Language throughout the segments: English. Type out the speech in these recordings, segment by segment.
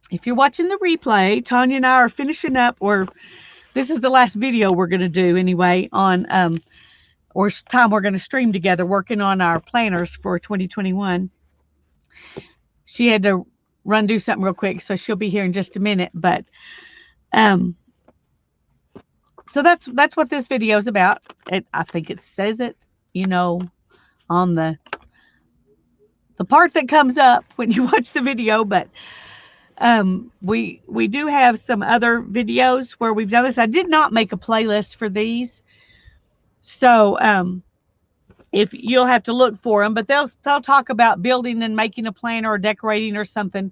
if you're watching the replay, Tanya and I are finishing up, or this is the last video we're going to do anyway on, or time we're going to stream together working on our planners for 2021. She had to run do something real quick, so she'll be here in just a minute. But um, so that's what this video is about. I think it says it, you know, on the part that comes up when you watch the video. But we do have some other videos where we've done this. I did not make a playlist for these, so if you'll have to look for them, but they'll talk about building and making a planner or decorating or something.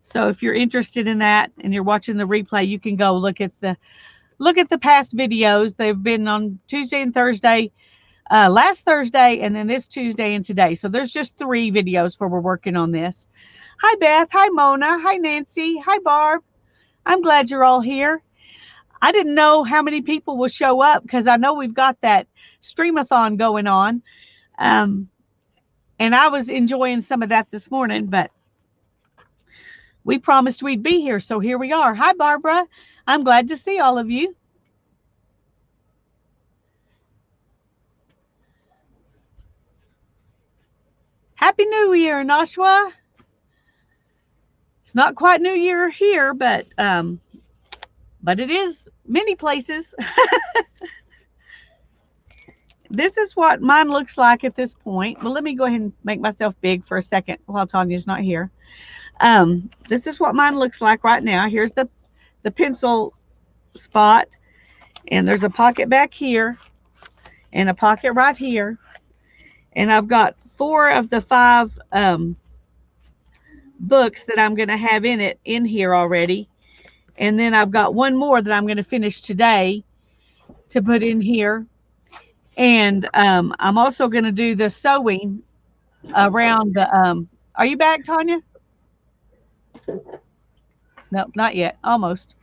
So if you're interested in that and you're watching the replay, you can go look at the past videos. They've been on Tuesday and Thursday, last Thursday, and then this Tuesday and today. So there's just 3 videos where we're working on this. Hi, Beth. Hi, Mona. Hi, Nancy. Hi, Barb. I'm glad you're all here. I didn't know how many people will show up because I know we've got that streamathon going on. And I was enjoying some of that this morning, but we promised we'd be here, so here we are. Hi, Barbara. I'm glad to see all of you. Happy New Year, Nashua. It's not quite New Year here, but it is many places. This is what mine looks like at this point. Well, let me go ahead and make myself big for a second while Tanya's not here. This is what mine looks like right now. Here's the pencil spot, and there's a pocket back here and a pocket right here, and I've got 4 of the 5 books that I'm going to have in here already, and then I've got 1 more that I'm going to finish today to put in here. And I'm also going to do the sewing around the are you back, Tanya? No, not yet. Almost.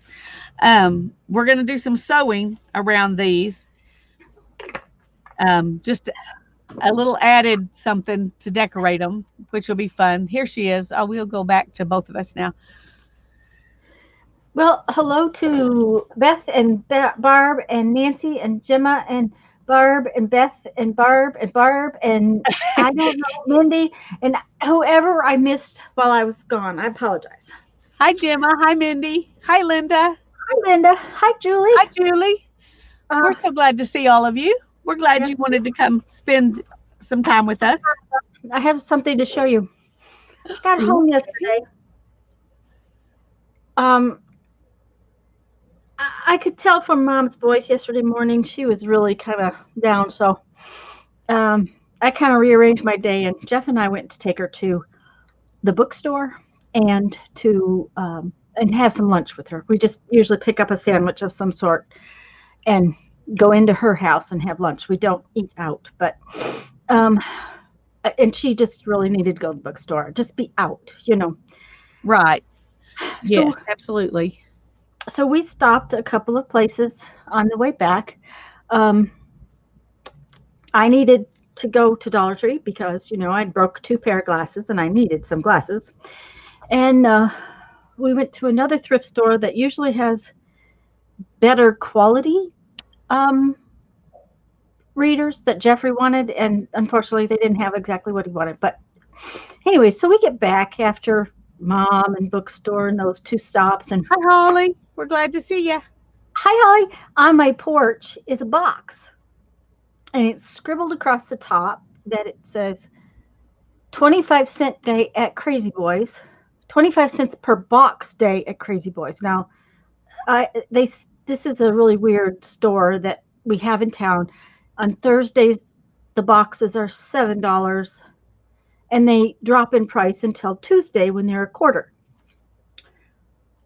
We're going to do some sewing around these. Just a little added something to decorate them, which will be fun. Here she is. Oh, we'll go back to both of us now. Well, hello to Beth and Barb and Nancy and Gemma and Barb and Beth and Barb and Barb and I don't know, Mindy and whoever I missed while I was gone. I apologize. Hi, Gemma. Hi, Mindy. Hi, Linda. Hi, Linda. Hi, Julie. Hi, Julie. We're so glad to see all of you. We're glad you wanted to come spend some time with us. I have something to show you. I got home yesterday. I could tell from Mom's voice yesterday morning she was really kind of down. So I kind of rearranged my day, and Jeff and I went to take her to the bookstore and to and have some lunch with her. We just usually pick up a sandwich of some sort and go into her house and have lunch. We don't eat out, but and she just really needed to go to the bookstore, just be out, you know. Right. Yes, So, absolutely. so we stopped a couple of places on the way back. I needed to go to Dollar Tree because, you know, I broke 2 pair of glasses and I needed some glasses. And we went to another thrift store that usually has better quality readers that Jeffrey wanted, and unfortunately they didn't have exactly what he wanted. But anyway, so we get back after Mom and bookstore and those 2 stops, and Hi, Holly. We're glad to see you. hi Holly, on my porch is a box, and it's scribbled across the top that it says 25-cent day at Crazy Boys, 25 cents per box day at Crazy Boys. Now this is a really weird store that we have in town. On Thursdays, the boxes are $7, and they drop in price until Tuesday when they're a quarter.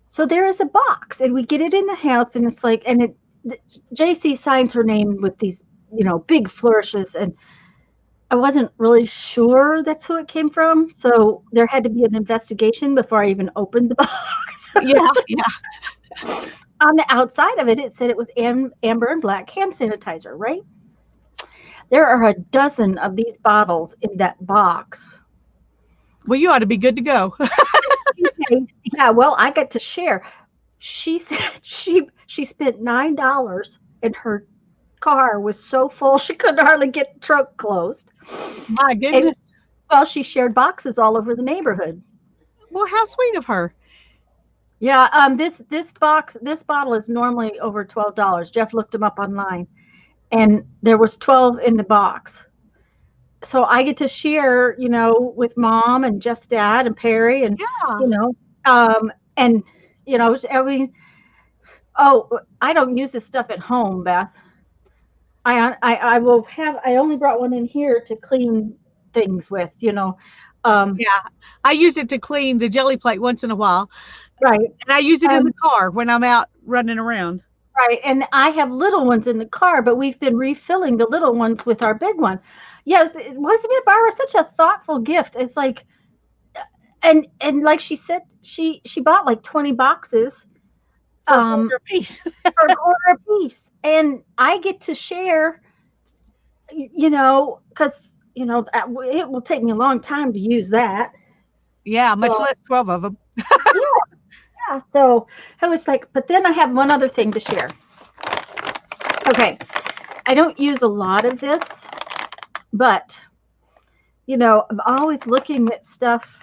So there is a box, and we get it in the house, and it's like, and JC signs her name with these, you know, big flourishes, and I wasn't really sure that's who it came from, so there had to be an investigation before I even opened the box. Yeah, yeah. On the outside of it, it said it was amber and black hand sanitizer, right? There are a dozen of these bottles in that box. Well, you ought to be good to go. Yeah, well, I got to share. She said she spent $9 and her car was so full she couldn't hardly get the trunk closed. My And goodness. well, she shared boxes all over the neighborhood. Well, how sweet of her. Yeah, this bottle is normally over $12. Jeff looked them up online, and there was 12 in the box. So I get to share, with mom and Jeff's dad and Perry and Yeah. you know, and I mean, oh, I don't use this stuff at home, Beth. I will have. I only brought one in here to clean things with. Um, Yeah. I use it to clean the jelly plate once in a while. right. And I use it in the Um, car when I'm out running around. right. And I have little ones in the car, but we've been refilling the little ones with our big one. Yes, wasn't it, Barbara? Such a thoughtful gift. It's like, and like she said, she bought like 20 boxes For a um quarter piece. for a quarter a piece, and I get to share, because it will take me a long time to use that. Yeah, much So less 12 of them. yeah, yeah. So I was like, but then I have one other thing to share. Okay, I don't use a lot of this, but I'm always looking at stuff,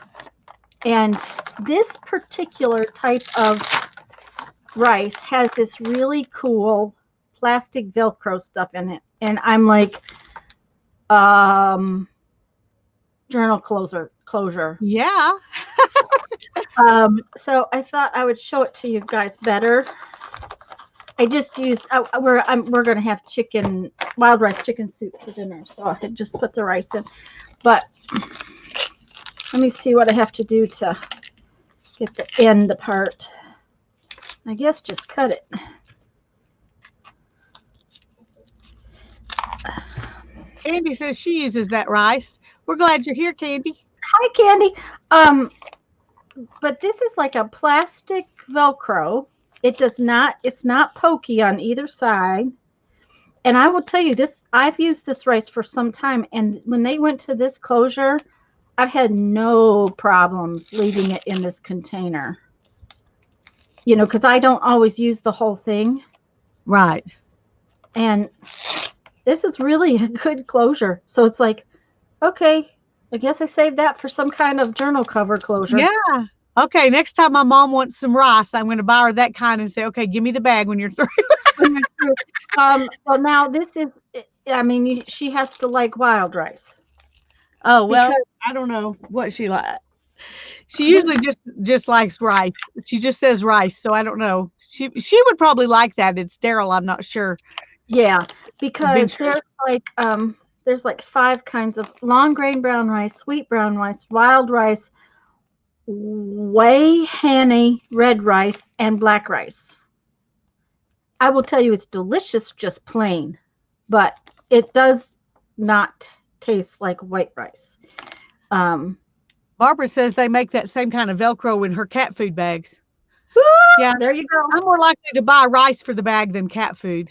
and this particular type of rice has this really cool plastic Velcro stuff in it, and I'm like, journal closure. Yeah. So I thought I would show it to you guys better. I just used we're gonna have wild rice chicken soup for dinner, so I had just put the rice in. But let me see what I have to do to get the end apart. I guess just cut it. Candy says she uses that rice. We're glad you're here, Candy. Hi, Candy. But this is like a plastic Velcro. It's not pokey on either side. And I will tell you this, I've used this rice for some time, and when they went to this closure, I've had no problems leaving it in this container. Because I don't always use the whole thing. Right. And this is really a good closure. So it's like, okay, I guess I saved that for some kind of journal cover closure. Yeah. Okay, next time my mom wants some rice, I'm going to buy her that kind and say, okay, give me the bag when you're through. Well, now this is, I mean, she has to like wild rice. Oh, well, I don't know what she likes. She usually just likes rice. She just says rice, so I don't know. She would probably like that. It's Daryl, I'm not sure. Yeah, because there's like 5 kinds of long grain brown rice, sweet brown rice, wild rice, way honey red rice, and black rice. I will tell you, it's delicious just plain, but it does not taste like white rice. Barbara says they make that same kind of Velcro in her cat food bags. Yeah, there you go. I'm more likely to buy rice for the bag than cat food.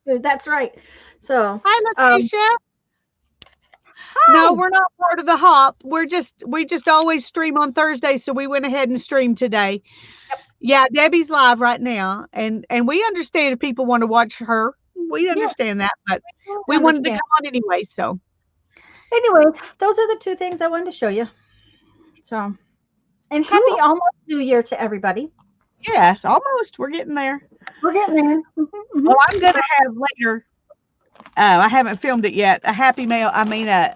That's right. So, hi, Letitia. Hi. No, we're not part of the hop. We just always stream on Thursday, so we went ahead and streamed today. Yep. Yeah, Debbie's live right now, and we understand if people want to watch her. We understand that, but we wanted to come on anyway. So, anyways, those are the 2 things I wanted to show you. So, and happy almost New Year to everybody. Yes, almost. We're getting there. We're getting there. Mm-hmm. Well, I'm gonna have later. I haven't filmed it yet. A Happy Mail. I mean, a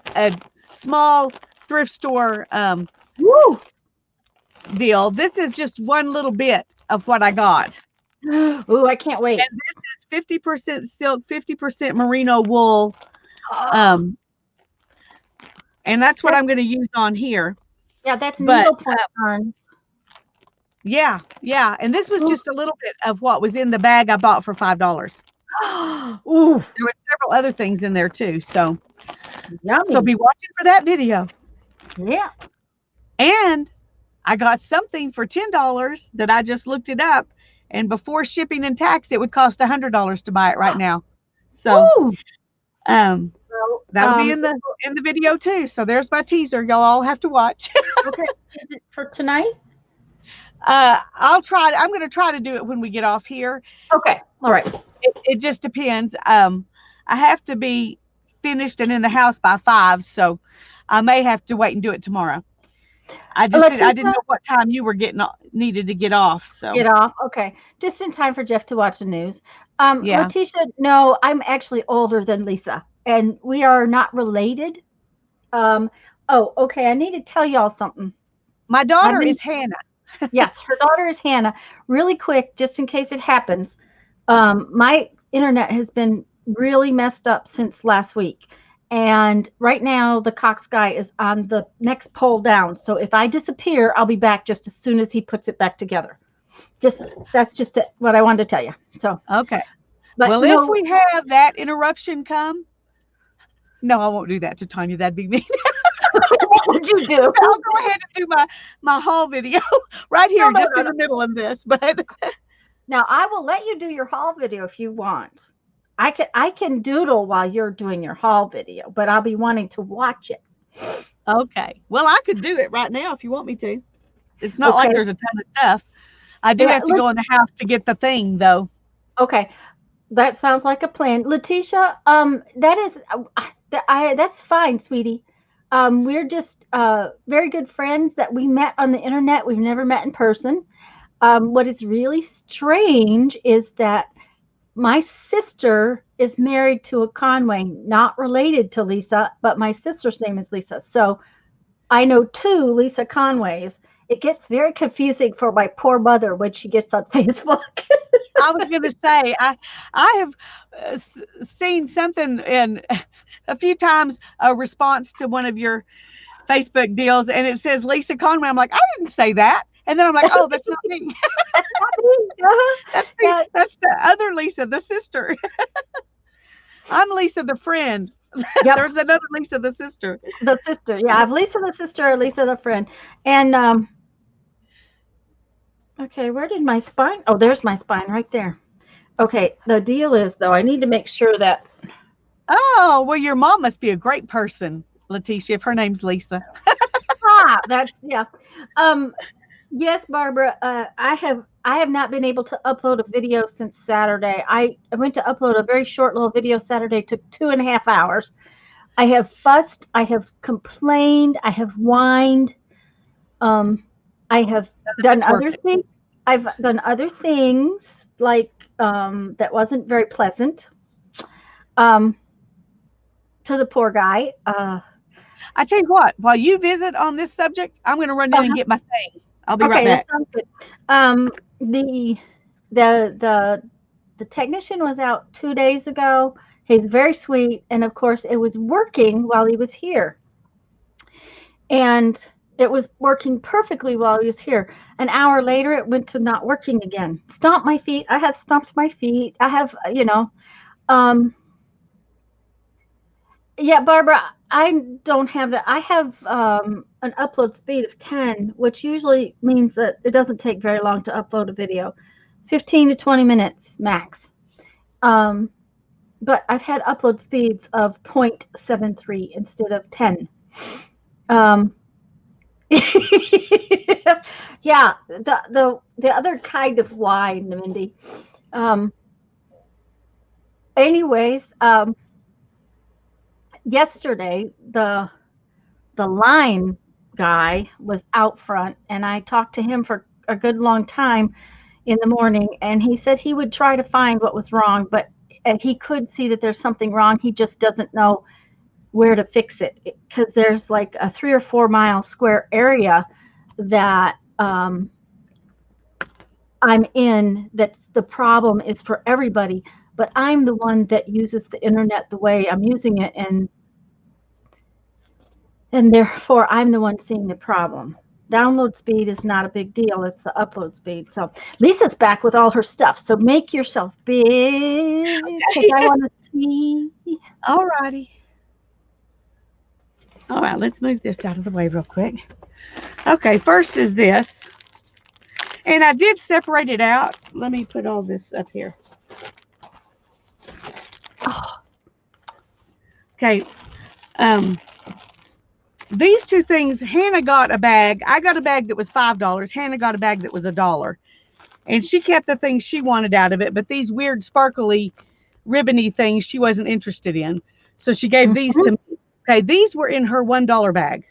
small thrift store deal. This is just one little bit of what I got. Ooh, I can't wait. And this is 50% silk, 50% merino wool. And that's what I'm going to use on here. Yeah, that's needlepoint yarn. Yeah, yeah. And this was just a little bit of what was in the bag I bought for $5. Ooh. There were several other things in there too. So, yummy. So be watching for that video. Yeah. And I got something for $10 that I just looked it up. And before shipping and tax, it would cost $100 to buy it right now. So, That'll be in the video too. So there's my teaser. Y'all all have to watch. Okay, is it for tonight? I'm going to try to do it when we get off here. Okay, all right. It just depends. I have to be finished and in the house by 5, so I may have to wait and do it tomorrow. I didn't know what time you were needed to get off. So get off. Okay, just in time for Jeff to watch the news. Yeah. Letitia, no, I'm actually older than Lisa, and we are not related. Oh, okay. I need to tell y'all something. My daughter is Hannah. Yes, her daughter is Hannah. Really quick, just in case it happens. My internet has been really messed up since last week. And right now, the Cox guy is on the next pole down. So if I disappear, I'll be back just as soon as he puts it back together. That's just what I wanted to tell you. So okay. But well, if we have that interruption come, no, I won't do that to Tanya. That'd be mean. What would you do? I'll go ahead and do my haul video right here, in the middle of this. But now I will let you do your haul video if you want. I can doodle while you're doing your haul video, but I'll be wanting to watch it. Okay. Well, I could do it right now if you want me to. It's not like there's a ton of stuff. I do have to go in the house to get the thing, though. Okay. That sounds like a plan. Letitia, that's fine, sweetie. We're just very good friends that we met on the internet. We've never met in person. What is really strange is that my sister is married to a Conway, not related to Lisa, but my sister's name is Lisa. So I know 2 Lisa Conways. It gets very confusing for my poor mother when she gets on Facebook. I was going to say, I have seen something in a few times, a response to one of your Facebook deals, and it says Lisa Conway. I'm like, I didn't say that. And then I'm like, oh, that's not me. That's not me. That's the other Lisa, the sister. I'm Lisa, the friend. Yep. There's another Lisa, the sister. The sister. Yeah, I have Lisa, the sister, Lisa, the friend. And, okay, where did my spine? Oh, there's my spine right there. Okay, the deal is, though, I need to make sure that. Oh, well, your mom must be a great person, Letitia, if her name's Lisa. Yeah. Yes, Barbara, I have not been able to upload a video since Saturday. I went to upload a very short little video Saturday. It took 2.5 hours. I have fussed. I have complained. I have whined. I have done other things. I've done other things like that wasn't very pleasant to the poor guy. I tell you what, while you visit on this subject, I'm going to run in and get my thing. I'll be right back. That sounds good. The technician was out 2 days ago. He's very sweet, and of course, it was working while he was here, and it was working perfectly while he was here. An hour later, it went to not working again. Stomp my feet. I have stomped my feet. I have, yeah, Barbara, I don't have that. I have an upload speed of 10, which usually means that it doesn't take very long to upload a video, 15 to 20 minutes max. But I've had upload speeds of 0.73 instead of 10. Yeah, the other kind of wine, Mindy. Anyways, yesterday the line guy was out front, and I talked to him for a good long time in the morning, and he said he would try to find what was wrong, but he could see that there's something wrong. He just doesn't know where to fix it, because there's like a 3 or 4 mile square area that I'm in, that the problem is for everybody, but I'm the one that uses the internet the way I'm using it, and therefore I'm the one seeing the problem. Download speed is not a big deal. It's the upload speed. So Lisa's back with all her stuff. So make yourself big, because I want to see. All righty. All right, let's move this out of the way real quick. Okay, first is this. And I did separate it out. Let me put all this up here. Oh. Okay, Um, these two things, Hannah got a bag. I got a bag that was $5. Hannah got a bag that was $1. And she kept the things she wanted out of it, but these weird sparkly, ribbony things she wasn't interested in. So she gave these to me. Okay, these were in her $1 bag.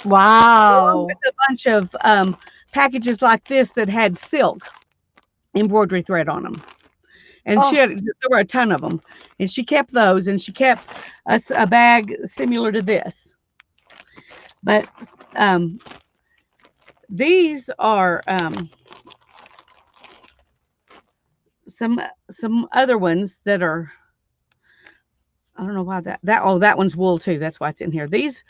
Along Wow. with a bunch of packages like this that had silk embroidery thread on them. And Oh, there were a ton of them. And she kept those, and she kept a bag similar to this. But these are some other ones that are, I don't know why that one's wool too. That's why it's in here. These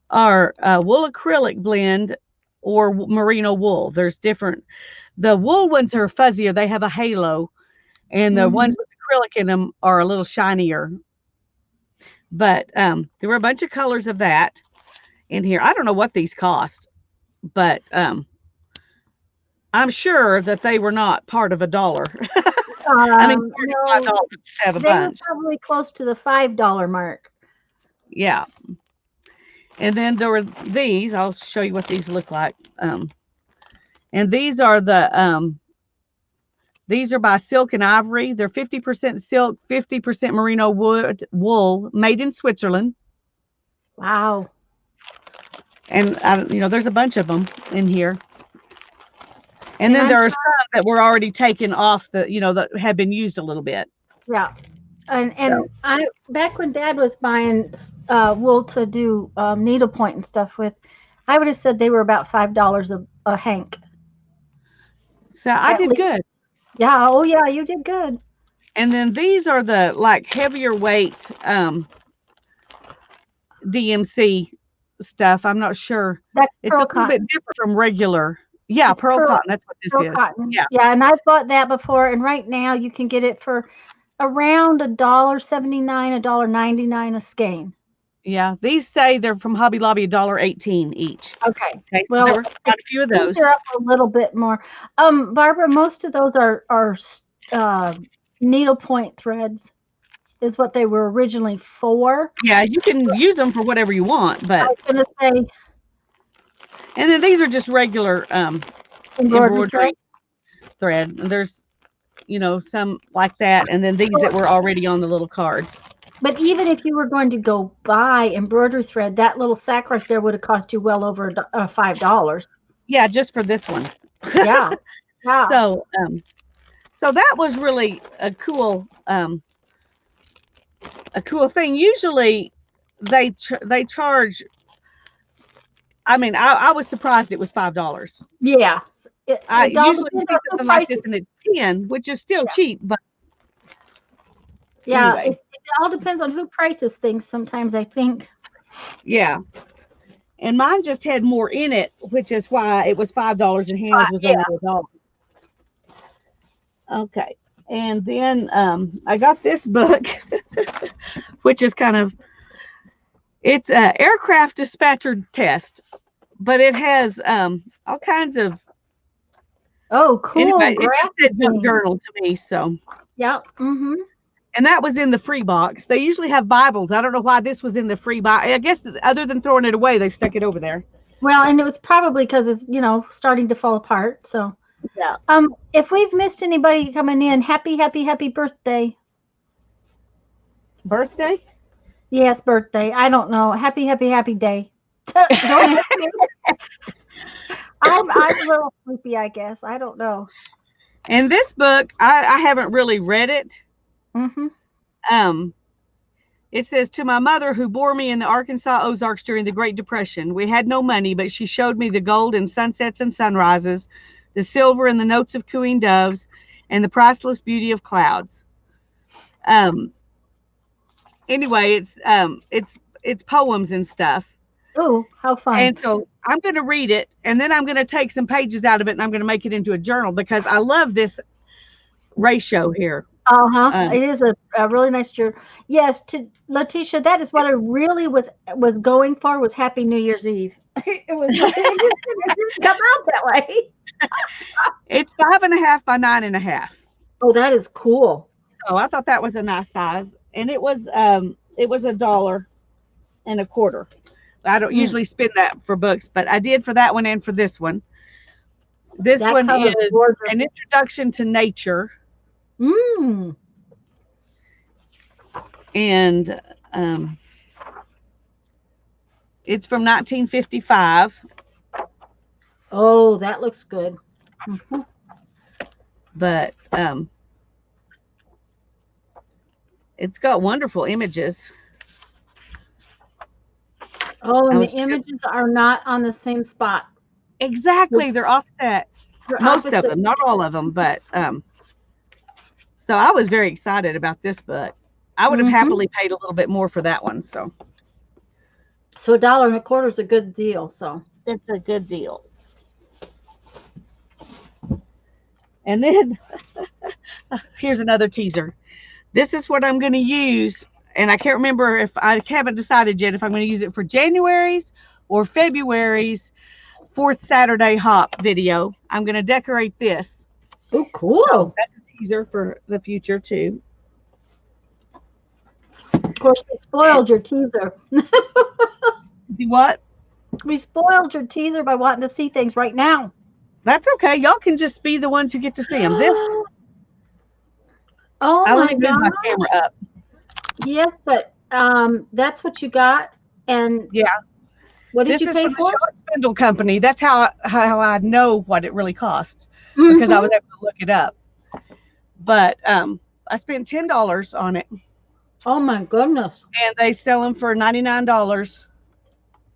are wool acrylic blend or merino wool. There's different. The wool ones are fuzzier. They have a halo, and the ones with acrylic in them are a little shinier. But there were a bunch of colors of that in here. I don't know what these cost, but I'm sure that they were not part of $1. I mean, $45 no, to have a they were bunch. probably close to the $5 mark. Yeah. And then there were these. I'll show you what these look like. And these are these are by Silk and Ivory. They're 50% silk, 50% merino wool, made in Switzerland. Wow. And there's a bunch of them in here. And then I'm there are some that were already taken off that had been used a little bit. Yeah. And So, I back when Dad was buying wool to do needlepoint and stuff with, I would have said they were about $5 a hank. so I At did least. good. Yeah. Oh yeah, you did good. And then these are the like heavier weight DMC stuff. I'm not sure. That's It's a pearl little cotton. bit different from regular. Yeah, It's pearl cotton. That's what this pearl is. cotton. Yeah. Yeah, and I've bought that before, and right now you can get it for around $1.79, $1.99 a skein. Yeah. These say they're from Hobby Lobby, $1.18 each. Okay. Okay. So there Well, were quite a few of these those. are up a little bit more. Barbara, most of those are needlepoint threads, is what they were originally for. Yeah, you can use them for whatever you want, I but was gonna say and then these are just regular embroidery thread. embroidery thread. And there's some like that, and then these that were already on the little cards. But even if you were going to go buy embroidery thread, that little sack right there would have cost you well over $5. Yeah, just for this one. Yeah. Yeah. So that was really a cool thing. Usually they charge. I mean, I was surprised it was $5. Yeah. I It all usually see depends on who something like this prices. and it's 10, which is still cheap, but Yeah, anyway, it all depends on who prices things sometimes, I think. yeah. And mine just had more in it, which is why it was $5 and Hannah's was Yeah. only $1. Okay. And then I got this book, which is it's an aircraft dispatcher test, but it has all kinds of. Oh, cool. Anyway, it just said Graphic. journal to me. So. Yeah. Mm-hmm. And that was in the free box. They usually have Bibles. I don't know why this was in the free box. I guess other than throwing it away, they stuck it over there. Well, and it was probably because it's starting to fall apart. So, yeah. If we've missed anybody coming in, happy birthday. Birthday? Yes, birthday. I don't know. Happy day. I'm a little sleepy, I guess. I don't know. And this book, I haven't really read it. Mm-hmm. It says, to my mother who bore me in the Arkansas Ozarks during the Great Depression. We had no money, but she showed me the gold in sunsets and sunrises, the silver in the notes of cooing doves, and the priceless beauty of clouds. Anyway, it's poems and stuff. Oh, how fun. And so I'm going to read it, and then I'm going to take some pages out of it, and I'm going to make it into a journal because I love this ratio here. Uh-huh. It is a really nice journal. Yes, to Letitia, that is what I really was going for, was Happy New Year's Eve. It didn't come out that way. It's 5.5 by 9.5. Oh, that is cool. So I thought that was a nice size, and it was $1. I don't usually spend that for books, but I did for that one and for this one. This That one cover is is gorgeous. an introduction to nature, Mm. and um, it's from 1955. Oh, that looks good. Mhm. But it's got wonderful images. Oh, I and the was images are not on the same spot. exactly they're offset. They're Most of opposite. them, not all of them, but so I was very excited about this book. I would have Hmm. happily paid a little bit more for that one. So So $1.25 is a good deal. So it's a good deal. And then here's another teaser. This is what I'm going to use, and I can't remember if I haven't decided yet if I'm going to use it for January's or February's fourth Saturday hop video. I'm going to decorate this. oh, So cool. that's a teaser for the future too. Of course, we And spoiled your teaser. do what? We spoiled your teaser by wanting to see things right now. That's okay. Y'all can just be the ones who get to see them. This, Oh I let my me move my God. camera up. Yes, but that's what you got. And Yeah, what did this you is pay from the for? Shot Spindle Company. That's how I know what it really costs because I Mm-hmm. was able to look it up. But I spent $10 on it, Oh my goodness. and they sell them for $99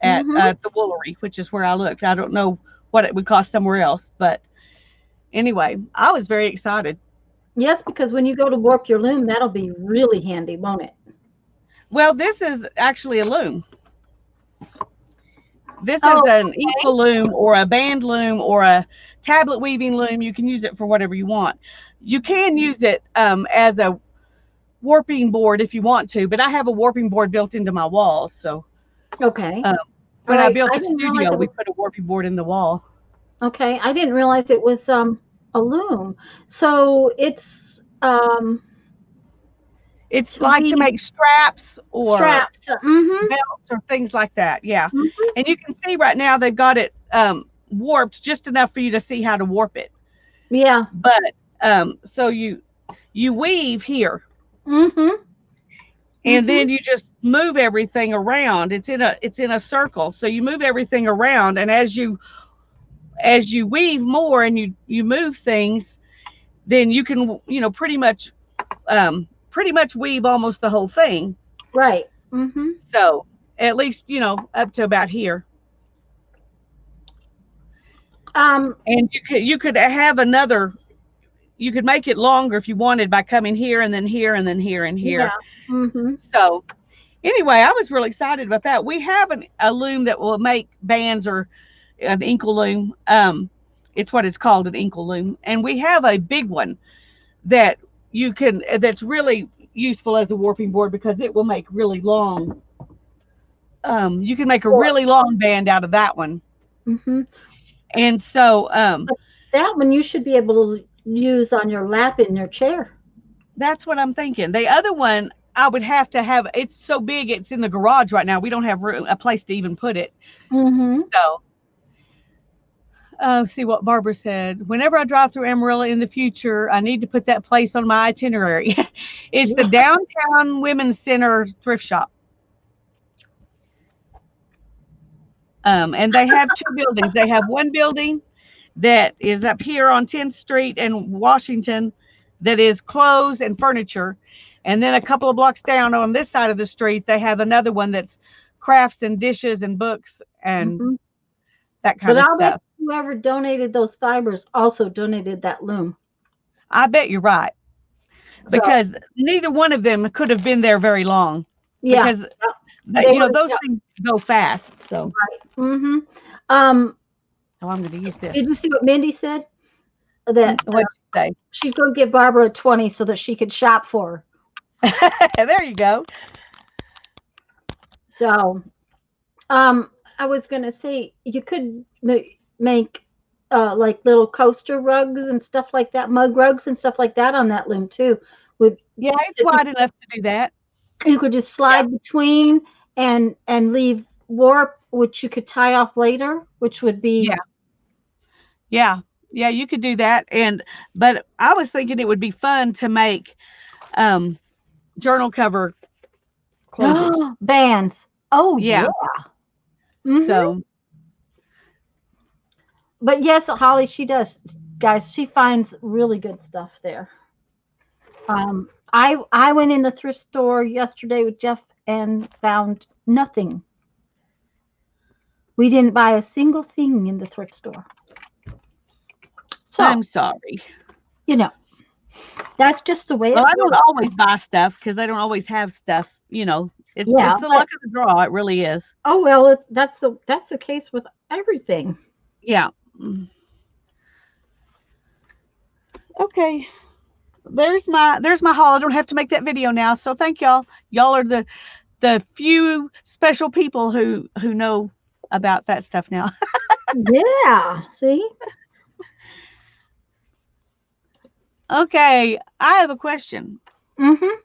at Mm-hmm. the Woolery, which is where I looked. I don't know what it would cost somewhere else, but anyway, I was very excited. Yes, because when you go to warp your loom, that'll be really handy, won't it? Well, this is actually a loom. This is Oh, an okay. equal loom or a band loom or a tablet weaving loom. You can use it for whatever you want. You can use it as a warping board if you want to, but I have a warping board built into my walls. So Okay. um, All when I right. built I the didn't realize studio, it we was put a warping board in the wall. okay. I didn't realize it was a loom. So it's It's to like to be make straps or straps. Mm-hmm. belts or things like that. Yeah. Mm-hmm. And you can see right now they've got it warped just enough for you to see how to warp it. Yeah. But so you weave here Mm-hmm. and Mm-hmm. then you just move everything around. It's in a circle. So you move everything around, and as you weave more and you move things, then you can pretty much weave almost the whole thing. Right. Mm-hmm. So at least up to about here. Um, And you could have another. You could make it longer if you wanted by coming here and then here and then here and yeah. here. Mm-hmm. So anyway, I was really excited about that. We have a loom that will make bands or an inkle loom. It's what it's called, an inkle loom, and we have a big one that that's really useful as a warping board because it will make really long. You can make a Sure. really long band out of that one, Mm-hmm. and so But that one you should be able to use on your lap in your chair. that's what I'm thinking. The other one I would have to have. It's so big. It's in the garage right now. We don't have a place to even put it. Mm-hmm. So see what Barbara said. Whenever I drive through Amarillo in the future, I need to put that place on my itinerary. It's the Downtown Women's Center thrift shop. And they have two buildings. They have one building that is up here on 10th Street and Washington that is clothes and furniture. And then a couple of blocks down on this side of the street, they have another one that's crafts and dishes and books and Mm-hmm. that kind But of I'll bet stuff. whoever donated those fibers also donated that loom. I bet you're right. So Because neither one of them could have been there very long yeah, because they were. those Yeah, things go fast. So mm-hmm. Um, I'm going to use did you this. see what Mindy said? That What'd you say? she's going to give Barbara a 20 so that she could shop for her. There you go. So, I was going to say you could make like little coaster rugs and stuff like that, mug rugs and stuff like that on that loom too. Would Yeah, it's wide enough to do that. you could just Yeah. slide between, and leave warp, which you could tie off later, which would be Yeah. Yeah. Yeah, you could do that. But I was thinking it would be fun to make um journal cover closures. bands. Oh yeah. Yeah. Mm-hmm. So, But yes, Holly, she does, guys. She finds really good stuff there. I went in the thrift store yesterday with Jeff and found nothing. We didn't buy a single thing in the thrift store. So, I'm sorry. you know, that's just the way Well, it I don't works. always buy stuff because they don't always have stuff, you know. Yeah, It's the but luck of the draw, it really is. oh well, it's that's the case with everything. Yeah. Mm. Okay. There's my haul. I don't have to make that video now. So thank y'all. Y'all are the few special people who know about that stuff now. Yeah, see? Okay, I have a question. Mm-hmm.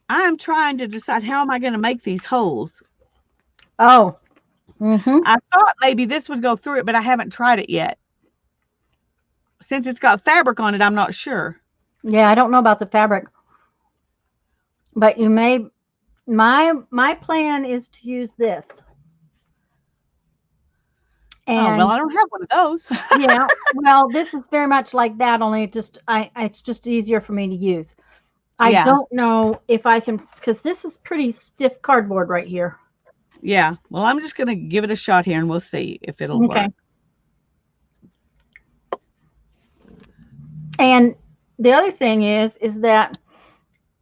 I'm trying to decide how am I going to make these holes. Oh. Mm-hmm. I thought maybe this would go through it, but I haven't tried it yet. Since it's got fabric on it, I'm not sure. Yeah, I don't know about the fabric, but you may. My plan is to use this, Oh, well, and I don't have one of those. yeah, well, this is very much like that. Only it's just easier for me to use. I Yeah. don't know if I can, because this is pretty stiff cardboard right here. Yeah. Well, I'm just going to give it a shot here and we'll see if it'll Okay. work. And the other thing is that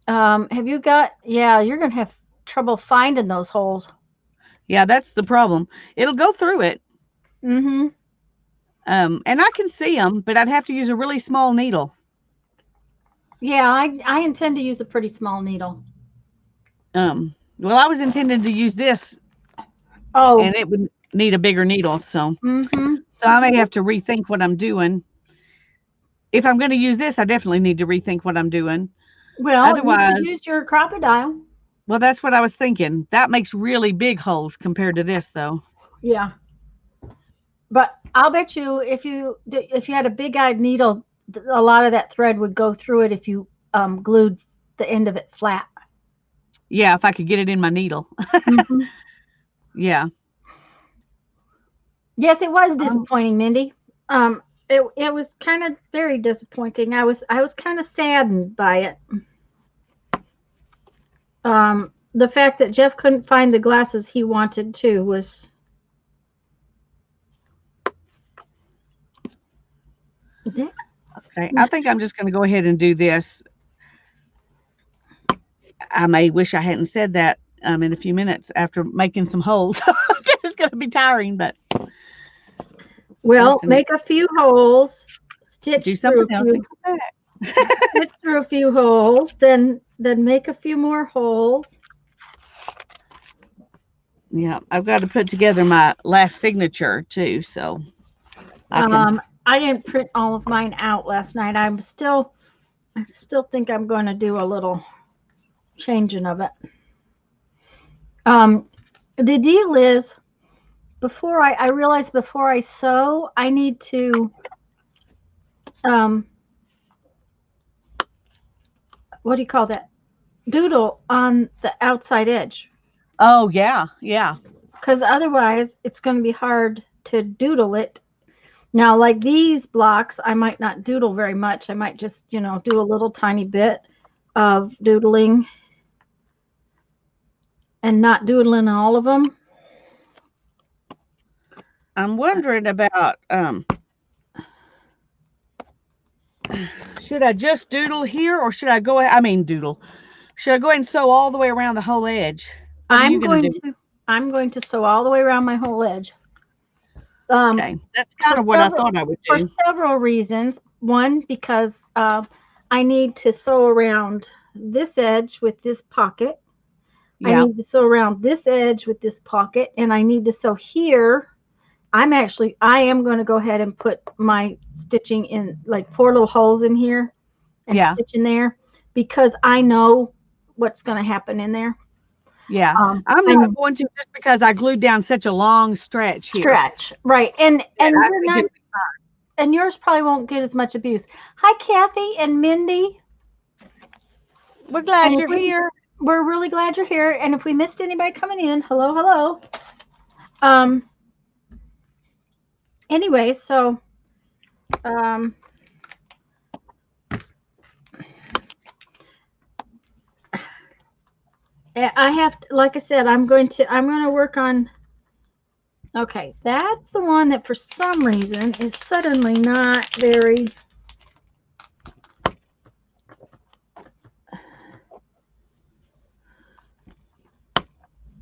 have you got? Yeah, you're gonna have trouble finding those holes. Yeah, that's the problem. It'll go through it. Mm-hmm. And I can see them, but I'd have to use a really small needle. Yeah, I intend to use a pretty small needle. Well, I was intending to use this Oh. and it would need a bigger needle. Mm-hmm. So I may have to rethink what I'm doing. If I'm going to use this, I definitely need to rethink what I'm doing. Well, you Otherwise, could use your crocodile. well, that's what I was thinking. That makes really big holes compared to this, though. Yeah, but I'll bet you if you had a big-eyed needle, a lot of that thread would go through it if you glued the end of it flat. Yeah, if I could get it in my needle. Mm-hmm. Yeah. Yes, it was disappointing, Mindy. It was kind of very disappointing. I was kind of saddened by it. The fact that Jeff couldn't find the glasses he wanted too was. Okay. I think I'm just going to go ahead and do this. I may wish I hadn't said that in a few minutes after making some holes. It's going to be tiring, but. Well, make a few holes, stitch do through something a else few, and come back. stitch through a few holes, then make a few more holes. Yeah, I've got to put together my last signature too, so I didn't print all of mine out last night. I still think I'm going to do a little changing of it. The deal is, I realized before I sew, I need to what do you call that? Doodle on the outside edge. Oh yeah, yeah. Because otherwise it's going to be hard to doodle it. Now, like these blocks, I might not doodle very much. I might just, do a little tiny bit of doodling and not doodling all of them. I'm wondering about should I just doodle here or should I go doodle. Should I go ahead and sew all the way around the whole edge? I'm going to sew all the way around my whole edge. Okay, that's kind of what I thought I would do. For several reasons. One, because I need to sew around this edge with this pocket. Yeah. I need to sew around this edge with this pocket, and I need to sew here. I am going to go ahead and put my stitching in, like 4 little holes in here and stitch in there, because I know what's going to happen in there. Yeah. I'm not going to just because I glued down such a long stretch here. Stretch, right? And Yeah, I you're think not, it'll be fine. and yours probably won't get as much abuse. Hi, Kathy and Mindy. We're glad And you're here. we're really glad you're here. And if we missed anybody coming in, hello, hello. Anyway, so I have to, like I said, I'm going to work on. Okay, that's the one that for some reason is suddenly not very.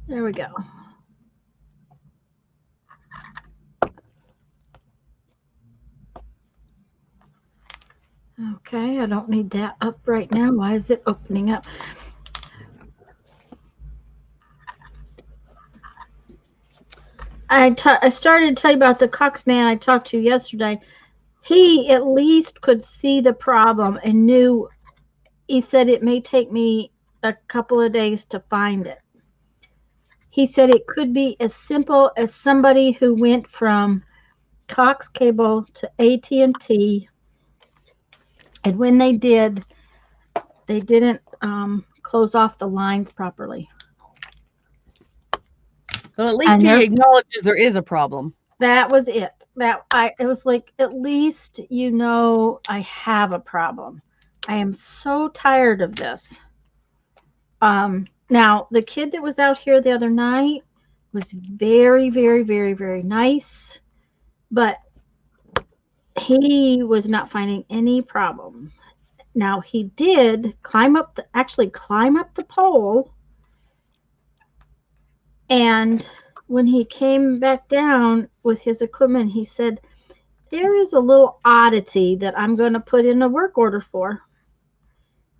There we go. Okay, I don't need that up right now. Why is it opening up? I started to tell you about the Cox man I talked to yesterday. He at least could see the problem and knew. He said it may take me a couple of days to find it. He said it could be as simple as somebody who went from Cox Cable to AT&T, and when they did, they didn't close off the lines properly. Well, at least he acknowledges there is a problem. That was it. It was like, at least I have a problem. I am so tired of this. Now the kid that was out here the other night was very, very, very, very nice, but he was not finding any problem. Now he did climb up the pole, and when he came back down with his equipment, he said, there is a little oddity that I'm going to put in a work order for.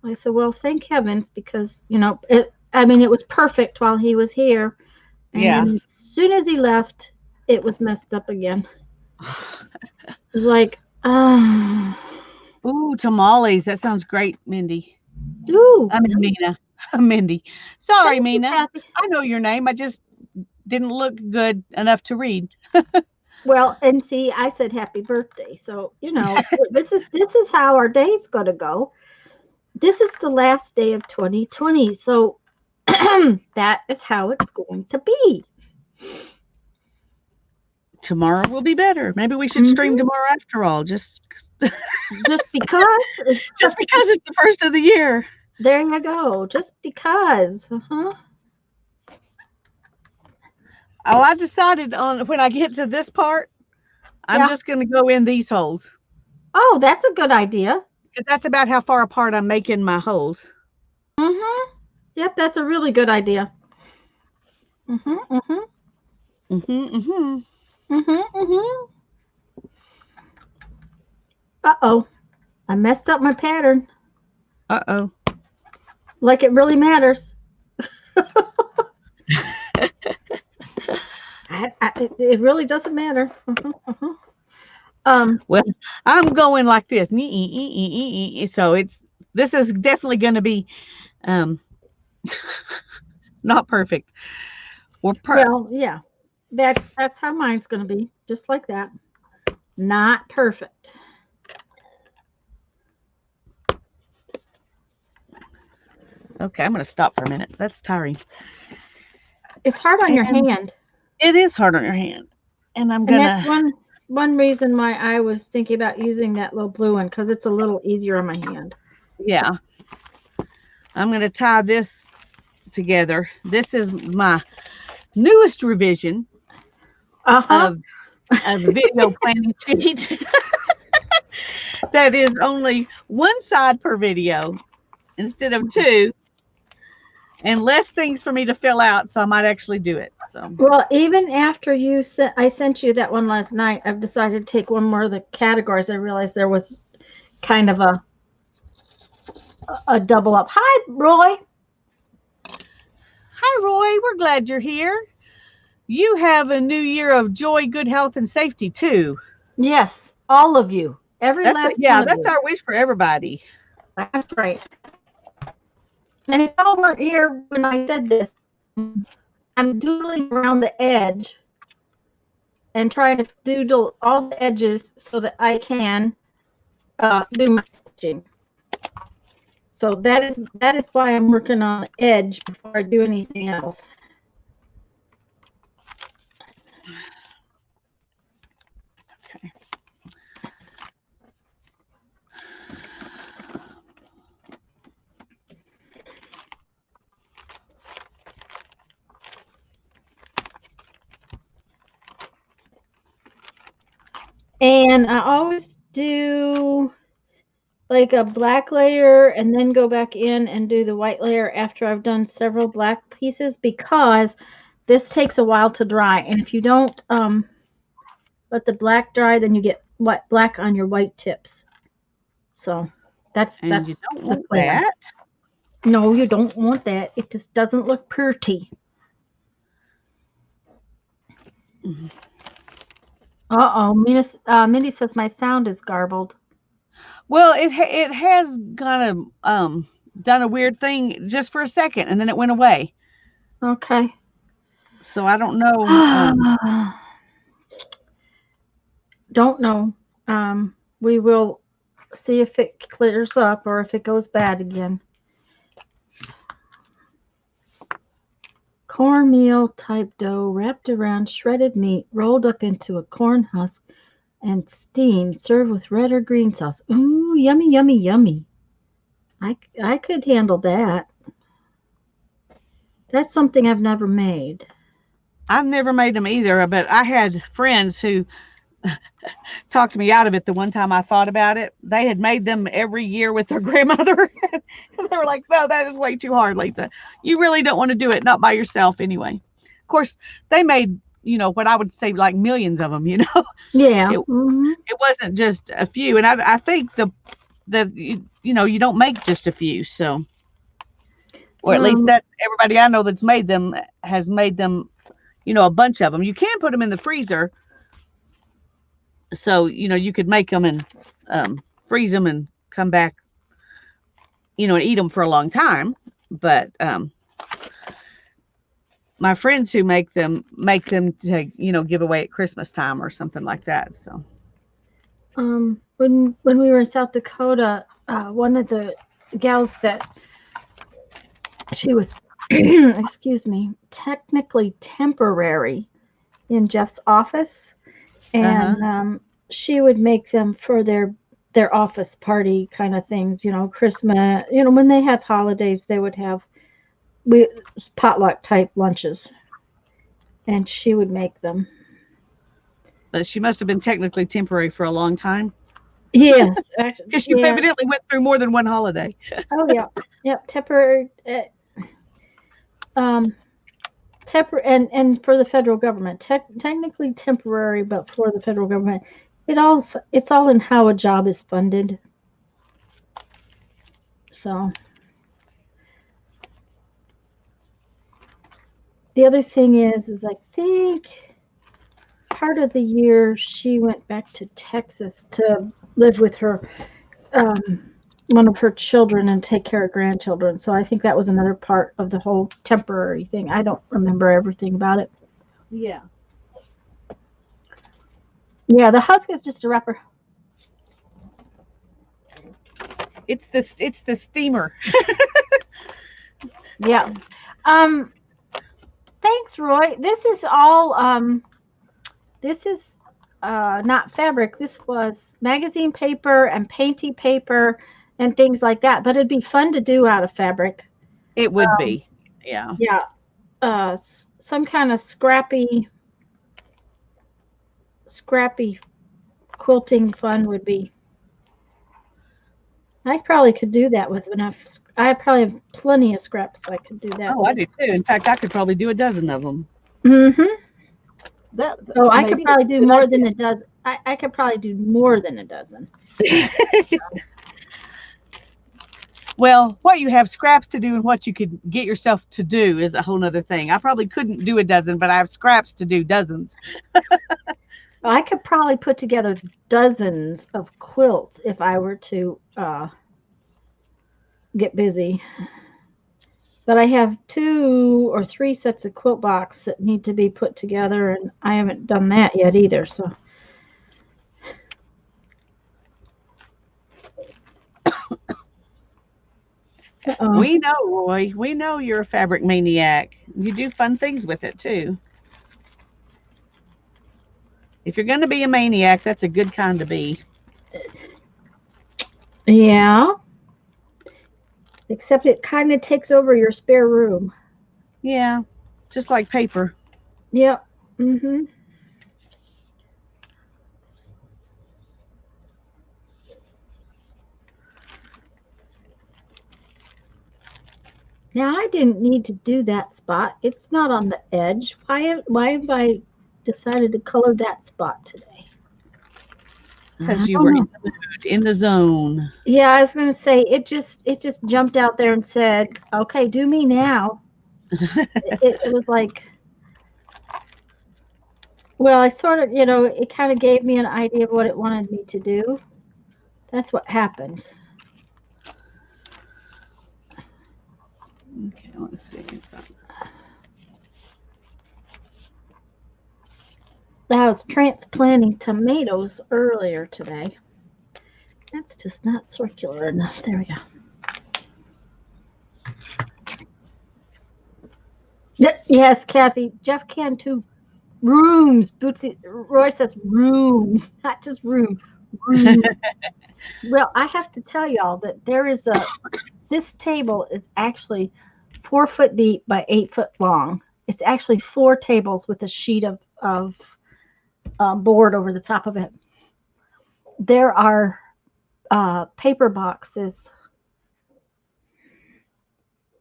I said, well, thank heavens, because it was perfect while he was here, and then as soon as he left, it was messed up again. It was like, ooh, tamales. That sounds great, Mindy. Ooh. I mean, Mina. Mindy. Sorry, Thank Mina. You, I know your name. I just didn't look good enough to read. Well, and see, I said happy birthday. So, this is how our day's going to go. This is the last day of 2020. So that is how it's going to be. Tomorrow will be better. Maybe we should stream tomorrow after all, just because. Just because it's the first of the year. There you go. Just because. Oh, I decided on when I get to this part, I'm just going to go in these holes. Oh, that's a good idea. Because that's about how far apart I'm making my holes. Yep, that's a really good idea. Uh-oh. I messed up my pattern. Uh-oh. Like it really matters. It really doesn't matter. Well, I'm going like this. So this is definitely going to be not perfect. Well, yeah. That's how mine's going to be. Just like that. Not perfect. Okay, I'm going to stop for a minute. That's tiring. It's hard on your hand. It is hard on your hand. And I'm going to... That's one reason why I was thinking about using that little blue one, because it's a little easier on my hand. Yeah. I'm going to tie this together. This is my newest revision of the video planning sheet. That is only one side per video instead of two, and less things for me to fill out, so I might actually do it. So, well, even after I sent you that one last night, I've decided to take one more of the categories. I realized there was kind of a double up. Hi, Roy. Hi, Roy. We're glad you're here. You have a new year of joy, good health, and safety too. Yes, all of you. Every last one. That's our wish for everybody. That's right. And if y'all weren't here when I said this, I'm doodling around the edge and trying to doodle all the edges so that I can do my stitching. So that is why I'm working on the edge before I do anything else. Okay. And I always do like a black layer and then go back in and do the white layer after I've done several black pieces, because this takes a while to dry. And if you don't let the black dry, then you get black on your white tips. So that's And you don't want that. No, you don't want that. It just doesn't look pretty. Mm-hmm. Uh-oh, Mindy says my sound is garbled. Well, it has kind of done a weird thing just for a second, and then it went away. Okay. So I don't know. Don't know. We will see if it clears up or if it goes bad again. Cornmeal type dough wrapped around shredded meat, rolled up into a corn husk, and steamed. Serve with red or green sauce. Ooh, yummy, yummy, yummy. I could handle that. That's something I've never made. I've never made them either, but I had friends who talked me out of it the one time I thought about it. They had made them every year with their grandmother. And they were like, no, that is way too hard, Lisa. You really don't want to do it, not by yourself anyway. Of course, they made, what I would say like millions of them, Yeah. It wasn't just a few. And I think you don't make just a few. So, or at least that's everybody I know that's made them has made them, a bunch of them. You can put them in the freezer. So, you could make them and freeze them and come back, and eat them for a long time. But my friends who make them to, give away at Christmas time or something like that. So, when we were in South Dakota, one of the gals that she was, excuse me, technically temporary in Jeff's office, and she would make them for their office party kind of things, Christmas, when they had holidays, they would have potluck type lunches, and she would make them. But she must have been technically temporary for a long time. Yes, because she evidently went through more than one holiday. Oh yeah, yep, temporary. And for the federal government, technically temporary, but for the federal government, it's all in how a job is funded. So the other thing is I think part of the year she went back to Texas to live with her one of her children and take care of grandchildren. So I think that was another part of the whole temporary thing. I don't remember everything about it. Yeah. Yeah, the husk is just a wrapper. It's the steamer. Yeah. Thanks, Roy. This is all this is not fabric. This was magazine paper and painty paper and things like that. But it'd be fun to do out of fabric. It would be. Yeah. Yeah. Some kind of scrappy quilting fun would be. I probably could do that with enough. I probably have plenty of scraps, so I could do that. Oh, I do too. In fact, I could probably do a dozen of them. So I could probably do more than a dozen. I could probably do more than a dozen. Well, what you have scraps to do and what you could get yourself to do is a whole nother thing. I probably couldn't do a dozen, but I have scraps to do dozens. I could probably put together dozens of quilts if I were to get busy. But I have 2 or 3 sets of quilt box that need to be put together, and I haven't done that yet either. So We know, Roy. We know you're a fabric maniac. You do fun things with it too. If you're going to be a maniac, that's a good kind to be. yeah, except it kind of takes over your spare room. Yeah, just like paper. Yep. Mhm. Now I didn't need to do that spot. It's not on the edge. Why have I decided to color that spot today? I Because you don't were in know. the mood, in the zone. Yeah, I was going to say it just jumped out there and said, "Okay, do me now." It was like, well, I sort of, it kind of gave me an idea of what it wanted me to do. That's what happens. Okay, let's see. I was transplanting tomatoes earlier today. That's just not circular enough. There we go. Yes, Kathy. Jeff can too. Rooms. Bootsy. Roy says rooms, not just room. Room. Well, I have to tell y'all that this table is actually 4 foot deep by 8 foot long. It's actually 4 tables with a sheet of board over the top of it. There are paper boxes.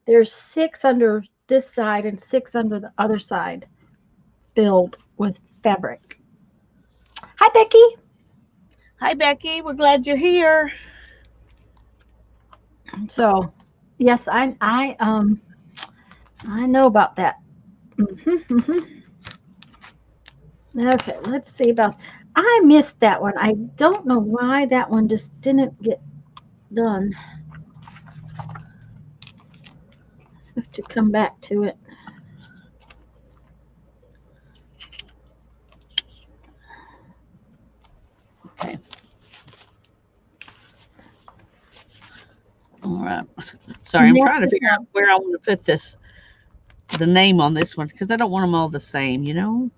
There's 6 under this side and 6 under the other side filled with fabric. Hi, Becky. Hi, Becky. We're glad you're here. So, yes, I know about that. Mm-hmm. Okay, let's see about. I missed that one. I don't know why that one just didn't get done. I have to come back to it. Okay. All right. Sorry, I'm trying to figure out where I want to put the name on this one, because I don't want them all the same, you know?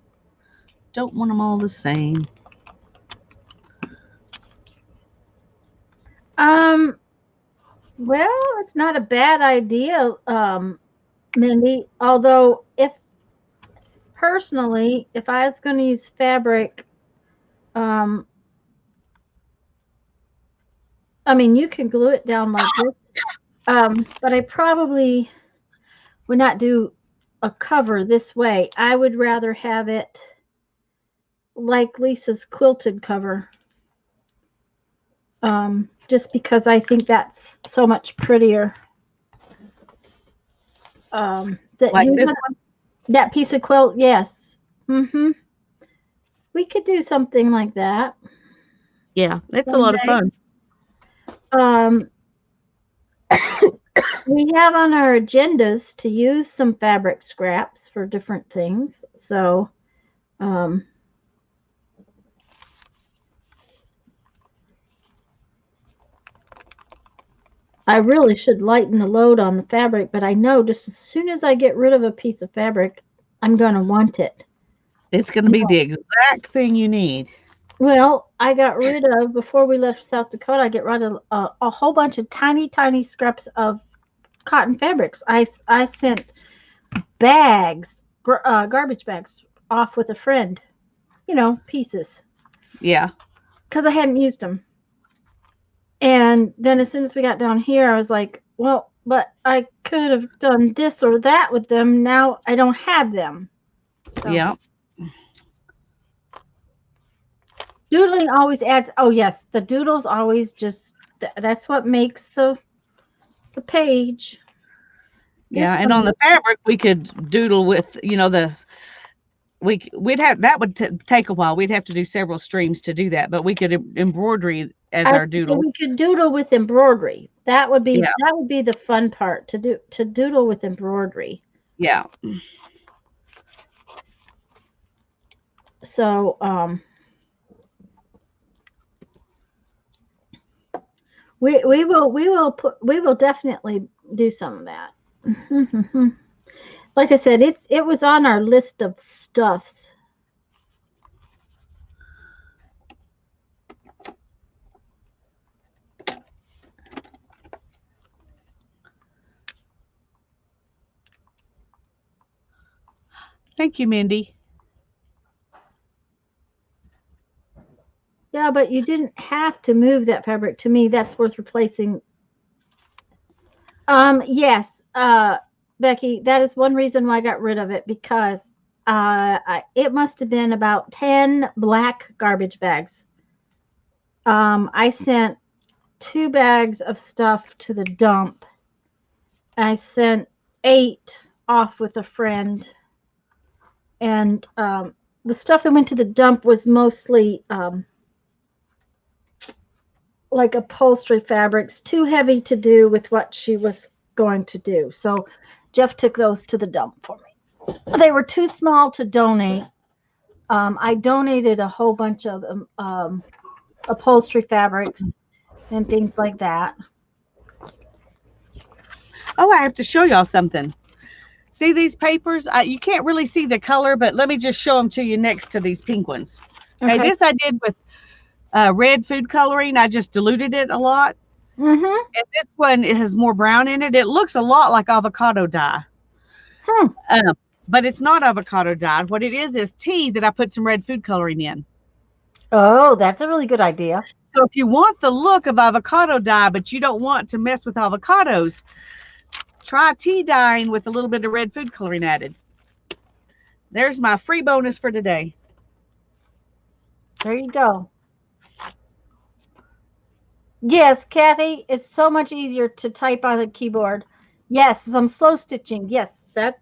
Don't want them all the same. Um, well, it's not a bad idea, Mindy. Although, if personally, if I was going to use fabric, um, I mean, you can glue it down like this, but I probably would not do a cover this way. I would rather have it like Lisa's quilted cover, just because I think that's so much prettier. Like this one? That piece of quilt, yes. We could do something like that Yeah, it's a lot of someday. fun. Um, we have on our agendas to use some fabric scraps for different things. So, um, I really should lighten the load on the fabric, but I know just as soon as I get rid of a piece of fabric, I'm going to want it. It's going to be the exact thing you need. Well, I got rid of, before we left South Dakota, I get rid of a whole bunch of tiny, tiny scraps of cotton fabrics. I sent bags, garbage bags, off with a friend, pieces, Yeah. because I hadn't used them. And then as soon as we got down here, I was like, well, but I could have done this or that with them. Now I don't have them. So. Yeah. Doodling always adds. Oh yes, the doodles always just. That's what makes the page. Yeah, and on the fabric we could doodle with, we'd have that would take a while. We'd have to do several streams to do that, but we could embroidery as I our think doodle. we could doodle with embroidery. Yeah, That would be the fun part to doodle with embroidery. yeah. So we will definitely do some of that. Like I said, it was on our list of stuffs. Thank you, Mindy. Yeah, but you didn't have to move that fabric. To me, that's worth replacing. Yes, Becky, that is one reason why I got rid of it because it must have been about 10 black garbage bags. I sent 2 bags of stuff to the dump. I sent 8 off with a friend, and the stuff that went to the dump was mostly like upholstery fabrics, too heavy to do with what she was going to do. So Jeff took those to the dump for me. They were too small to donate. I donated a whole bunch of upholstery fabrics and things like that. Oh, I have to show y'all something. See these papers? You can't really see the color, but let me just show them to you next to these pink ones. Okay, Okay. this I did with red food coloring. I just diluted it a lot. Mm-hmm. And this one, it has more brown in it. It looks a lot like avocado dye, Hmm. uh, but it's not avocado dye. What it is tea that I put some red food coloring in. Oh, that's a really good idea. So if you want the look of avocado dye, but you don't want to mess with avocados, try tea dyeing with a little bit of red food coloring added. There's my free bonus for today. There you go. Yes, Kathy, it's so much easier to type on the keyboard. Yes, some slow stitching. Yes, that.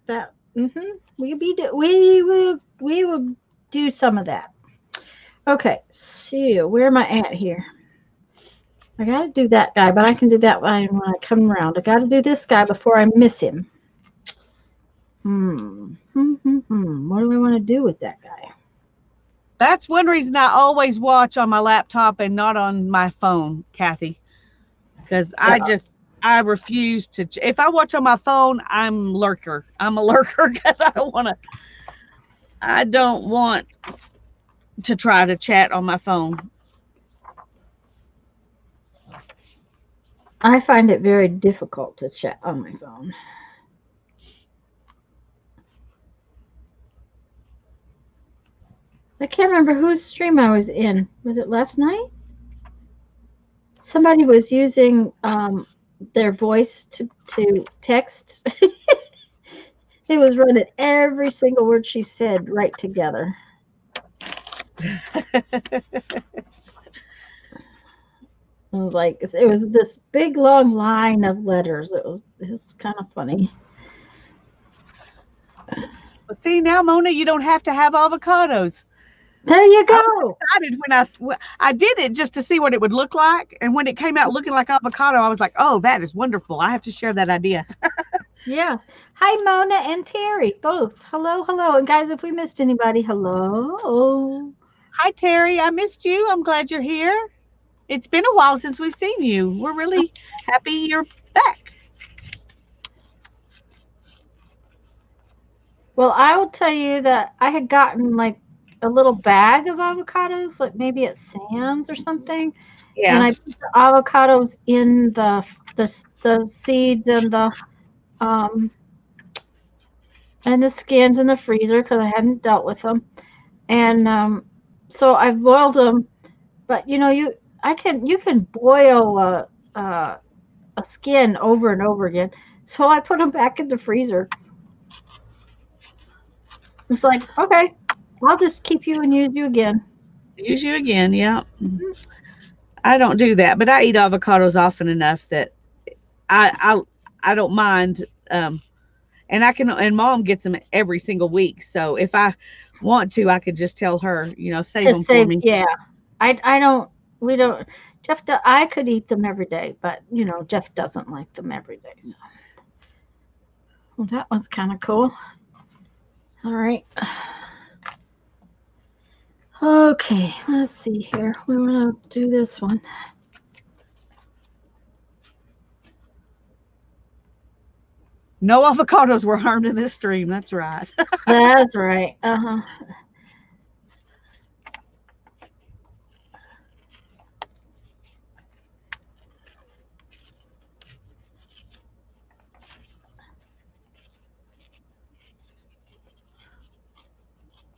Mm-hmm. We will do some of that. Okay, so where am I at here? I got to do that guy, but I can do that when I come around. I got to do this guy before I miss him. What do I want to do with that guy? That's one reason I always watch on my laptop and not on my phone, Kathy, because I refuse to. If I watch on my phone, I'm lurker. I'm a lurker because I don't want to try to chat on my phone. I find it very difficult to chat on my phone. I can't remember whose stream I was in. Was it last night? Somebody was using their voice to text. It was running every single word she said right together. It was this big long line of letters. It was kind of funny. Well, see now, Mona, you don't have to have avocados. There you I was go. excited when I did it just to see what it would look like, and when it came out looking like avocado, I was like, "Oh, that is wonderful! I have to share that idea." Yeah. Hi, Mona and Terry, both. Hello, hello. And guys, if we missed anybody, hello. Hi, Terry. I missed you. I'm glad you're here. It's been a while since we've seen you. We're really happy you're back. Well, I will tell you that I had gotten like a little bag of avocados, like maybe at Sam's or something, and Yeah. I put the avocados in the seeds um and the skins in the freezer because I hadn't dealt with them, and so I boiled them. But you can boil a skin over and over again. So I put them back in the freezer. It's like, okay, I'll just keep you and use you again. Use you again. Yeah. I don't do that, but I eat avocados often enough that I I don't mind. And I can, and Mom gets them every single week. So if I want to, I could just tell her, save To them for save, me. yeah. I don't, we don't. I could eat them every day, but you know, Jeff doesn't like them every day. So, well, that one's kind of cool. All right. Okay, let's see here. We want to do this one. No avocados were harmed in this stream. That's right. That's right. Uh-huh.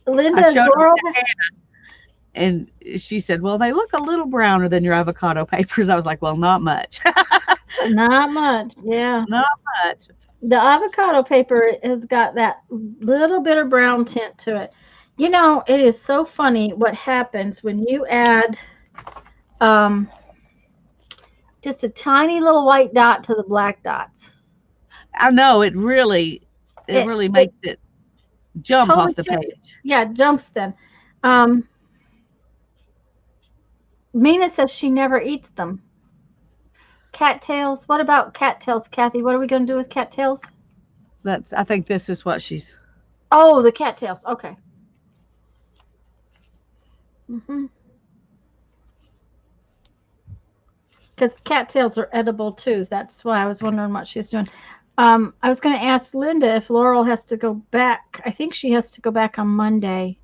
I Linda's showed them Laurel. to Hannah, and she said, "Well, they look a little browner than your avocado papers." I was like, "Well, not much." Not much. Yeah. Not much. The avocado paper has got that little bit of brown tint to it. You know, it is so funny what happens when you add um, just a tiny little white dot to the black dots. I know it really makes it jump totally off the page. Yeah, it jumps then. Um, Mina says she never eats them. Cattails. What about cattails, Kathy? What are we going to do with cattails? I think this is what she's. Oh, the cattails. Okay. Mm-hmm. Because cattails are edible too. That's why I was wondering what she was doing. I was going to ask Linda if Laurel has to go back. I think she has to go back on Monday.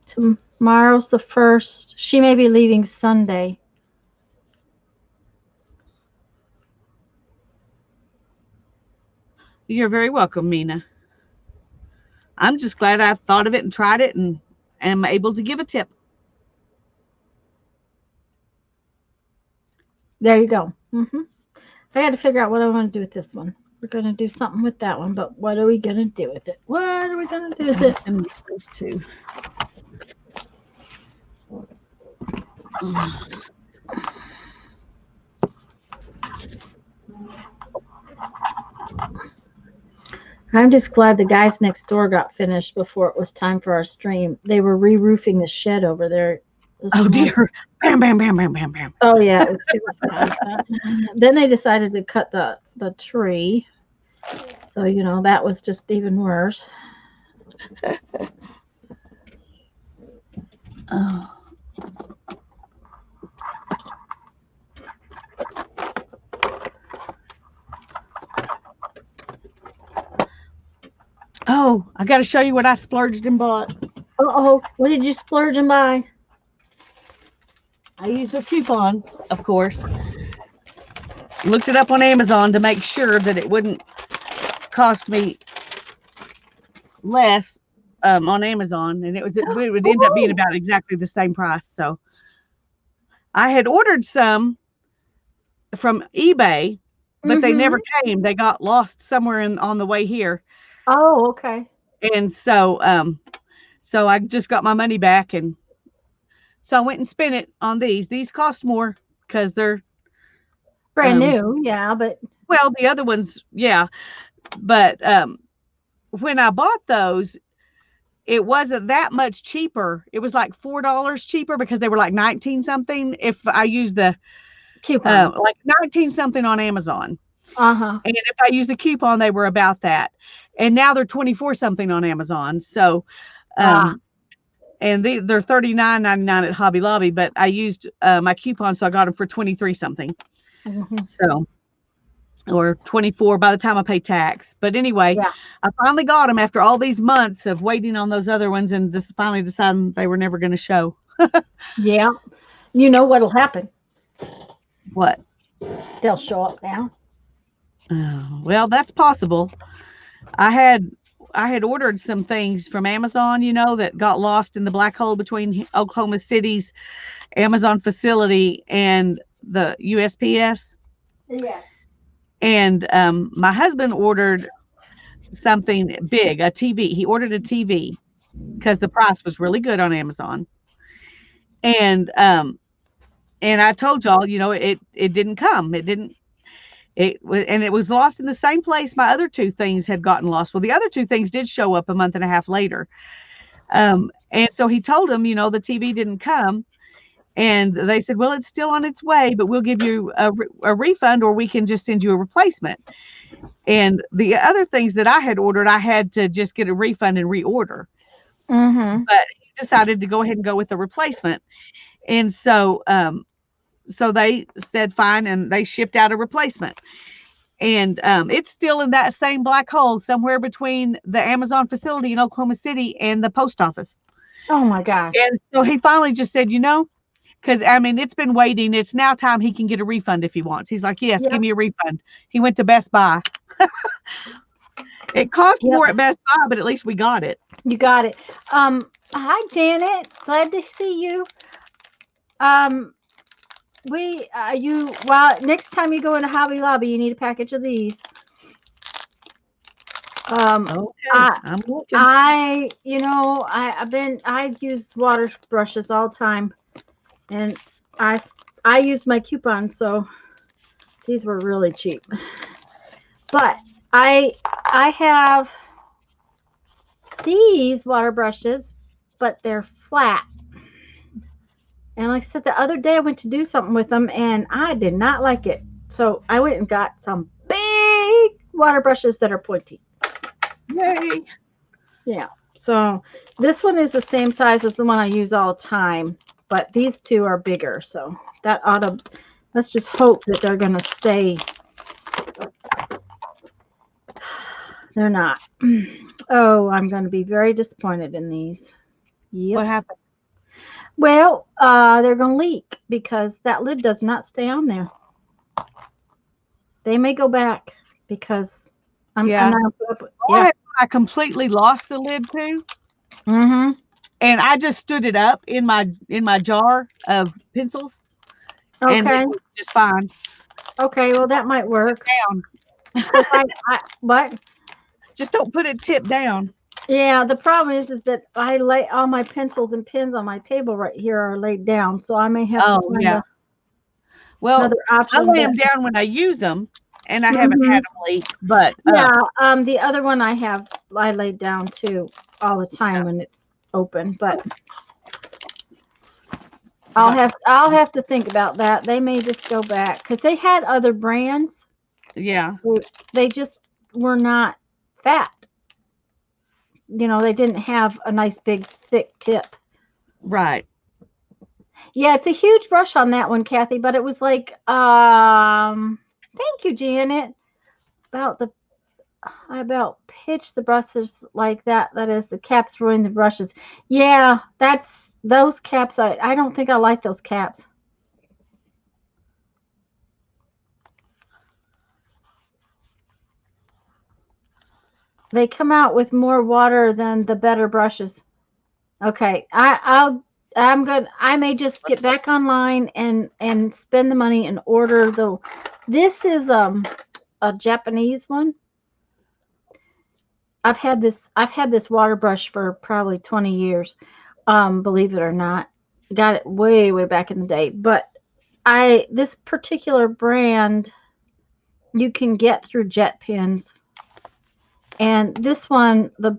Tomorrow's the 1st. She may be leaving Sunday. You're very welcome, Mina. I'm just glad I thought of it and tried it and am able to give a tip. There you go. Mm-hmm. I had to figure out what I want to do with this one. We're going to do something with that one, but what are we going to do with it? What are we going to do with it? And those two. I'm just glad the guys next door got finished before it was time for our stream. They were re-roofing the shed over there. Oh dear. Bam, bam, bam, bam, bam, bam. Oh yeah, it was constant. Then they decided to cut the tree. So, you know, that was just even worse. Oh. Oh, I got to show you what I splurged and bought. Uh-oh, what did you splurge and buy? I used a coupon, of course. Looked it up on Amazon to make sure that it wouldn't cost me less on Amazon, and it would end up being about exactly the same price. So I had ordered some from eBay, but they never came. They got lost somewhere on the way here. Oh, okay. And so so I just got my money back, and so I went and spent it on these. These cost more because they're brand new, yeah, but well, the other ones, yeah. But when I bought those, it wasn't that much cheaper. It was like $4 cheaper because they were like 19 something if I used the coupon. Like 19 something on Amazon. Uh-huh. And if I used the coupon, they were about that. And now they're 24 something on Amazon. So and they're $39.99 at Hobby Lobby, but I used my coupon, so I got them for 23 something. So, or 24 by the time I pay tax. But anyway, I finally got them after all these months of waiting on those other ones and just finally deciding they were never going to show. Yeah. You know what'll happen? What? They'll show up now. Well, that's possible. I had ordered some things from Amazon, you know, that got lost in the black hole between Oklahoma City's Amazon facility and the USPS. Yeah. And my husband ordered something big, a TV. He ordered a TV because the price was really good on Amazon. And I told y'all, you know, it didn't come. It was lost in the same place my other two things had gotten lost. Well, the other two things did show up a month and a half later. And so he told him, you know, the TV didn't come. And they said, well, it's still on its way, but we'll give you a refund, or we can just send you a replacement. And the other things that I had ordered, I had to just get a refund and reorder. Mm-hmm. But he decided to go ahead and go with the replacement. And so they said fine, and they shipped out a replacement. And it's still in that same black hole somewhere between the Amazon facility in Oklahoma City and the post office. Oh my gosh. And so he finally just said, because I mean, it's been waiting. It's now time he can get a refund if he wants. He's like, yes, give Yep. me a refund. He went to Best Buy. It cost Yep. more at Best Buy, but at least we got it. You got it. Hi Janet. Glad to see you. Um, next time you go into Hobby Lobby, you need a package of these. Okay, I'm looking. I use water brushes all the time, and I use my coupons, so these were really cheap. But I have these water brushes, but they're flat. And like I said, the other day I went to do something with them, and I did not like it. So I went and got some big water brushes that are pointy. Yay. Yeah. So this one is the same size as the one I use all the time, but these two are bigger. So that ought to, let's just hope that they're going to stay. They're not. Oh, I'm going to be very disappointed in these. Yep. What happened? Well, they're going to leak because that lid does not stay on there. They may go back because I'm I completely lost the lid too. Mm-hmm. And I just stood it up in my jar of pencils. Okay. And it was just fine. Okay, well that might work. Down. What? Just don't put it tip down. Yeah, the problem is that I lay all my pencils and pens on my table right here are laid down, so I may have to find another option. I lay them down when I use them, and I haven't had them leak. But the other one I laid down too all the time when it's open. But I'll have to think about that. They may just go back because they had other brands. Yeah, they just were not fat. They didn't have a nice big thick tip. Right. Yeah, it's a huge brush on that one, Kathy, but it was like thank you, Janet. I about pitched the brushes like that. That is, the caps ruin the brushes. Yeah, that's those caps. I don't think I like those caps. They come out with more water than the better brushes. Okay, I may just get back online and spend the money and order the. This is a Japanese one. I've had this water brush for probably 20 years. Believe it or not, got it way back in the day. But this particular brand you can get through Jet Pens. And this one, the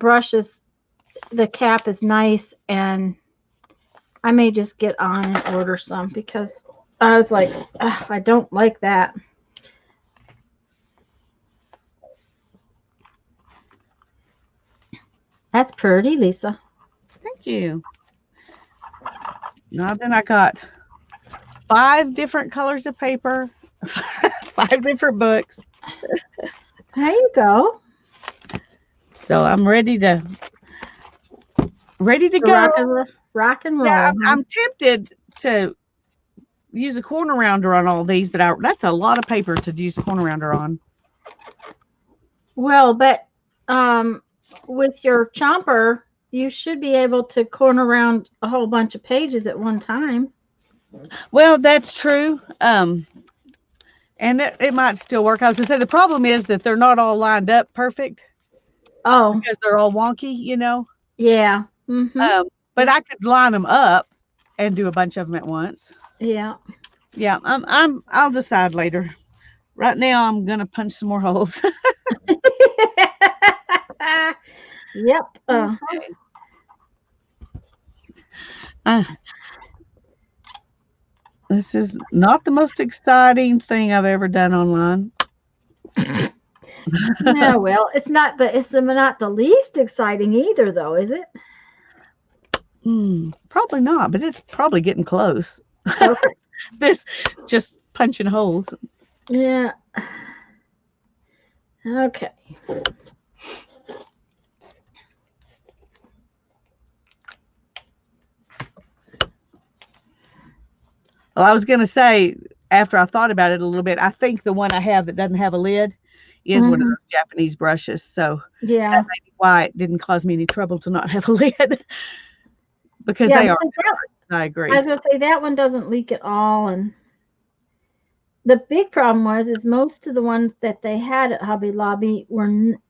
cap is nice, and I may just get on and order some because I was like, I don't like that. That's pretty, Lisa. Thank you. Now then I got 5 different colors of paper, 5 different books. There you go. So I'm ready to go. Rock and roll. Yeah, I'm tempted to use a corner rounder on all these, but that's a lot of paper to use a corner rounder on. Well, but with your chomper, you should be able to corner round a whole bunch of pages at one time. Well, that's true. And it might still work. I was gonna say the problem is that they're not all lined up perfect. Oh, because they're all wonky, Yeah. Mm-hmm. But I could line them up and do a bunch of them at once. Yeah. Yeah. I'll decide later. Right now, I'm gonna punch some more holes. Yep. This is not the most exciting thing I've ever done online. Yeah, well, not the least exciting either, though, is it? Probably not, but it's probably getting close. Okay. This just punching holes. Yeah. Okay. Well, I was going to say, after I thought about it a little bit, I think the one I have that doesn't have a lid is one of Hmm. those Japanese brushes. So that Yeah. may be why it didn't cause me any trouble to not have a lid because Yeah, they are. because I I agree. was gonna say that one doesn't leak at all, and the big problem is most of the ones that they had at Hobby Lobby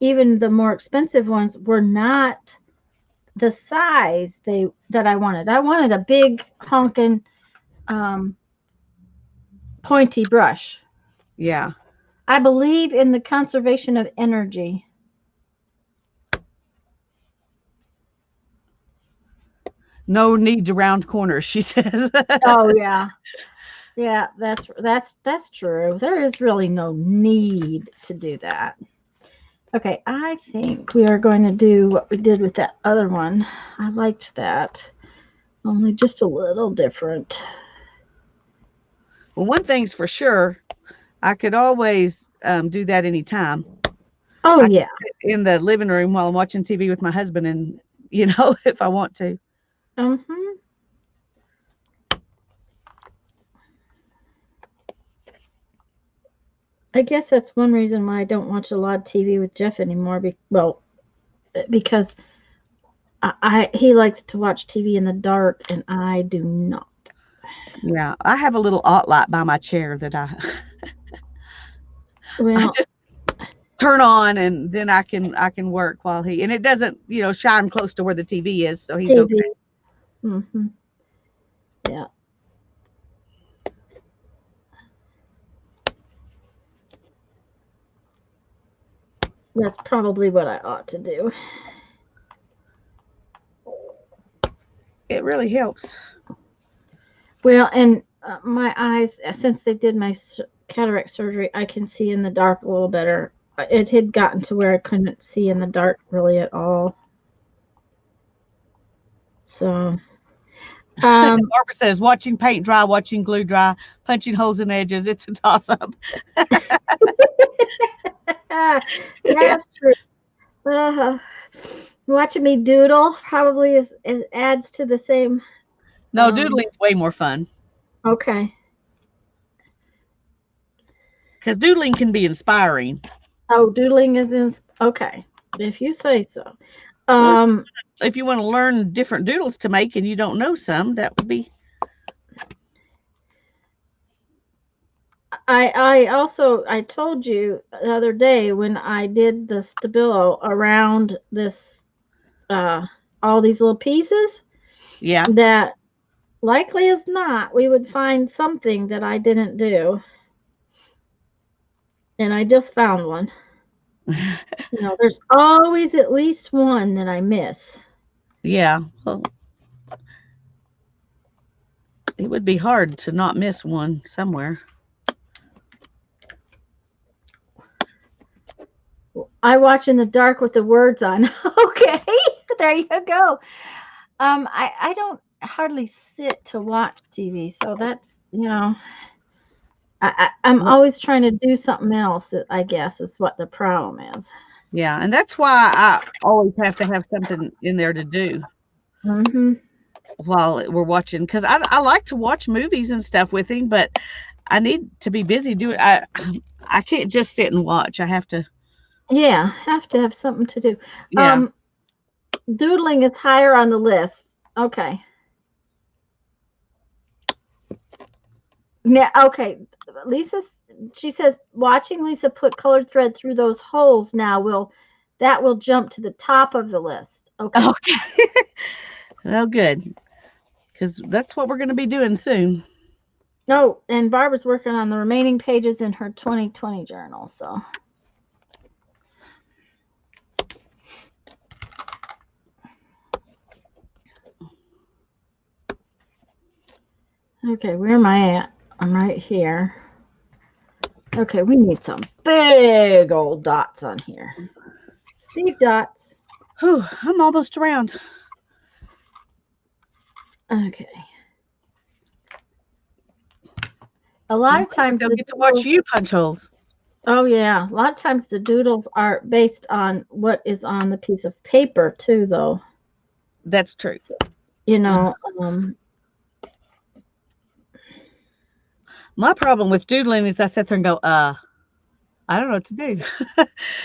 even the more expensive ones were not the size they that I wanted. I wanted a big honking um, pointy brush. Yeah. I believe in the conservation of energy. No need to round corners, she says. Oh yeah. Yeah, that's true. There is really no need to do that. Okay, I think we are going to do what we did with that other one. I liked that. Only just a little different. Well, one thing's for sure, I could always do that anytime. Oh I can yeah. sit in the living room while I'm watching TV with my husband, and if I want to. Mhm. I guess that's one reason why I don't watch a lot of TV with Jeff anymore. Because he likes to watch TV in the dark, and I do not. Yeah, I have a little art light by my chair that I Well, just turn on, and then I can work while and it doesn't shine close to where the TV is, so he's okay. TV. Mhm. Yeah, that's probably what I ought to do. It really helps. Well, and my eyes, since they did my cataract surgery, I can see in the dark a little better. It had gotten to where I couldn't see in the dark really at all. So, um, Barbara says, watching paint dry, watching glue dry, punching holes in edges. It's a toss up. Yeah. that's true. Uh, watching me doodle probably adds to the same. No, Um, doodling's way more fun okay. because doodling can be inspiring. Oh, doodling is in. Okay, if you say so. Well, Um, if you want to learn different doodles to make and you don't know some, that would be. I told you the other day when I did the stabilo around this uh all these little pieces Yeah. that likely as not we would find something that I didn't do, and I just found one. There's always at least one that I miss. Yeah. Well, it would be hard to not miss one somewhere. I watch in the dark with the words on. Okay, there you go. I don't hardly sit to watch TV, so that's I'm always trying to do something else. I guess is what the problem is. Yeah, and that's why I always have to have something in there to do Hmm. while we're watching because I like to watch movies and stuff with him, but I need to be busy doing. I can't just sit and watch. I have to. Yeah, have to have something to do. Yeah. Um, doodling is higher on the list. Okay. Yeah. Okay. Lisa, she says watching Lisa put colored thread through those holes now will jump to the top of the list. Okay. Okay. Well, good because that's what we're going to be doing soon. No, and Barbara's working on the remaining pages in her 2020 journal. So. Okay, where am I at? I'm right here. Okay, we need some big old dots on here. Big dots. Whew, I'm almost around. Okay. A lot of times They'll the get to watch doodles, you punch holes. oh yeah, a lot of times the doodles are based on what is on the piece of paper too, though. That's true. So, you know, My problem with doodling is I sit there and go, I don't know what to do.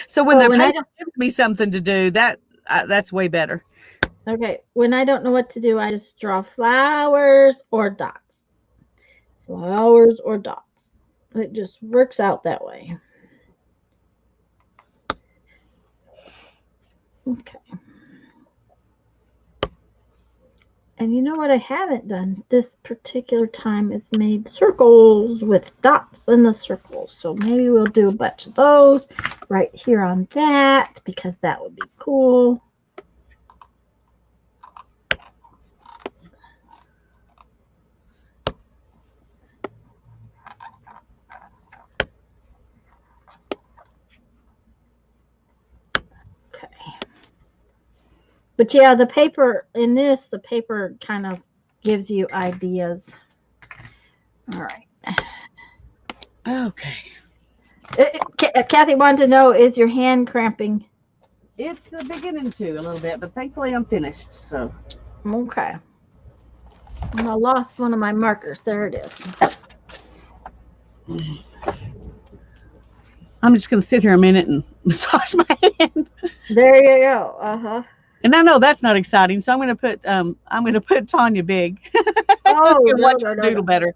So when well, the when I paper don't, gives me something to do, that's way better. okay, when I don't know what to do, I just draw flowers or dots. Flowers or dots. It just works out that way. Okay. And you know what I haven't done this particular time is made circles with dots in the circles. So maybe we'll do a bunch of those right here on that because that would be cool. Okay. But yeah, the paper in this, the paper kind of gives you ideas. All right. Okay. Kathy wanted to know, is your hand cramping? It's beginning to a little bit, but thankfully I'm finished. So Okay. I lost one of my markers. There it is. I'm just going to sit here a minute and massage my hand. There you go. Uh-huh. And I know that's not exciting, so I'm going to put Tanya big. Oh, You can no, watch no, her no, doodle no. better.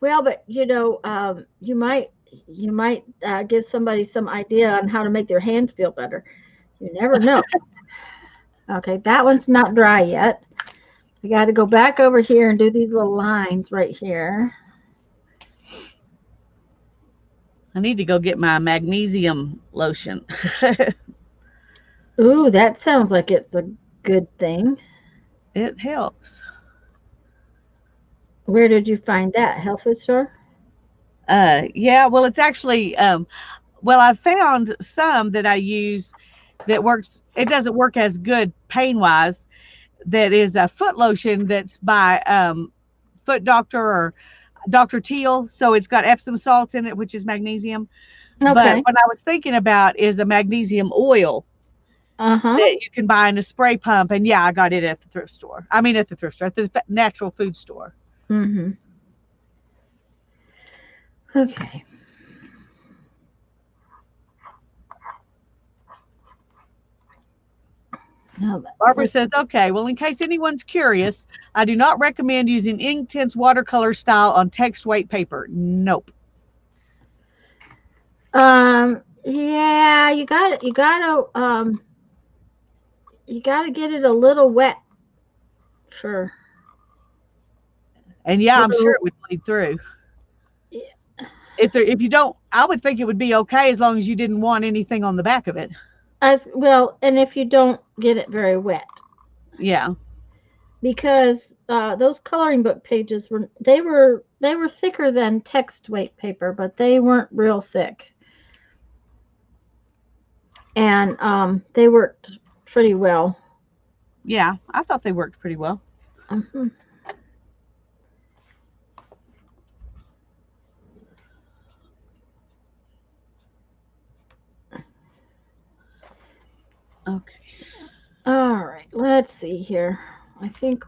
Well, but you might give somebody some idea on how to make their hands feel better. You never know. Okay, that one's not dry yet. We got to go back over here and do these little lines right here. I need to go get my magnesium lotion. Ooh, that sounds like it's a good thing. It helps. Where did you find that? Health food store? Yeah, well, it's actually, well, I found some that I use that works. It doesn't work as good pain wise. That is a foot lotion that's by Foot Doctor or Dr. Teal. So it's got Epsom salts in it, which is magnesium. But Okay. what I was thinking about is a magnesium oil Uh-huh. that you can buy in a spray pump. And yeah, I got it at the thrift store. I mean, at the thrift store, at the natural food store. Mm-hmm. Okay. Now Barbara says, okay, well, in case anyone's curious, I do not recommend using intense watercolor style on text weight paper. Nope. Yeah, you gotta get it a little wet for And yeah, I'm sure little, it would bleed through. yeah. If you don't, I would think it would be okay as long as you didn't want anything on the back of it. As well, and if you don't get it very wet, Yeah. because those coloring book pages were thicker than text weight paper, but they weren't real thick, and they worked pretty well. Yeah, I thought they worked pretty well. Mm-hmm. Okay. All right, let's see here. I think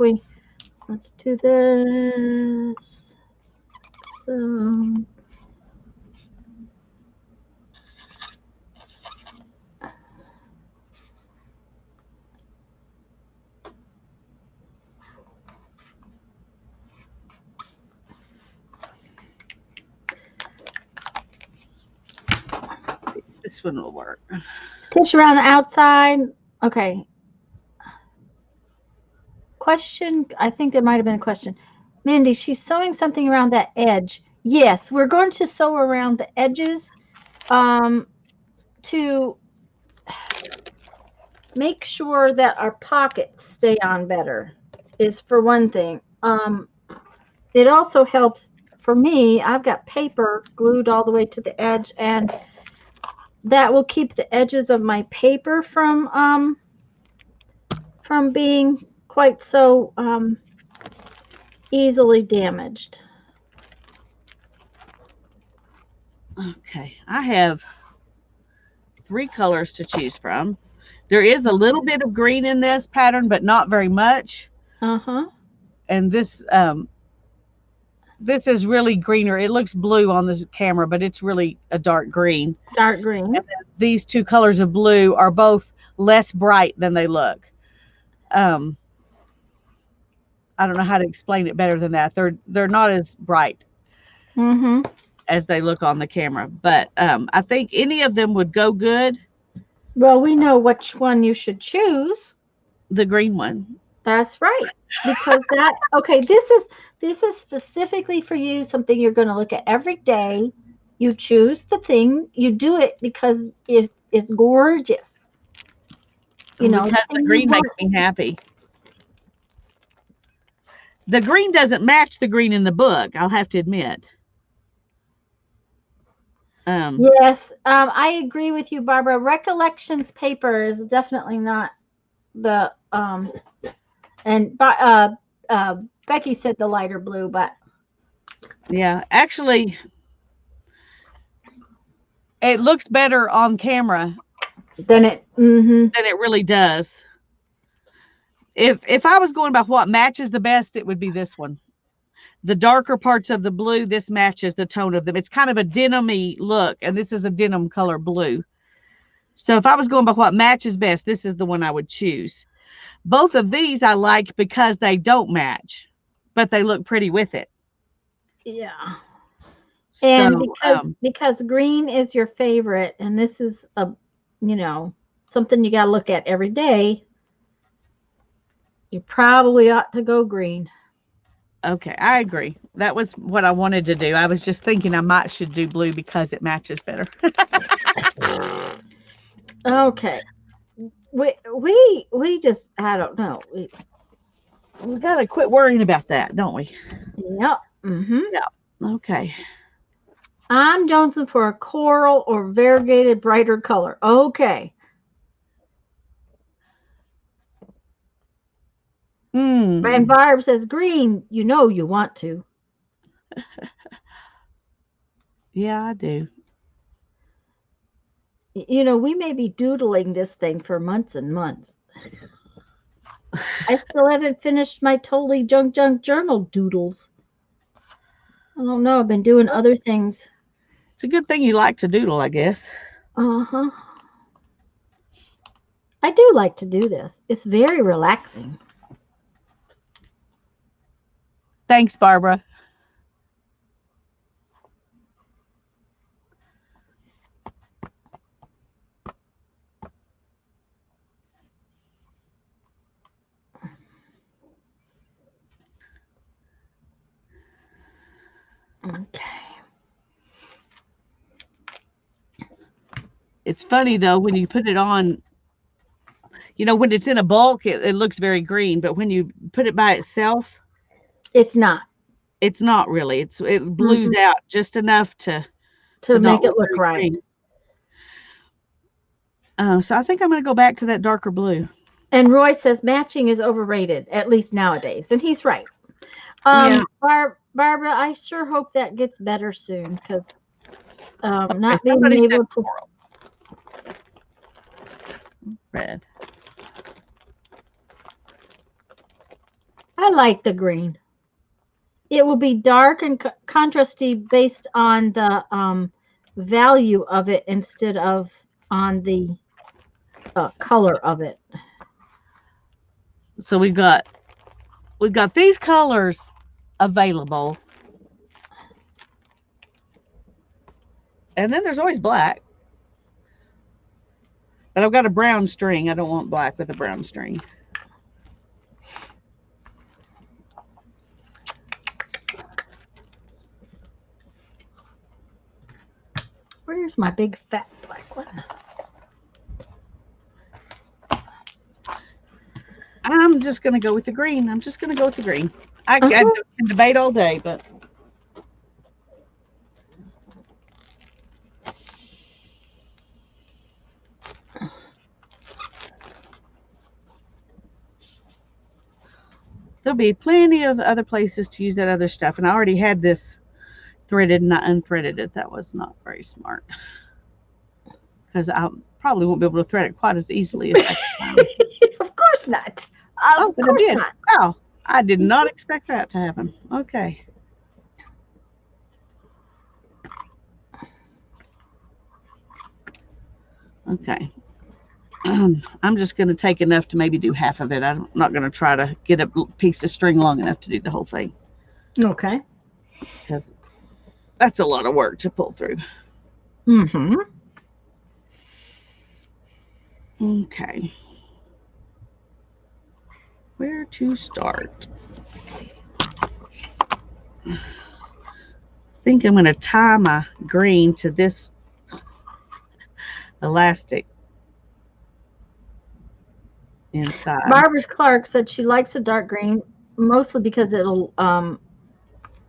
let's do this. So Let's see if this one will work. stitch around the outside. Okay. Question. I think there might have been a question. Mindy, she's sewing something around that edge. Yes, we're going to sew around the edges to make sure that our pockets stay on better is for one thing. it also helps for me. I've got paper glued all the way to the edge, and that will keep the edges of my paper from being quite so easily damaged. Okay, I have 3 colors to choose from. There is a little bit of green in this pattern, but not very much. Uh-huh. And this is really greener. It looks blue on this camera, but it's really a dark green. Dark green. And then these 2 colors of blue are both less bright than they look. I don't know how to explain it better than that. They're not as bright Mm-hmm. as they look on the camera, but I think any of them would go good. Well, we know which one you should choose. The green one. That's right. Because this is specifically for you, something you're going to look at every day. You choose the thing, you do it because it's gorgeous. You know, Because the green makes me happy. The green doesn't match the green in the book, I'll have to admit. Yes, I agree with you, Barbara. Recollections paper is definitely not the and Becky said the lighter blue, but yeah, actually, it looks better on camera then than it really does. If I was going by what matches the best, it would be this one. The darker parts of the blue, this matches the tone of them. It's kind of a denim-y look, and this is a denim color blue. So if I was going by what matches best, this is the one I would choose. Both of these I like because they don't match, but they look pretty with it. yeah. So, And because green is your favorite, and this is something you got to look at every day, you probably ought to go green. okay, I agree. That was what I wanted to do. I was just thinking I should do blue because it matches better. Okay. We just, I don't know. We got to quit worrying about that, don't we? Yep. Mm-hmm. Yeah. Okay. I'm jonesing for a coral or variegated brighter color. Okay. And Barb says green, you know you want to. Yeah, I do. You know, we may be doodling this thing for months and months. I still haven't finished my totally junk journal doodles. I don't know. I've been doing other things. It's a good thing you like to doodle, I guess. Uh-huh. I do like to do this. It's very relaxing. Thanks, Barbara. Okay. It's funny, though, when you put it on, when it's in a bulk, it looks very green, but when you put it by itself, it's not. It's not really. It blues out just enough to make it look right. So I think I'm going to go back to that darker blue. And Roy says matching is overrated, at least nowadays, and he's right. Yeah. Barbara, I sure hope that gets better soon, because not being able to. Red. I like the green. It will be dark and contrasty based on the value of it instead of on the color of it. So we've got these colors available, and then there's always black. But I've got a brown string. I don't want black with a brown string. Where's my big fat black one? I'm just going to go with the green. I can debate all day, but there'll be plenty of other places to use that other stuff. And I already had this threaded and I unthreaded it. That was not very smart because I probably won't be able to thread it quite as easily as next time. Of course not. Oh, Of but I course did. not. Wow. I did not expect that to happen. Okay. Okay. I'm just going to take enough to maybe do half of it. I'm not going to try to get a piece of string long enough to do the whole thing Okay. because that's a lot of work to pull through. Mm-hmm. Okay. Where to start? I think I'm going to tie my green to this elastic inside. Barbara Clark said she likes a dark green mostly because it'll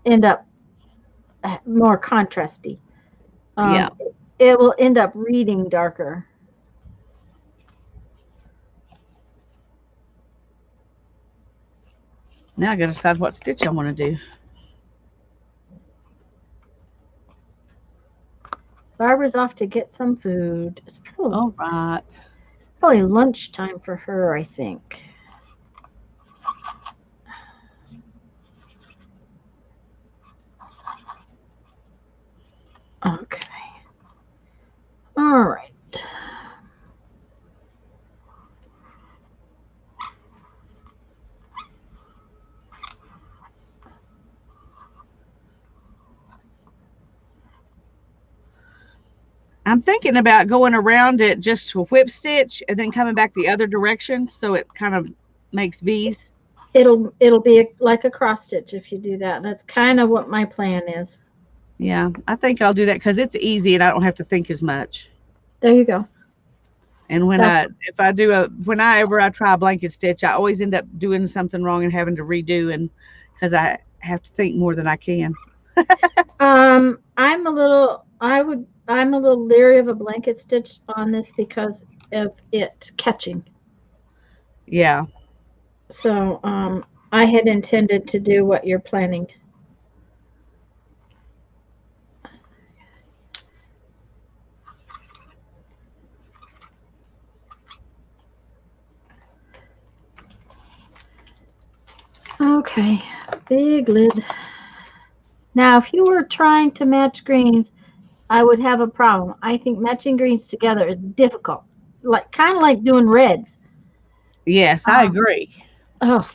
end up more contrasty. Yeah. It will end up reading darker. Now I got to decide what stitch I want to do. Barbara's off to get some food. It's All right. probably lunchtime for her, I think. Okay. All right. I'm thinking about going around it just to a whip stitch and then coming back the other direction so it kind of makes V's. It'll be like a cross stitch if you do that. That's kind of what my plan is. Yeah, I think I'll do that because it's easy and I don't have to think as much. There you go. And whenever I try a blanket stitch, I always end up doing something wrong and having to redo, and because I have to think more than I can. I'm a little leery of a blanket stitch on this because of it catching. Yeah. So I had intended to do what you're planning. Okay, big lid. Now, if you were trying to match greens, I would have a problem. I think matching greens together is difficult, kind of like doing reds. Yes, I agree. Oh.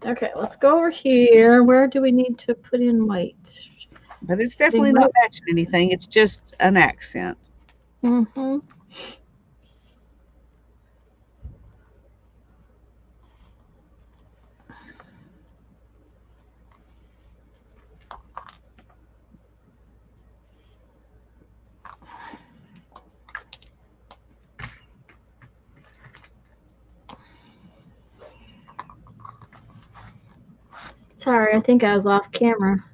Okay, let's go over here. Where do we need to put in white? But it's definitely not matching anything. It's just an accent. Mm-hmm. Sorry, I think I was off camera.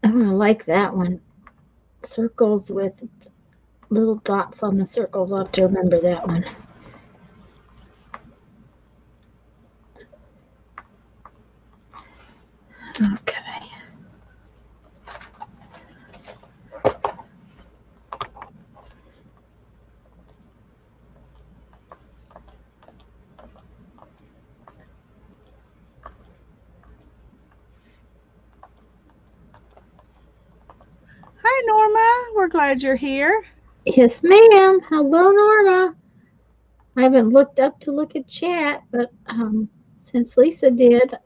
I'm going to like that one. Circles with little dots on the circles. I'll have to remember that one. Okay. Hi, Norma. We're glad you're here. Yes, ma'am. Hello, Norma. I haven't looked up to look at chat, but since Lisa did,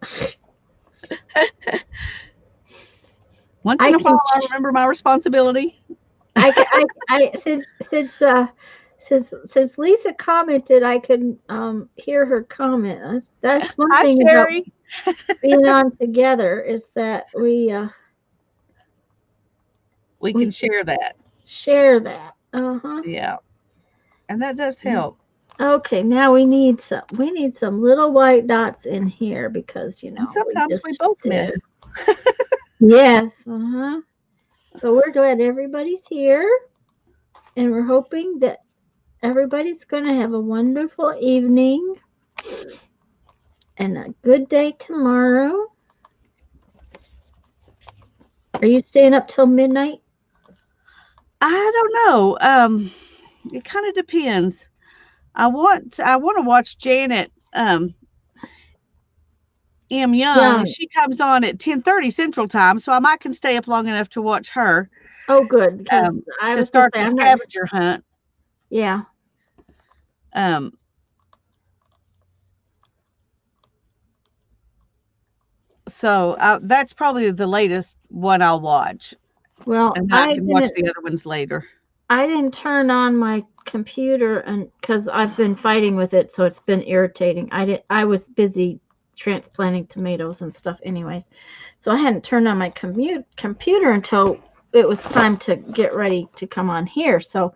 once in a while, I remember my responsibility. Since Lisa commented, I can hear her comment. That's one Hi, thing Sherry. about being on together is that we can share that. Share that. Uh-huh. Yeah. And that does help. Okay, now we need some little white dots in here because And we sometimes we just both did. miss. Yes, but we're glad everybody's here, and we're hoping that everybody's going to have a wonderful evening and a good day tomorrow. Are you staying up till midnight? I don't know. It kind of depends. I want to watch Janet M. Young. Young. She comes on at 10:30 Central Time, so I might can stay up long enough to watch her Oh, good, because um, I to was going to start say the I'm not. scavenger hunt. Yeah. Um, so that's probably the latest one I'll watch, Well, and then I I can watch didn't. the other ones later. I didn't turn on my computer and because I've been fighting with it, so it's been irritating. I was busy transplanting tomatoes and stuff, anyways. So I hadn't turned on my computer until it was time to get ready to come on here. So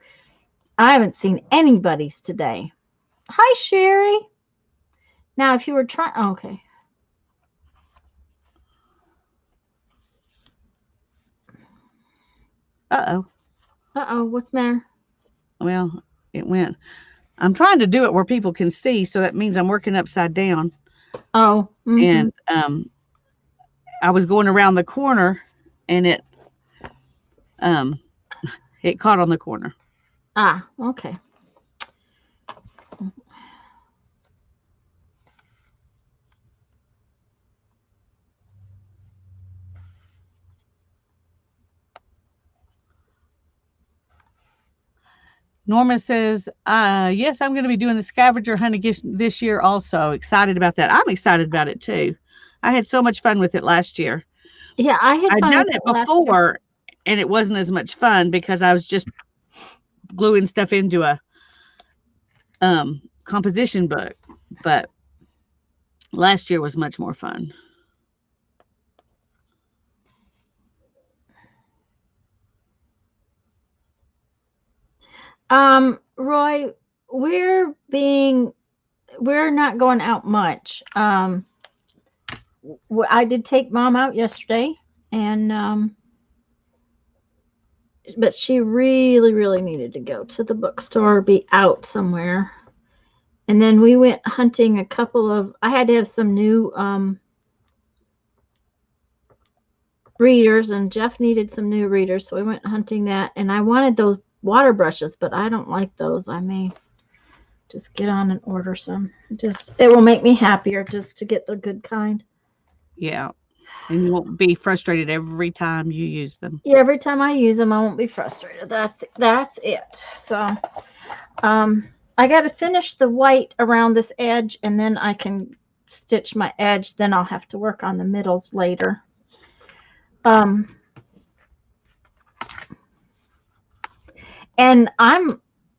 I haven't seen anybody's today. Hi, Sherry. Now, if you were trying, okay. Uh-oh. What's the matter? Well, it went. I'm trying to do it where people can see, so that means I'm working upside down. Oh, And I was going around the corner, and um it caught on the corner. Okay. Norma says, yes, I'm going to be doing the scavenger hunt again this year also. Excited about that. I'm excited about it too. I had so much fun with it last year. Yeah, I had I'd fun done with it it last year. before, and it wasn't as much fun because I was just gluing stuff into a composition book. But last year was much more fun. Roy, we're not going out much. I did take mom out yesterday, and but she really, really needed to go to the bookstore or be out somewhere. And then we went hunting I had to have some new readers, and Jeff needed some new readers, so we went hunting that. And I wanted those water brushes, but I don't like those. I may just get on and order some. It will make me happier just to get the good kind. Yeah. And you won't be frustrated every time you use them. Yeah, every time I use them, I won't be frustrated. That's it. So, I got to finish the white around this edge, and then I can stitch my edge. Then I'll have to work on the middles later. And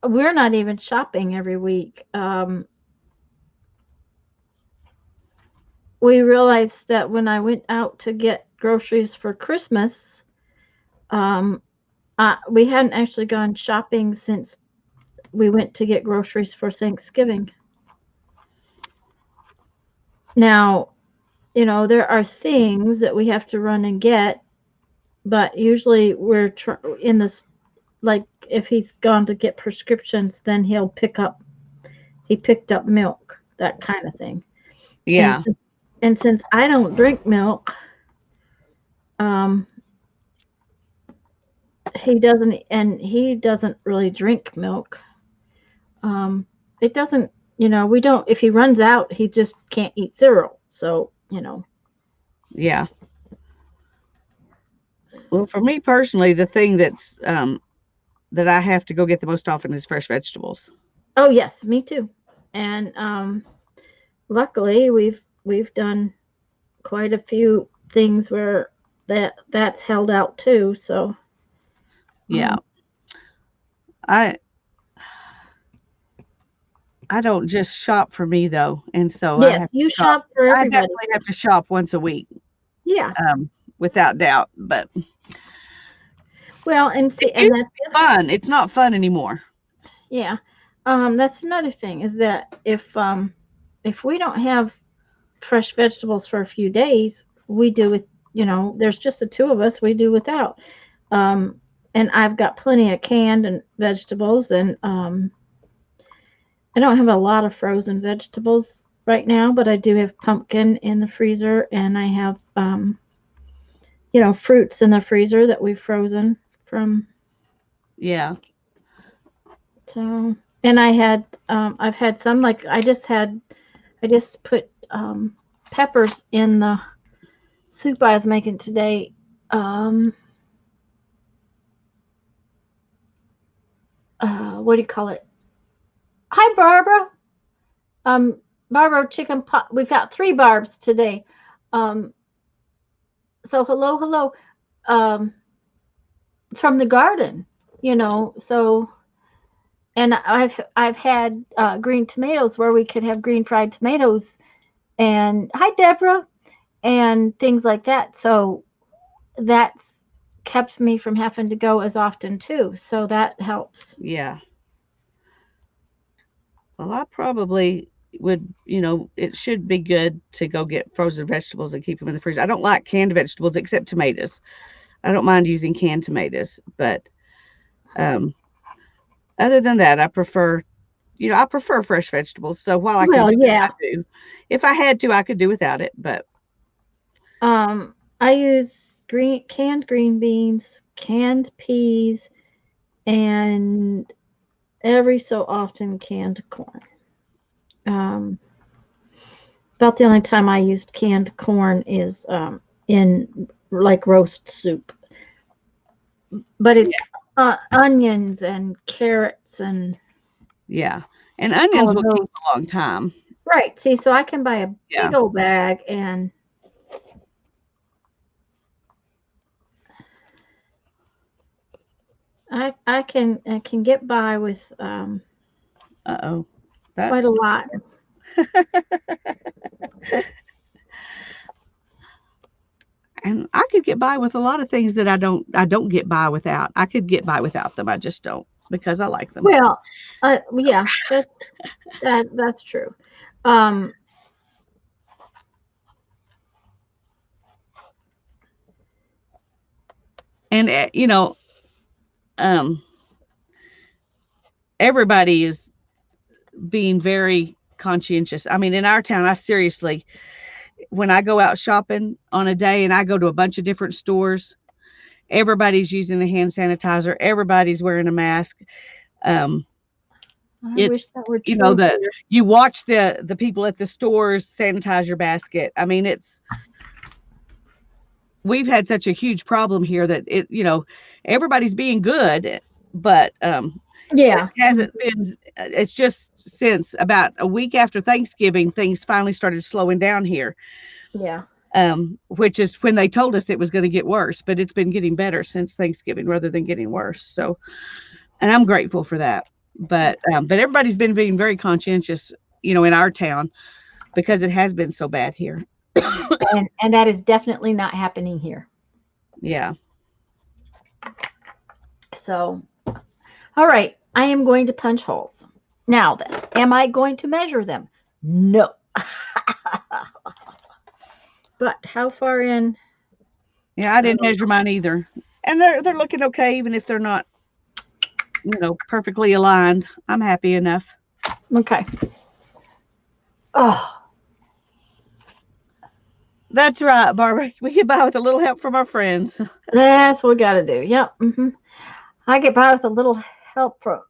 we're not even shopping every week. We realized that when I went out to get groceries for Christmas, we hadn't actually gone shopping since we went to get groceries for Thanksgiving. Now, there are things that we have to run and get, but usually we're in this, like if he's gone to get prescriptions, then he picked up milk, that kind of thing. Yeah. And since I don't drink milk, he doesn't really drink milk. It doesn't, we don't, if he runs out, he just can't eat cereal. So, Yeah. Well, for me personally, the thing that I have to go get the most often is fresh vegetables. Oh yes, me too. And luckily we've done quite a few things where that's held out too. So Yeah. I don't just shop for me though, and so I yes, have to you shop. shop for I everybody. definitely have to shop once a week, Yeah. without doubt. But Well, and see, it and used to that's be fun. It's not fun anymore. yeah. That's another thing is that if we don't have fresh vegetables for a few days, we do with, there's just the two of us, we do without. And I've got plenty of canned and vegetables, and I don't have a lot of frozen vegetables right now, but I do have pumpkin in the freezer, and I have fruits in the freezer that we've frozen from. Yeah. So, and I've had some, like I just put peppers in the soup I was making today. What do you call it? Hi, Barbara. Barbara chicken pot. We got 3 Barbs today. So hello, from the garden, So, and I've had green tomatoes where we could have green fried tomatoes, and hi, Deborah, and things like that. So that's kept me from having to go as often too. So that helps. Yeah. Well, I probably would, it should be good to go get frozen vegetables and keep them in the freezer. I don't like canned vegetables except tomatoes. I don't mind using canned tomatoes, but other than that, I prefer fresh vegetables. So while I can do it, I do. If I had to, I could do without it, but I use canned green beans, canned peas, and every so often canned corn. About the only time I used canned corn is in like roast soup. But it's onions and carrots and and onions will keep a long time. Right. See, so I can buy a big old bag, and I can get by with quite a lot. And I could get by with a lot of things that I don't get by without. I could get by without them. I just don't, because I like them. Well, yeah, that's true. And everybody is being very conscientious. I mean, in our town, I seriously, when I go out shopping on a day and I go to a bunch of different stores, everybody's using the hand sanitizer. Everybody's wearing a mask. I wish that were true. You watch the people at the stores sanitize your basket. I mean, we've had such a huge problem here that everybody's being good, but it hasn't been. It's just since about a week after Thanksgiving, things finally started slowing down here. Yeah. Which is when they told us it was going to get worse, but it's been getting better since Thanksgiving rather than getting worse. So, and I'm grateful for that. But everybody's been being very conscientious, in our town, because it has been so bad here. and that is definitely not happening here. Yeah. So, all right, I am going to punch holes. Now then, am I going to measure them? No. But how far in? Yeah, I didn't measure mine either. And they're looking okay, even if they're not, perfectly aligned. I'm happy enough. Okay. Oh. That's right, Barbara. We get by with a little help from our friends. That's what we got to do. Yep. Mm-hmm. I get by with a little help from.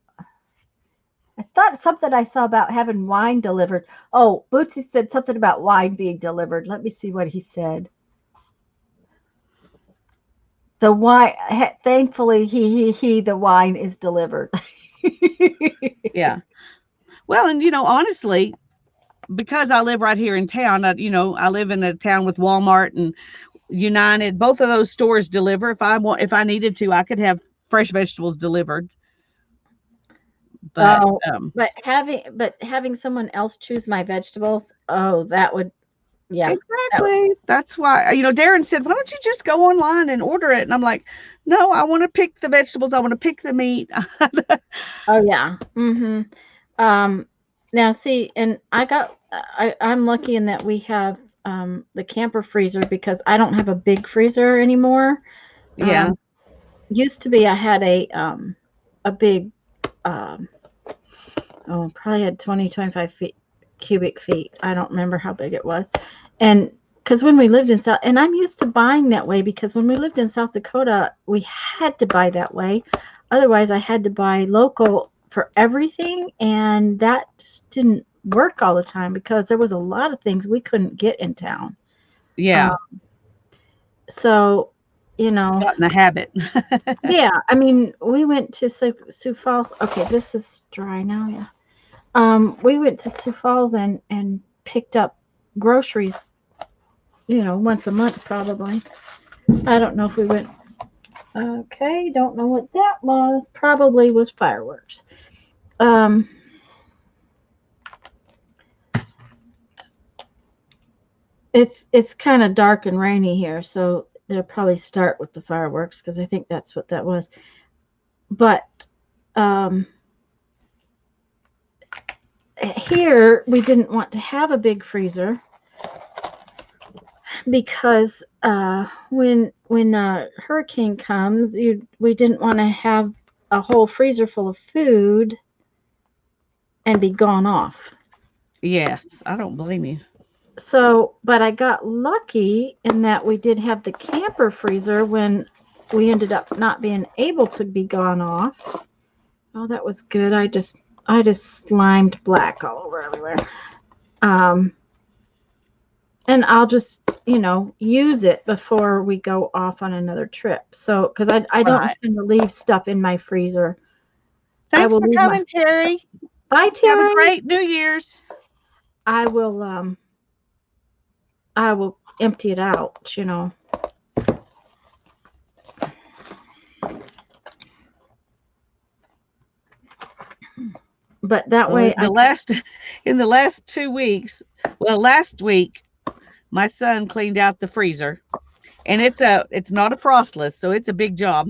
I thought something I saw about having wine delivered. Oh, Bootsy said something about wine being delivered. Let me see what he said. The wine, thankfully, the wine is delivered. Yeah. Well, and honestly, because I live right here in town, I live in a town with Walmart and United. Both of those stores deliver. If I needed to, I could have fresh vegetables delivered. But having someone else choose my vegetables, that would, exactly. That's why, Darren said, why don't you just go online and order it? And I'm like, no, I want to pick the vegetables. I want to pick the meat. Oh yeah. Mm-hmm. Now see, and I'm lucky in that we have the camper freezer because I don't have a big freezer anymore. Yeah. Used to be I had a big probably had 25 feet cubic feet. I don't remember how big it was. And because when we lived in South, and I'm used to buying that way because when we lived in South Dakota, we had to buy that way. Otherwise, I had to buy local for everything, and that just didn't work all the time because there was a lot of things we couldn't get in town. Yeah. So, you know, Got in the habit. yeah. I mean, we went to Sioux Falls. Okay, this is dry now. Yeah. We went to Sioux Falls and picked up groceries, once a month probably. I don't know if we went. Okay, don't know what that was. Probably was fireworks. It's kind of dark and rainy here, so they'll probably start with the fireworks because I think that's what that was. But here we didn't want to have a big freezer because when a hurricane comes, we didn't want to have a whole freezer full of food and be gone off. Yes, I don't blame you. So, but I got lucky in that we did have the camper freezer when we ended up not being able to be gone off. Oh, that was good. I just slimed black all over everywhere. And I'll just, use it before we go off on another trip. So, because I don't Right. intend to leave stuff in my freezer. I Thanks will for leave my. coming, Terry. Bye, Have a Terry. great New Year's. I will empty it out. But that Well, way in the last 2 weeks, well, last week, my son cleaned out the freezer, and it's not a frostless, so it's a big job.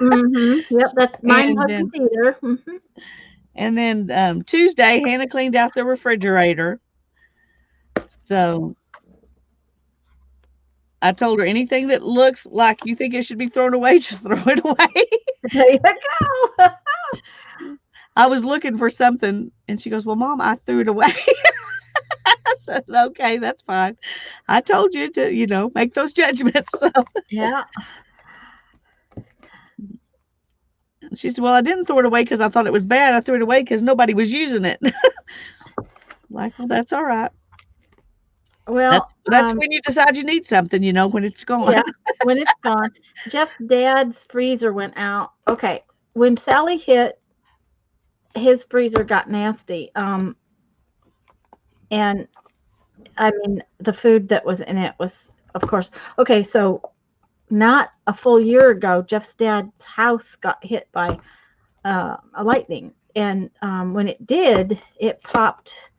Yep, that's mine And wasn't then either. Tuesday, Hannah cleaned out the refrigerator. So I told her anything that looks like you think it should be thrown away, just throw it away. There you go. I was looking for something, and she goes, "Well, Mom, I threw it away." I said, "Okay, that's fine. I told you to, make those judgments." So Yeah. she said, "Well, I didn't throw it away because I thought it was bad. I threw it away because nobody was using it." Like, well, that's all right. That's Well, that's when you decide you need something, when it's gone. yeah, when it's gone. Jeff's dad's freezer went out. Okay. When Sally hit, his freezer got nasty. And I mean, the food that was in it was, of course, okay. So, not a full year ago, Jeff's dad's house got hit by a lightning, and when it did, it popped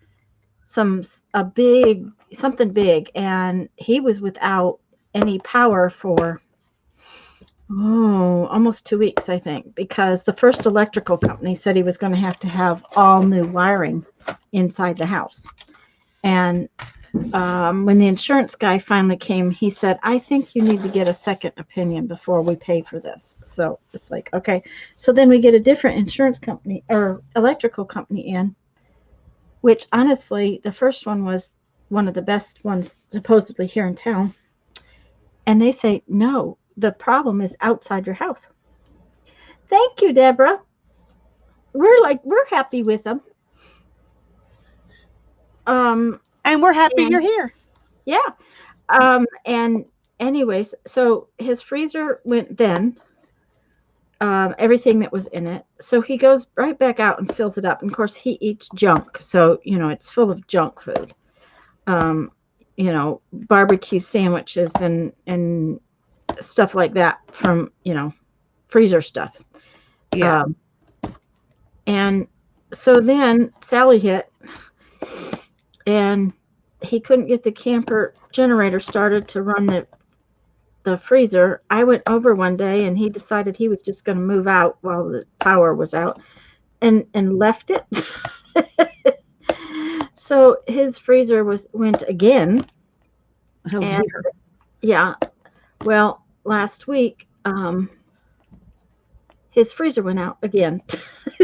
something big, and he was without any power for almost 2 weeks, I think, because the first electrical company said he was going to have all new wiring inside the house. And when the insurance guy finally came, he said, "I think you need to get a second opinion before we pay for this." So it's like, okay. So then we get a different insurance company or electrical company in, which honestly, the first one was one of the best ones supposedly here in town. And they say, "No, the problem is outside your house." Thank you, Deborah. We're happy with them. And we're happy And you're here. yeah. And anyways, so his freezer went then, everything that was in it. So he goes right back out and fills it up. And of course, he eats junk. So, it's full of junk food. Barbecue sandwiches and stuff like that from, freezer stuff. Yeah. And so then Sally hit, and he couldn't get the camper generator started to run the freezer. I went over one day, and he decided he was just going to move out while the power was out, and left it. So his freezer went again, Oh and dear. yeah, well, last week, his freezer went out again.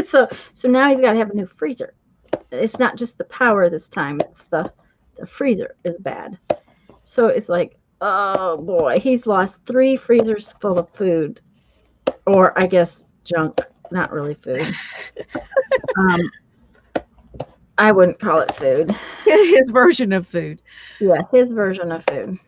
So now he's got to have a new freezer. It's not just the power this time; it's the freezer is bad. So it's like, oh boy, he's lost 3 freezers full of food, or I guess junk, not really food. Um, I wouldn't call it food. His version of food. Yes, his version of food.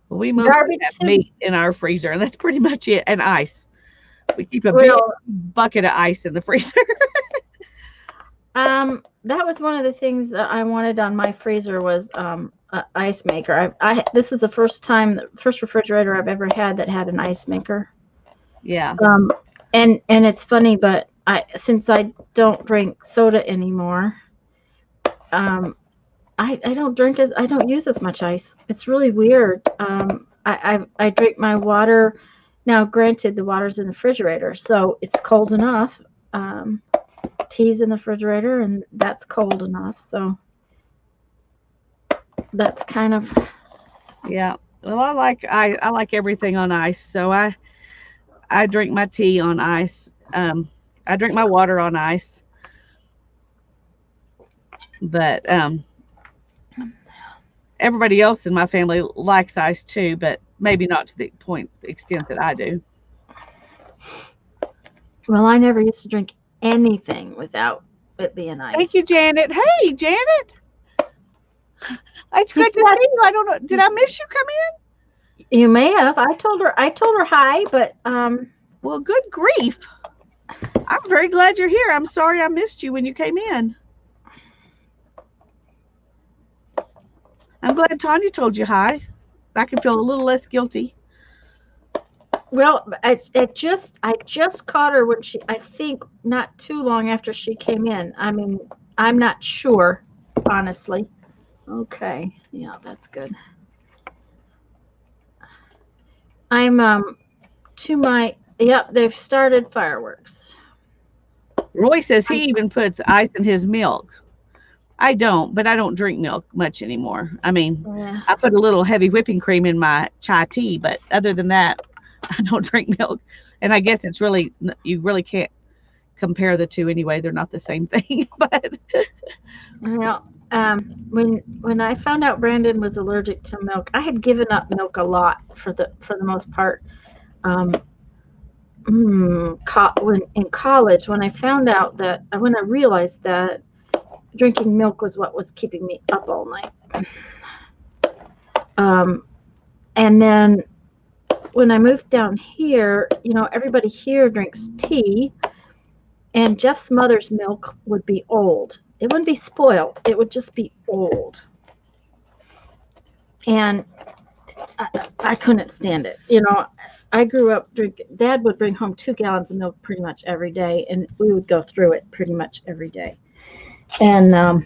We mostly Garbage have soup. meat in our freezer, and that's pretty much it. And ice. We keep a big Well, bucket of ice in the freezer. that was one of the things that I wanted on my freezer was a ice maker. This is the first refrigerator I've ever had that had an ice maker. Yeah. Um, and it's funny, but since I don't drink soda anymore, um, I don't use as much ice. It's really weird. I drink my water. Now, granted, the water's in the refrigerator, so it's cold enough. Um, Tea's in the refrigerator, and that's cold enough. So that's kind of Yeah. Well, I like everything on ice, so I drink my tea on ice. I drink my water on ice, but everybody else in my family likes ice too, but maybe not to the extent that I do. well. I never used to drink anything without it being Thank ice. you, Janet. Hey, Janet. It's She good to said see you. I don't know. Did I miss you come in? you may have. I told her hi, but Well, good grief. I'm very glad you're here. I'm sorry I missed you when you came in. I'm glad Tanya told you hi. I can feel a little less guilty. well, I just caught her when I think not too long after she came in. I mean, I'm not sure, honestly. Okay, yeah, that's good. I'm to my yep. They've started fireworks. Roy says I'm, he even puts ice in his milk. I don't, but I don't drink milk much anymore. I mean, yeah. I put a little heavy whipping cream in my chai tea, but other than that, I don't drink milk. And I guess it's really, you really can't compare the two anyway. They're not the same thing. But Well, when I found out Brandon was allergic to milk, I had given up milk a lot for the most part. Um, when in college, when I realized that drinking milk was what was keeping me up all night. Um, and then when I moved down here, everybody here drinks tea, and Jeff's mother's milk would be old. It wouldn't be spoiled. It would just be old. And I couldn't stand it. I grew up drinking. Dad would bring home 2 gallons of milk pretty much every day, and we would go through it pretty much every day. And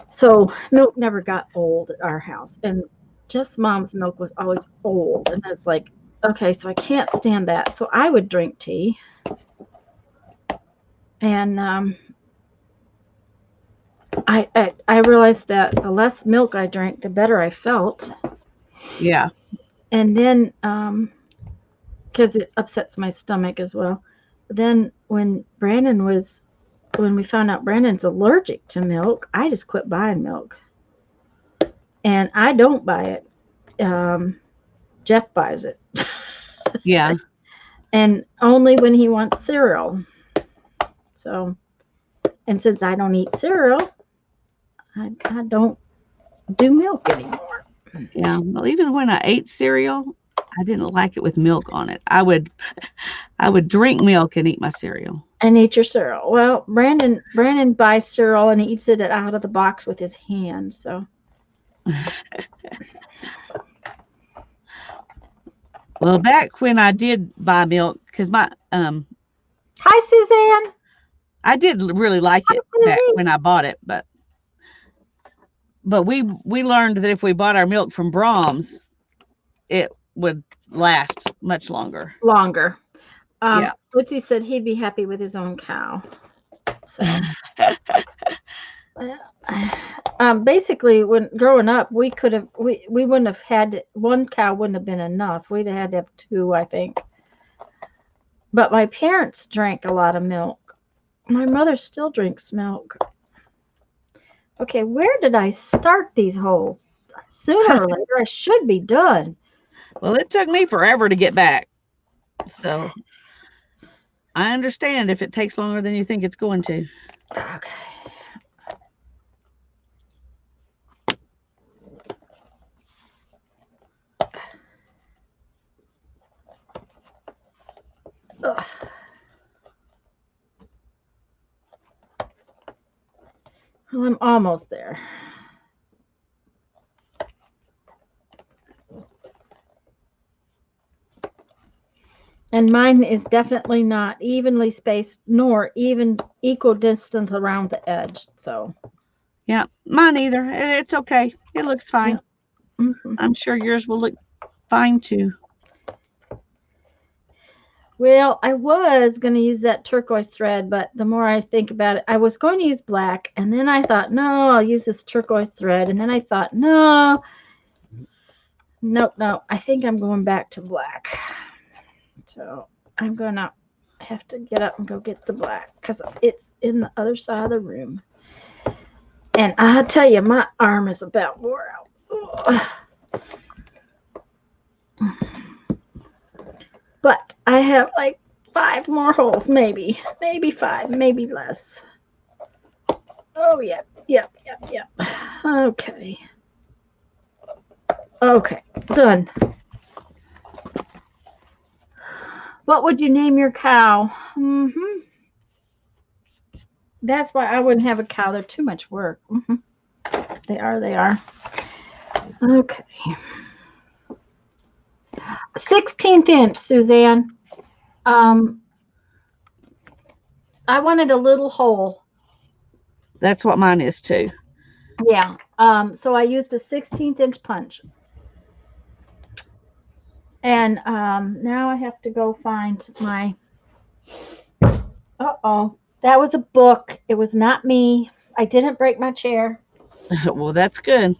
so milk never got old at our house. And Jeff's mom's milk was always old, and I was like, okay, so I can't stand that. So I would drink tea, and I realized that the less milk I drank, the better I felt. yeah, And then because it upsets my stomach as well. But then when we found out Brandon's allergic to milk, I just quit buying milk, and I don't buy it. Jeff buys it, yeah. and only when he wants cereal. So, and since I don't eat cereal, I don't do milk anymore. Yeah. Well, even when I ate cereal, I didn't like it with milk on it. I would drink milk and eat my cereal. And eat your cereal. Well, Brandon buys cereal and he eats it out of the box with his hand. So Well, back when I did buy milk, because my hi, Suzanne. I did really like it back when I bought it, but we learned that if we bought our milk from Brahms, it would last much longer. Longer. Yeah. Woodsy said he'd be happy with his own cow. So, basically, when growing up, we wouldn't have had one cow. Wouldn't have been enough. We'd have had to have two, I think. But my parents drank a lot of milk. My mother still drinks milk. Okay, where did I start these holes? Sooner or later, I should be done. Well, it took me forever to get back. So I understand if it takes longer than you think it's going to. Okay. Ugh. Well, I'm almost there. And mine is definitely not evenly spaced nor even equal distance around the edge. So, yeah, mine either. It's okay. It looks fine. Yeah. Mm-hmm. I'm sure yours will look fine too. Well, I was going to use that turquoise thread, but the more I think about it, I was going to use black. And then I thought, no, I'll use this turquoise thread. And then I thought, no, I think I'm going back to black. So I'm going to have to get up and go get the black because it's in the other side of the room. And I tell you, my arm is about wore out. But I have like 5 more holes, maybe 5, maybe less. Oh, yep. Okay, done. What would you name your cow? That's why I wouldn't have a cow. They're too much work. They are. Okay. 16th inch, Suzanne. I wanted a little hole. That's what mine is too. Yeah. So I used a 16th inch punch. And now I have to go find my. Uh-oh. That was a book. It was not me. I didn't break my chair. Well, that's good.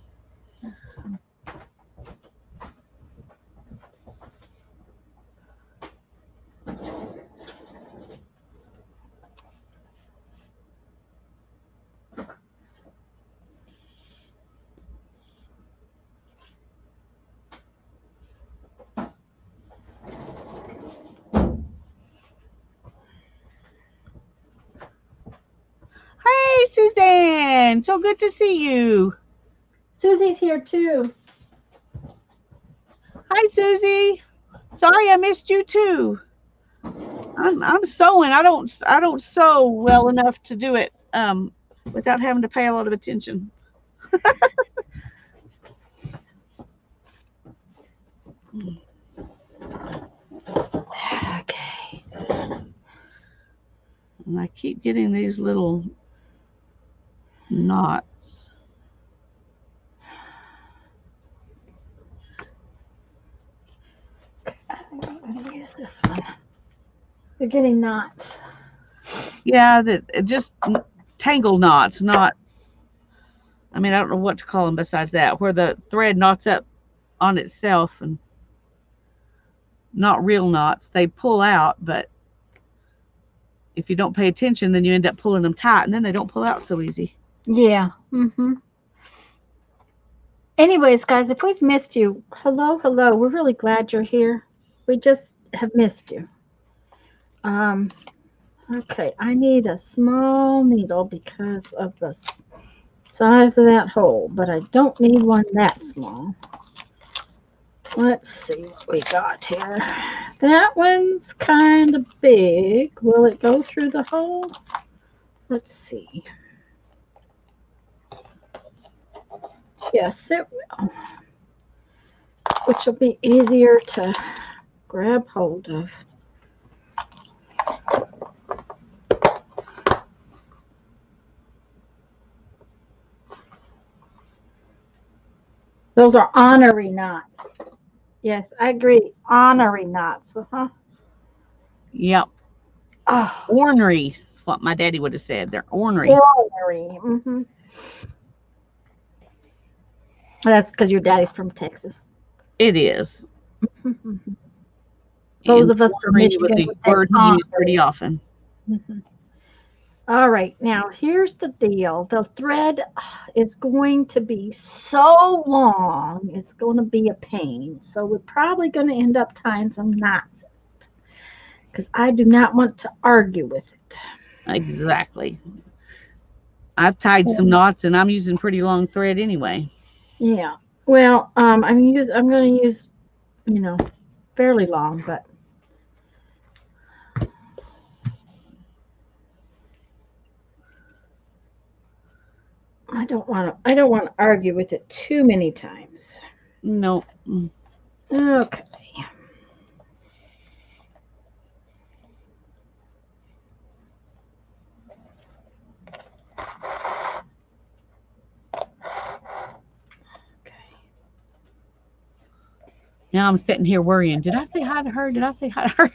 Hey, Suzanne. So good to see you. Susie's here too. Hi, Susie. Sorry I missed you too. I'm sewing. I don't sew well enough to do it without having to pay a lot of attention. Okay. And I keep getting these little knots. I think I'm going to use this one. You're getting knots. Yeah, that just tangle knots, not. I mean, I don't know what to call them besides that, where the thread knots up on itself and not real knots. They pull out, but if you don't pay attention, then you end up pulling them tight, and then they don't pull out so easy. Yeah. Anyways, guys, if we've missed you, hello. We're really glad you're here. We just have missed you. Okay, I need a small needle because of the size of that hole, but I don't need one that small. Let's see what we got here. That one's kind of big. Will it go through the hole? Let's see. Yes, it will. Which will be easier to grab hold of. Those are honorary knots. Yes, I agree. Honorary knots. Yep. Oh, Ornery is what my daddy would have said. They're ornery. honorary. That's because your daddy's from Texas. It is. Those And of us from ornery was Michigan a would say word he used pretty honorary. often. All right, now here's the deal. The thread is going to be so long, it's going to be a pain. So we're probably going to end up tying some knots because I do not want to argue with it. Exactly. I've tied some knots and I'm using pretty long thread anyway. Yeah. Well, I'm going to use, fairly long, but I don't want to argue with it too many times. No. Okay. Now I'm sitting here worrying. Did I say hi to her? Did I say hi to her?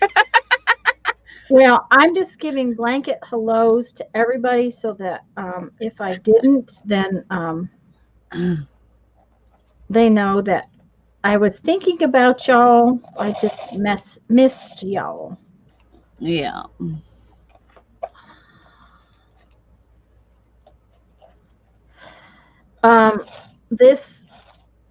Well, I'm just giving blanket hellos to everybody so that if I didn't, then they know that I was thinking about y'all. I just missed y'all. Yeah. This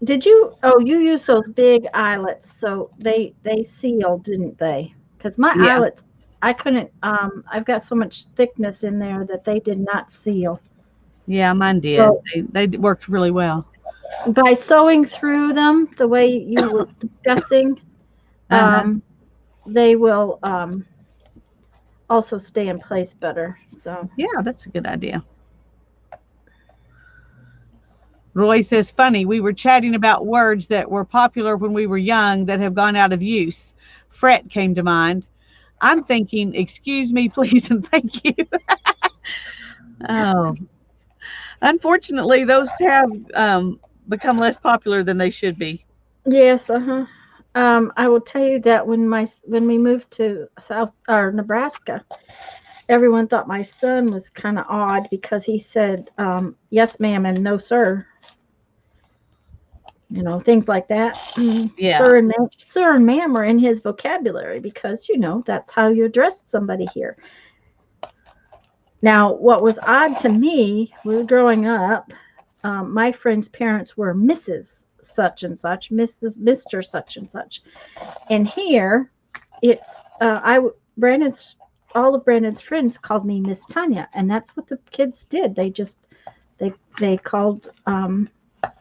did you? Oh, you used those big eyelets, so they sealed, didn't they? Because my Yeah. eyelets, I couldn't. I've got so much thickness in there that they did not seal. Yeah, mine did. So They worked really well. by sewing through them the way you were discussing, Uh-huh. they will also stay in place better. So Yeah, that's a good idea. Roy says, funny, we were chatting about words that were popular when we were young that have gone out of use. Fret came to mind. I'm thinking, excuse me, please, and thank you. Oh, unfortunately, those have become less popular than they should be. yes, I will tell you that when we moved to South or Nebraska, everyone thought my son was kind of odd because he said yes, ma'am, and no, sir. Things like that. Yeah. Sir and ma'am are in his vocabulary because that's how you address somebody here. Now, what was odd to me was growing up, my friend's parents were Mrs. such and such, Mr. such and such, and here it's Brandon's all of Brandon's friends called me Miss Tanya, and that's what the kids did. They called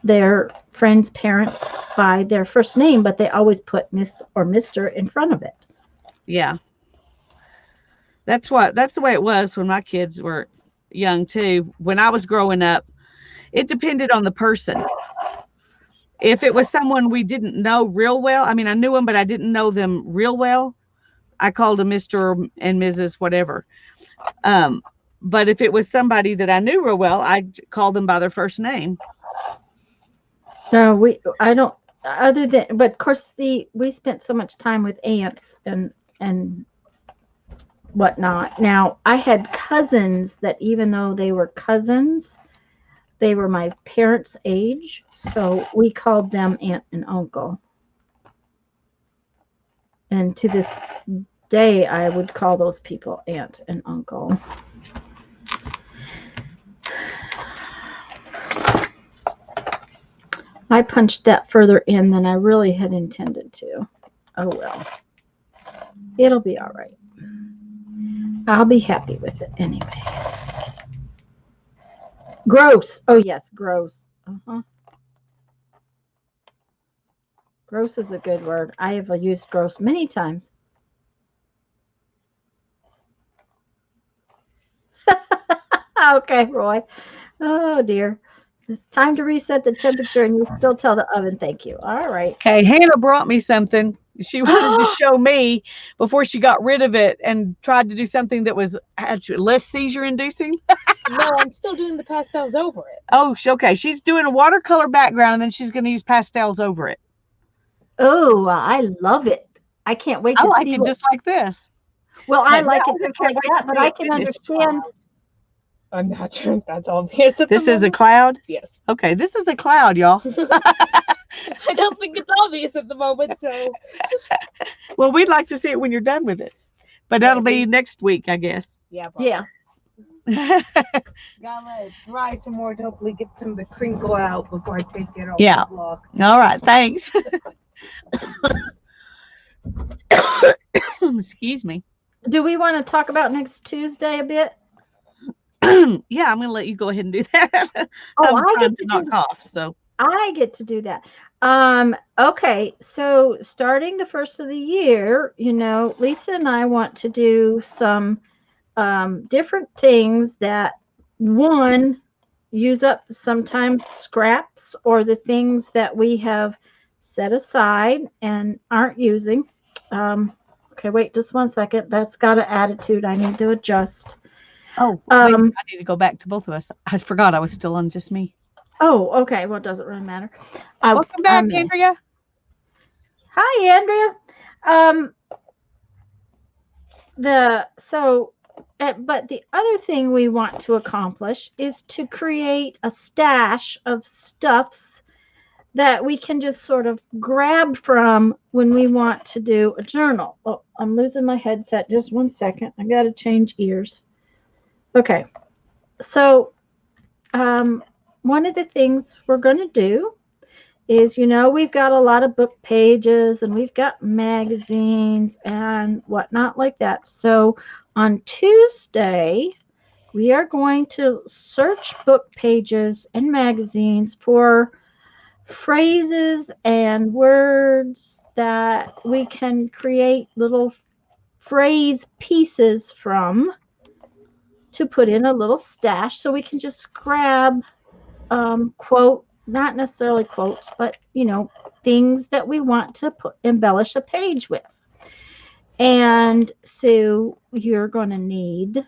their friends' parents by their first name, but they always put Miss or Mister in front of it. Yeah. That's the way it was when my kids were young too. When I was growing up, it depended on the person. If it was someone we didn't know real well, I mean, I knew them, but I didn't know them real well, I called them Mr. and Mrs. whatever. Um, but if it was somebody that I knew real well, I called them by their first name. No, I don't. Other than, but of course, see, we spent so much time with aunts and whatnot. Now, I had cousins that even though they were cousins, they were my parents' age, so we called them aunt and uncle. And to this day, I would call those people aunt and uncle. I punched that further in than I really had intended to. Oh well. It'll be all right. I'll be happy with it anyways. Gross. Oh yes, gross. Gross is a good word. I have used gross many times. Okay, Roy. Oh dear. It's time to reset the temperature and you still tell the oven thank you. All right. Okay, Hannah brought me something. She wanted to show me before she got rid of it and tried to do something that was actually less seizure inducing. No, I'm still doing the pastels over it. Oh, okay. She's doing a watercolor background and then she's going to use pastels over it. Oh, I love it. I can't wait I to like see it what. just like this. Well, I But like no, it I just can't like wait to that, but see I it can finished. understand. I'm not sure if that's obvious at This the is a moment. cloud? Yes. Okay, this is a cloud, y'all. I don't think it's obvious at the moment, so. Well, we'd like to see it when you're done with it. But Yeah, that'll be next week, I guess. Yeah, probably. Yeah. Gotta let it dry some more to hopefully get some of the crinkle out before I take it off Yeah. the block. All right, thanks. Excuse me. Do we want to talk about next Tuesday a bit? Yeah, I'm going to let you go ahead and do that. Oh, I'm I trying get to to not do. cough, so. I get to do that. Okay, so starting the first of the year, Lisa and I want to do some different things that one use up sometimes scraps or the things that we have set aside and aren't using. Okay, wait just one second. That's got an attitude I need to adjust. Oh, wait, I need to go back to both of us. I forgot I was still on just me. Oh, okay. Well, it doesn't really matter. Welcome back, Andrea. Hi, Andrea. But the other thing we want to accomplish is to create a stash of stuffs that we can just sort of grab from when we want to do a journal. Oh, I'm losing my headset. Just one second. I got to change ears. Okay. So, one of the things we're going to do is, we've got a lot of book pages and we've got magazines and whatnot like that. So on Tuesday, we are going to search book pages and magazines for phrases and words that we can create little phrase pieces from to put in a little stash so we can just grab quote, not necessarily quotes, but things that we want to embellish a page with. And so you're going to need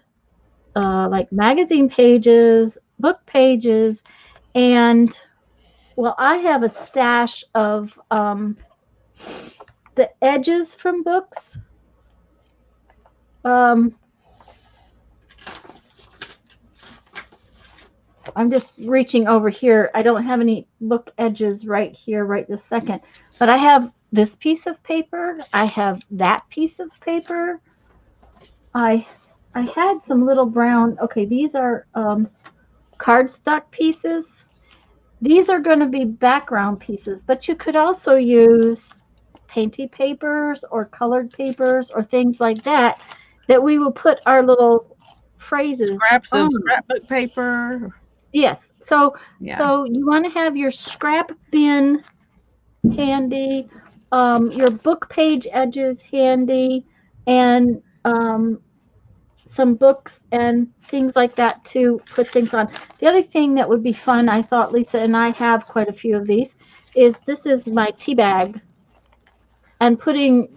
like magazine pages, book pages, and well, I have a stash of the edges from books. I'm just reaching over here. I don't have any book edges right here, right this second. But I have this piece of paper. I have that piece of paper. I had some little brown. Okay, these are cardstock pieces. These are going to be background pieces, but you could also use painty papers or colored papers or things like that we will put our little phrases Scraps of on. scrapbook paper. Yes. So Yeah. so you want to have your scrap bin handy, your book page edges handy, and some books and things like that to put things on. The other thing that would be fun, I thought Lisa and I have quite a few of these, is this is my tea bag, and putting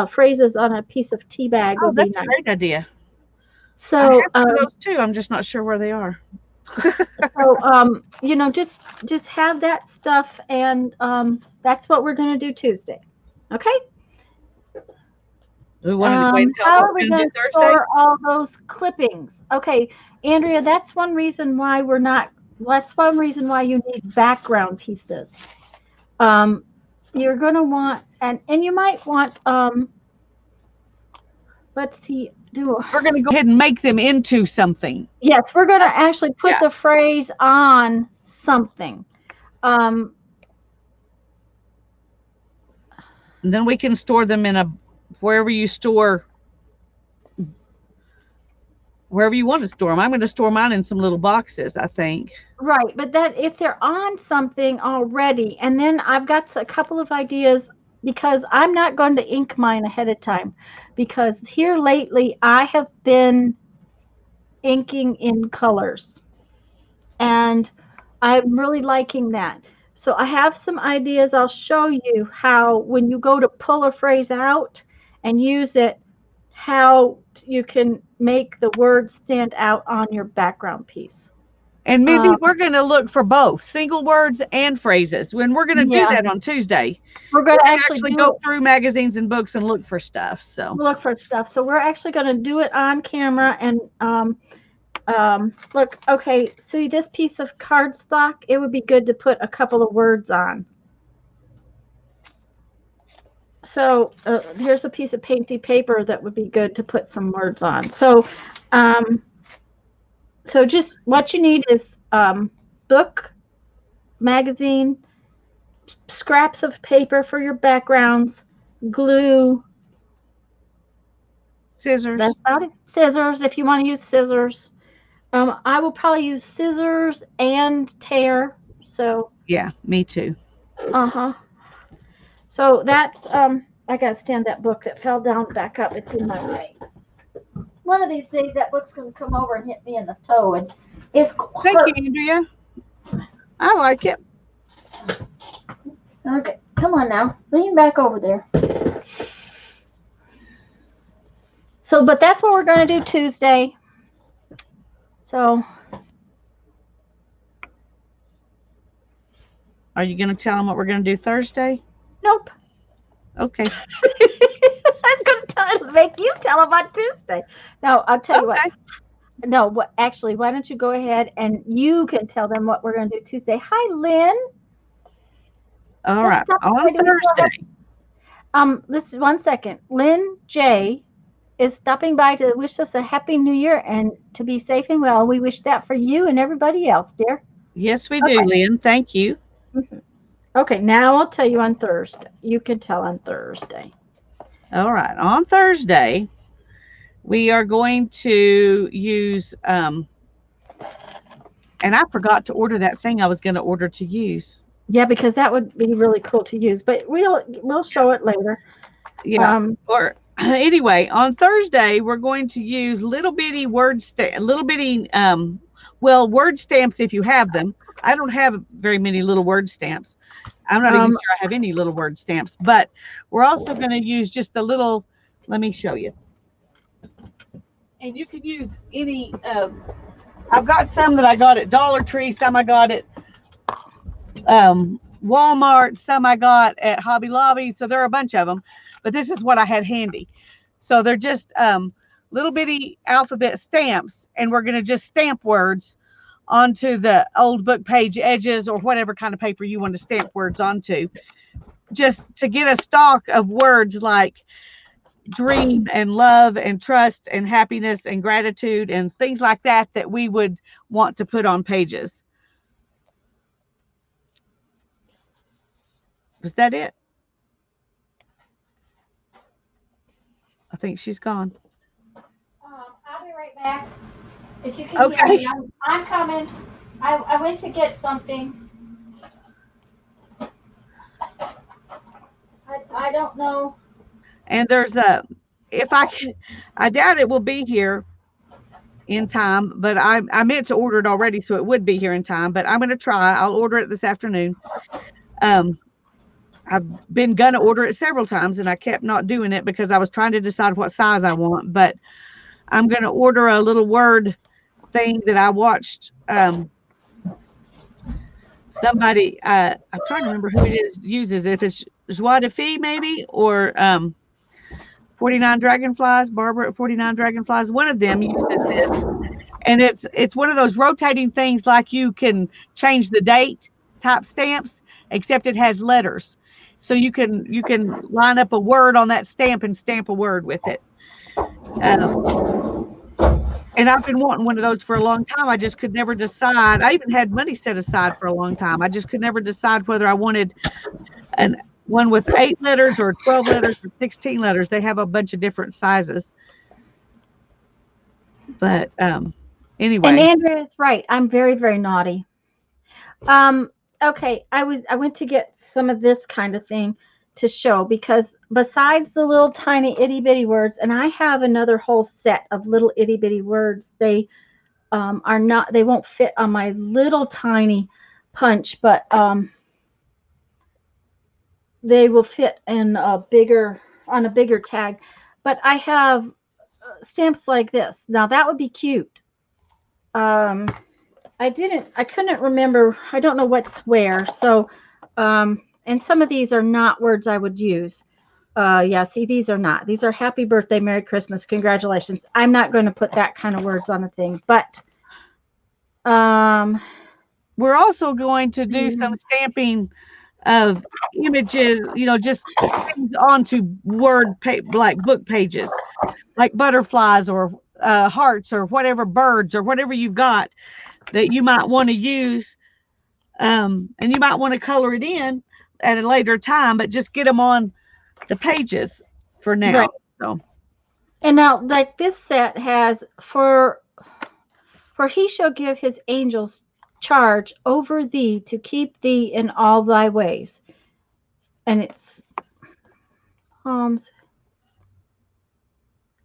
phrases on a piece of tea bag Oh, would be that's a nice. great idea. So I have some of those too. I'm just not sure where they are. so just have that stuff, and that's what we're going to do Tuesday. Okay. We wanted to wait until How what are we we're going gonna to do Thursday. store all those clippings? Okay, Andrea, that's one reason why we're not. That's one reason why you need background pieces. You're going to want, and you might want. Let's see. We're going to go ahead and make them into something. Yes, we're going to actually put Yeah. the phrase on something. And then we can store them in wherever you want to store them. I'm going to store mine in some little boxes, I think. Right, but that if they're on something already, and then I've got a couple of ideas, because I'm not going to ink mine ahead of time, because here lately I have been inking in colors, and I'm really liking that. So I have some ideas. I'll show you how when you go to pull a phrase out and use it, how you can make the words stand out on your background piece. And Mindy, we're going to look for both single words and phrases. When we're going to do Yeah. that on Tuesday, We're going to actually go through magazines and books and look for stuff. So look for stuff. So we're actually going to do it on camera. And look, okay, see this piece of cardstock? It would be good to put a couple of words on. So here's a piece of painty paper that would be good to put some words on. So so just what you need is book, magazine, scraps of paper for your backgrounds, glue, scissors. That's about it. Scissors, if you want to use scissors. I will probably use scissors and tear. So yeah, me too. So that's I gotta stand that book that fell down back up. It's in my way. One of these days that book's gonna come over and hit me in the toe, and it's Thank you, Andrea. I like it. Okay, come on now. Lean back over there. So, but that's what we're going to do Tuesday. So. Are you going to tell them what we're going to do Thursday? Nope. Okay. I was going to make you tell them on Tuesday. No, I'll tell you what. No, actually, why don't you go ahead and you can tell them what we're going to do Tuesday. Hi, Lynn. All right. On Thursday. Listen, 1 second. Lynn J is stopping by to wish us a happy new year and to be safe and well. We wish that for you and everybody else, dear. Yes, we do, Lynn. Thank you. Mm-hmm. Okay, now I'll tell you on Thursday. You can tell on Thursday. All right. On Thursday, we are going to use, and I forgot to order that thing I was going to order to use. Yeah, because that would be really cool to use, but we'll show it later. Yeah. Or anyway, on Thursday we're going to use little bitty word stamps if you have them. I don't have very many little word stamps. I'm not even sure I have any little word stamps, but we're also going to use just the little. Let me show you. And you can use any. I've got some that I got at Dollar Tree. Some I got at Walmart. Some I got at Hobby Lobby. So there are a bunch of them, but this is what I had handy. So they're just little bitty alphabet stamps, and we're going to just stamp words onto the old book page edges or whatever kind of paper you want to stamp words onto, just to get a stock of words like dream and love and trust and happiness and gratitude and things like that that we would want to put on pages. Was that it? I think she's gone. I'll be right back. If you can hear me, I'm coming. I went to get something. I don't know. And there's I doubt it will be here in time, but I meant to order it already, so it would be here in time, but I'm going to try. I'll order it this afternoon. I've been going to order it several times, and I kept not doing it because I was trying to decide what size I want, but I'm going to order a little word thing that I watched. Somebody, I'm trying to remember who it is uses, if it's Joie de Fille maybe, or 49 Dragonflies, Barbara at 49 Dragonflies, one of them uses it. And it's one of those rotating things like you can change the date type stamps, except it has letters. So you can line up a word on that stamp and stamp a word with it. And I've been wanting one of those for a long time. I just could never decide. I even had money set aside for a long time. I just could never decide whether I wanted one with 8 letters or 12 letters or 16 letters. They have a bunch of different sizes. But anyway. And Andrea is right. I'm very, very naughty. Okay, I went to get some of this kind of thing to show, because besides the little tiny itty bitty words, and I have another whole set of little itty bitty words, they won't fit on my little tiny punch, but they will fit in a bigger tag. But I have stamps like this. Now that would be cute. I couldn't remember. I don't know what's where. So, and some of these are not words I would use. Yeah, see, these are not. These are happy birthday, Merry Christmas, congratulations. I'm not going to put that kind of words on a thing, but we're also going to do some stamping of images, just things onto like book pages, like butterflies or hearts or whatever, birds or whatever you've got that you might want to use. And you might want to color it in at a later time, but just get them on the pages for now. Right. So, and now, like this set has for he shall give his angels charge over thee to keep thee in all thy ways, and it's Psalms.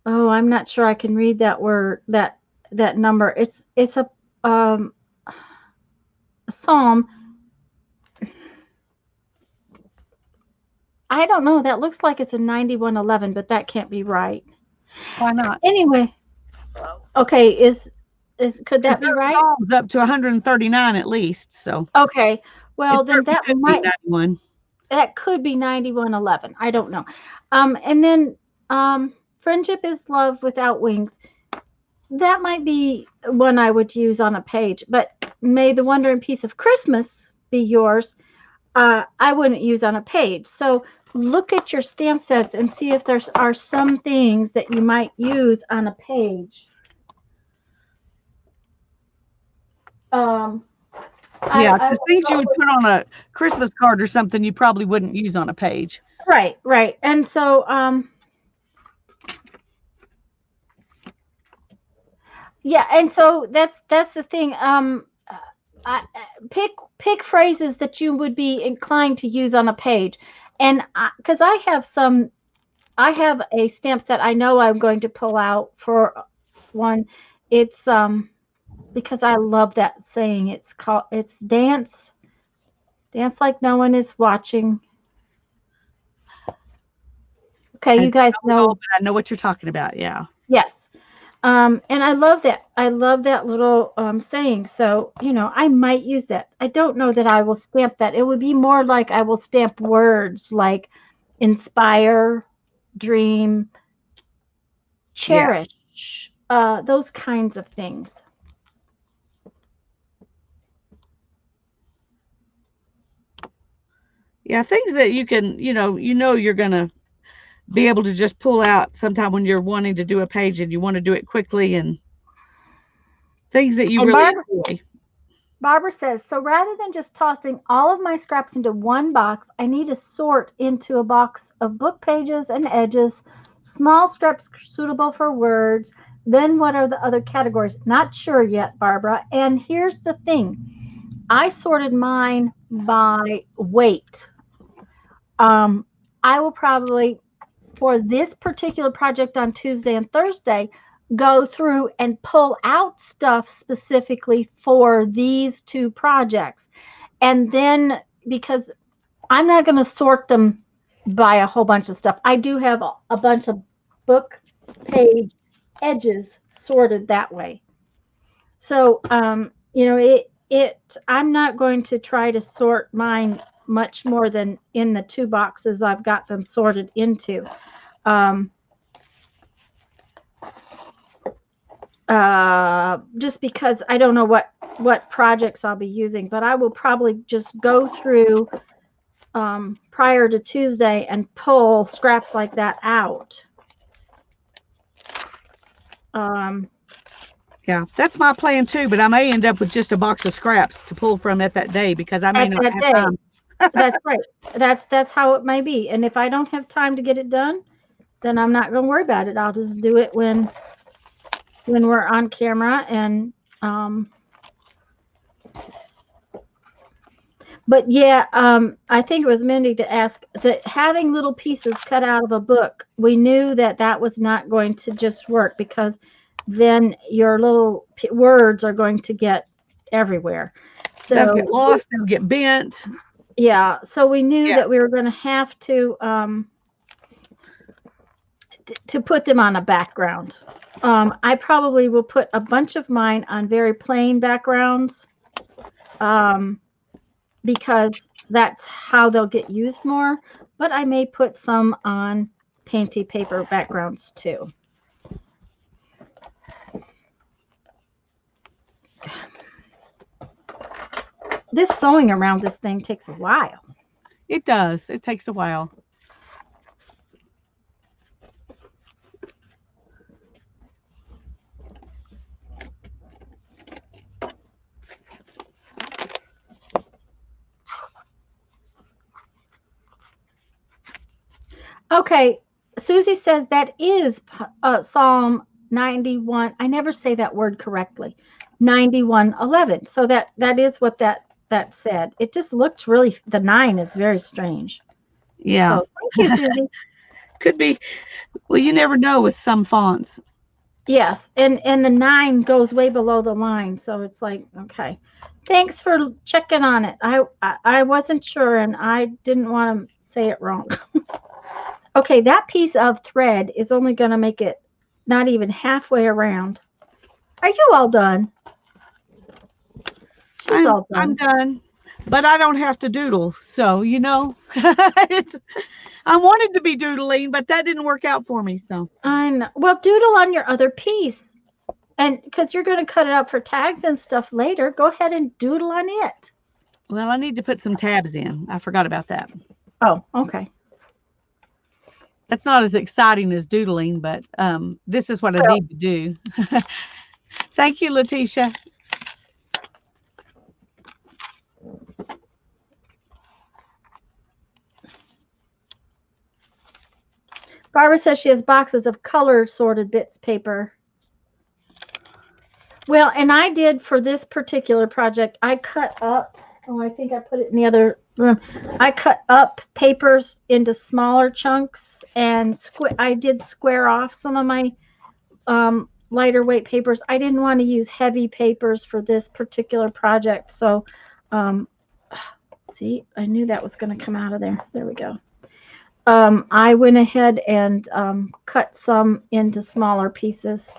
Oh, I'm not sure I can read that word, that number. It's a psalm. I don't know. That looks like it's a 9111, but that can't be right. Why not? Anyway, okay, could that be right? Psalms up to 139 at least. So okay, well then that might 91. That could be 9111. I don't know. And then friendship is love without wings. That might be one I would use on a page, but may the wonder and peace of Christmas be yours. I wouldn't use on a page. So look at your stamp sets and see if there are some things that you might use on a page. Yeah, because things you would put on a Christmas card or something you probably wouldn't use on a page. Right. And so yeah, and so that's the thing. Pick phrases that you would be inclined to use on a page, and because I have a stamp set I know I'm going to pull out for one. It's because I love that saying. It's dance like no one is watching. Okay, you guys know. I know what you're talking about. Yeah. Yes. And I love that. I love that little saying. So, I might use that. I don't know that I will stamp that. It would be more like I will stamp words like inspire, dream, cherish, those kinds of things. Yeah, things that you can, you're going to be able to just pull out sometime when you're wanting to do a page and you want to do it quickly, and things that you really enjoy. Barbara says, so rather than just tossing all of my scraps into one box, I need to sort into a box of book pages and edges, small scraps suitable for words. Then what are the other categories? Not sure yet, Barbara. And here's the thing. I sorted mine by weight. I will probably, for this particular project on Tuesday and Thursday, go through and pull out stuff specifically for these two projects. And then, because I'm not going to sort them by a whole bunch of stuff, I do have a bunch of book page edges sorted that way. So, I'm not going to try to sort mine much more than in the two boxes I've got them sorted into. Just because I don't know what projects I'll be using, but I will probably just go through prior to Tuesday and pull scraps like that out. Yeah, that's my plan too, but I may end up with just a box of scraps to pull from at that day because I may not have time. That's right. That's how it may be. And if I don't have time to get it done, then I'm not going to worry about it. I'll just do it when we're on camera. And but yeah, I think it was Mindy that asked that having little pieces cut out of a book, we knew that was not going to just work, because then your little words are going to get everywhere. So they'll get lost, they'll get bent. Yeah, so we knew Yeah. that we were going to have to put them on a background. I probably will put a bunch of mine on very plain backgrounds, because that's how they'll get used more. But I may put some on painty paper backgrounds too. This sewing around this thing takes a while. It does. It takes a while. Okay, Susie says that is Psalm 91. I never say that word correctly. 91:11. So that is what that said. It just looked really, the 9 is very strange. Yeah. So thank you, Susie. Could be. Well, you never know with some fonts. Yes, and the 9 goes way below the line, so it's like, okay. Thanks for checking on it. I wasn't sure, and I didn't want to say it wrong. Okay, that piece of thread is only going to make it not even halfway around. Are you all done? She's all done. I'm done, but I don't have to doodle. So, it's, I wanted to be doodling, but that didn't work out for me. So I know. Well, doodle on your other piece. And because you're going to cut it up for tags and stuff later, go ahead and doodle on it. Well, I need to put some tabs in. I forgot about that. Oh, okay. That's not as exciting as doodling, but this is what I need to do. Thank you, Letitia. Barbara says she has boxes of color sorted bits paper. Well, and I did for this particular project, I cut up, I think I put it in the other room. I cut up papers into smaller chunks, and I did square off some of my lighter weight papers. I didn't want to use heavy papers for this particular project. So, see, I knew that was going to come out of there. There we go. I went ahead and cut some into smaller pieces.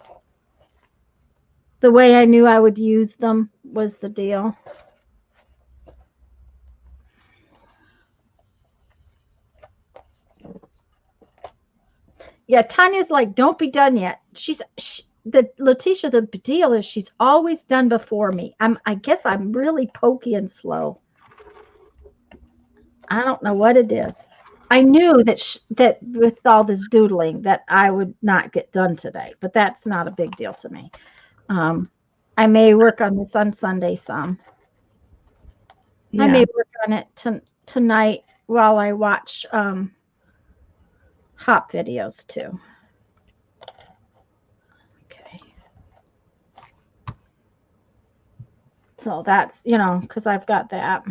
The way I knew I would use them was the deal. Yeah, Tanya's like, don't be done yet. Letitia, the deal is she's always done before me. I guess I'm really pokey and slow. I don't know what it is. I knew that with all this doodling that I would not get done today, but that's not a big deal to me. I may work on this on Sunday some. Yeah. I may work on it tonight while I watch hop videos too. Okay. So that's, because I've got that.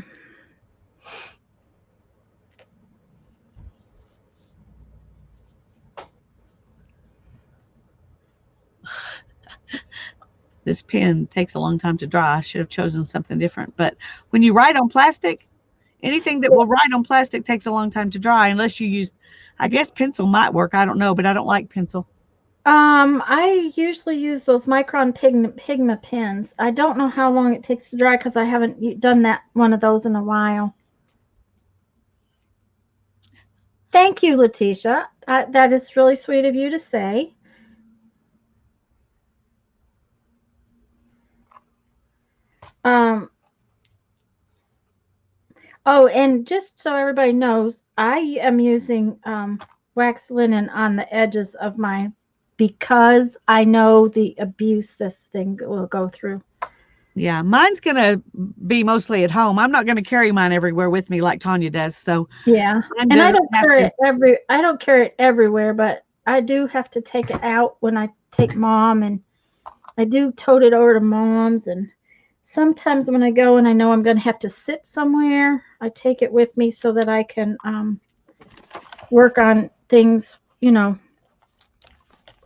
This pen takes a long time to dry. I should have chosen something different. But when you write on plastic, anything that will write on plastic takes a long time to dry unless you use, I guess pencil might work. I don't know, but I don't like pencil. I usually use those Micron Pigma pens. I don't know how long it takes to dry because I haven't done one of those in a while. Thank you, Letitia. That is really sweet of you to say. Oh, and just so everybody knows, I am using wax linen on the edges of mine because I know the abuse this thing will go through. Yeah, mine's going to be mostly at home. I'm not going to carry mine everywhere with me like Tanya does. So yeah, and I don't carry it everywhere, but I do have to take it out when I take Mom, and I do tote it over to Mom's, and sometimes when I go and I know I'm going to have to sit somewhere, I take it with me so that I can work on things,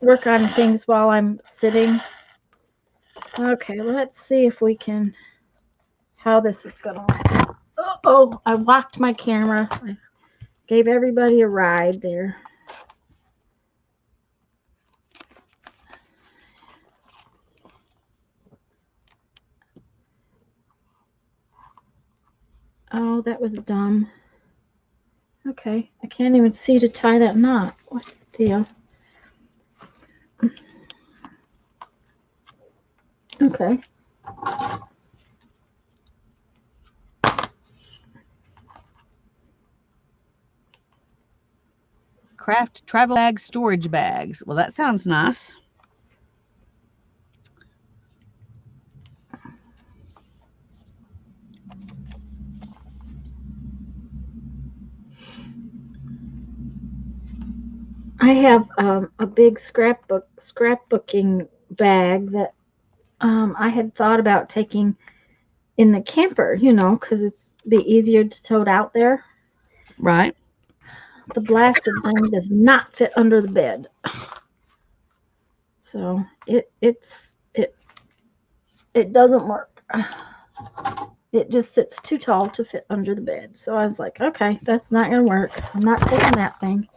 work on things while I'm sitting. Okay, let's see if we can, how this is going to look. Oh, I locked my camera. I gave everybody a ride there. Oh, that was dumb. Okay, I can't even see to tie that knot. What's the deal? Okay. Craft travel bag storage bags. Well, that sounds nice. I have a big scrapbooking bag that I had thought about taking in the camper, because it's be easier to tote out there. Right. The blasted thing does not fit under the bed, so it doesn't work. It just sits too tall to fit under the bed. So I was like, okay, that's not gonna work. I'm not taking that thing.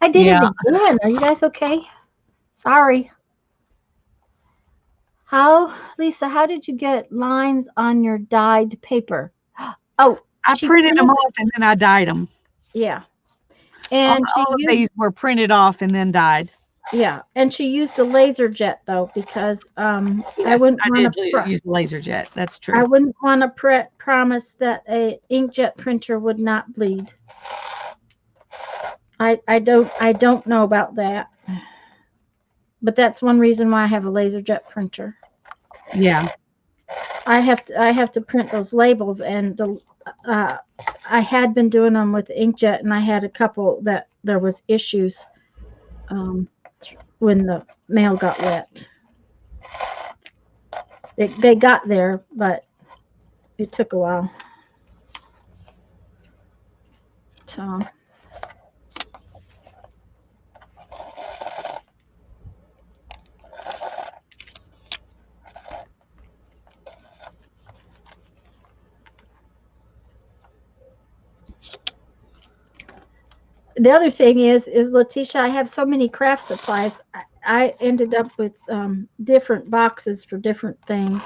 I did Yeah. it again. Are you guys okay? Sorry. Lisa, how did you get lines on your dyed paper? Oh, I she printed them printed, off and then I dyed them. yeah. All, And she all of used, these were printed off and then dyed. yeah, and she used a laser jet though, because I Yes, wouldn't I want did to use laser jet. That's I true. wouldn't want to promise that a inkjet printer would not bleed. I don't know about that. But that's one reason why I have a laser jet printer. Yeah. I have to print those labels, and I had been doing them with inkjet, and I had a couple that there was issues when the mail got wet. They got there, but it took a while. So the other thing is Letitia, I have so many craft supplies. I ended up with different boxes for different things.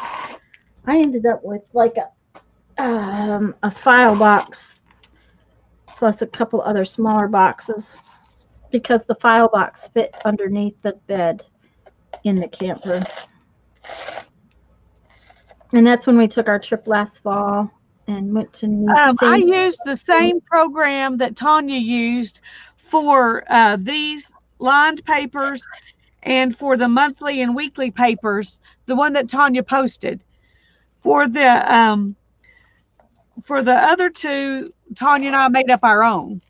I ended up with like a file box plus a couple other smaller boxes because the file box fit underneath the bed in the camper. And that's when we took our trip last fall and went to I used the same program that Tanya used for these lined papers and for the monthly and weekly papers, the one that Tanya posted. For the other two, Tanya and I made up our own.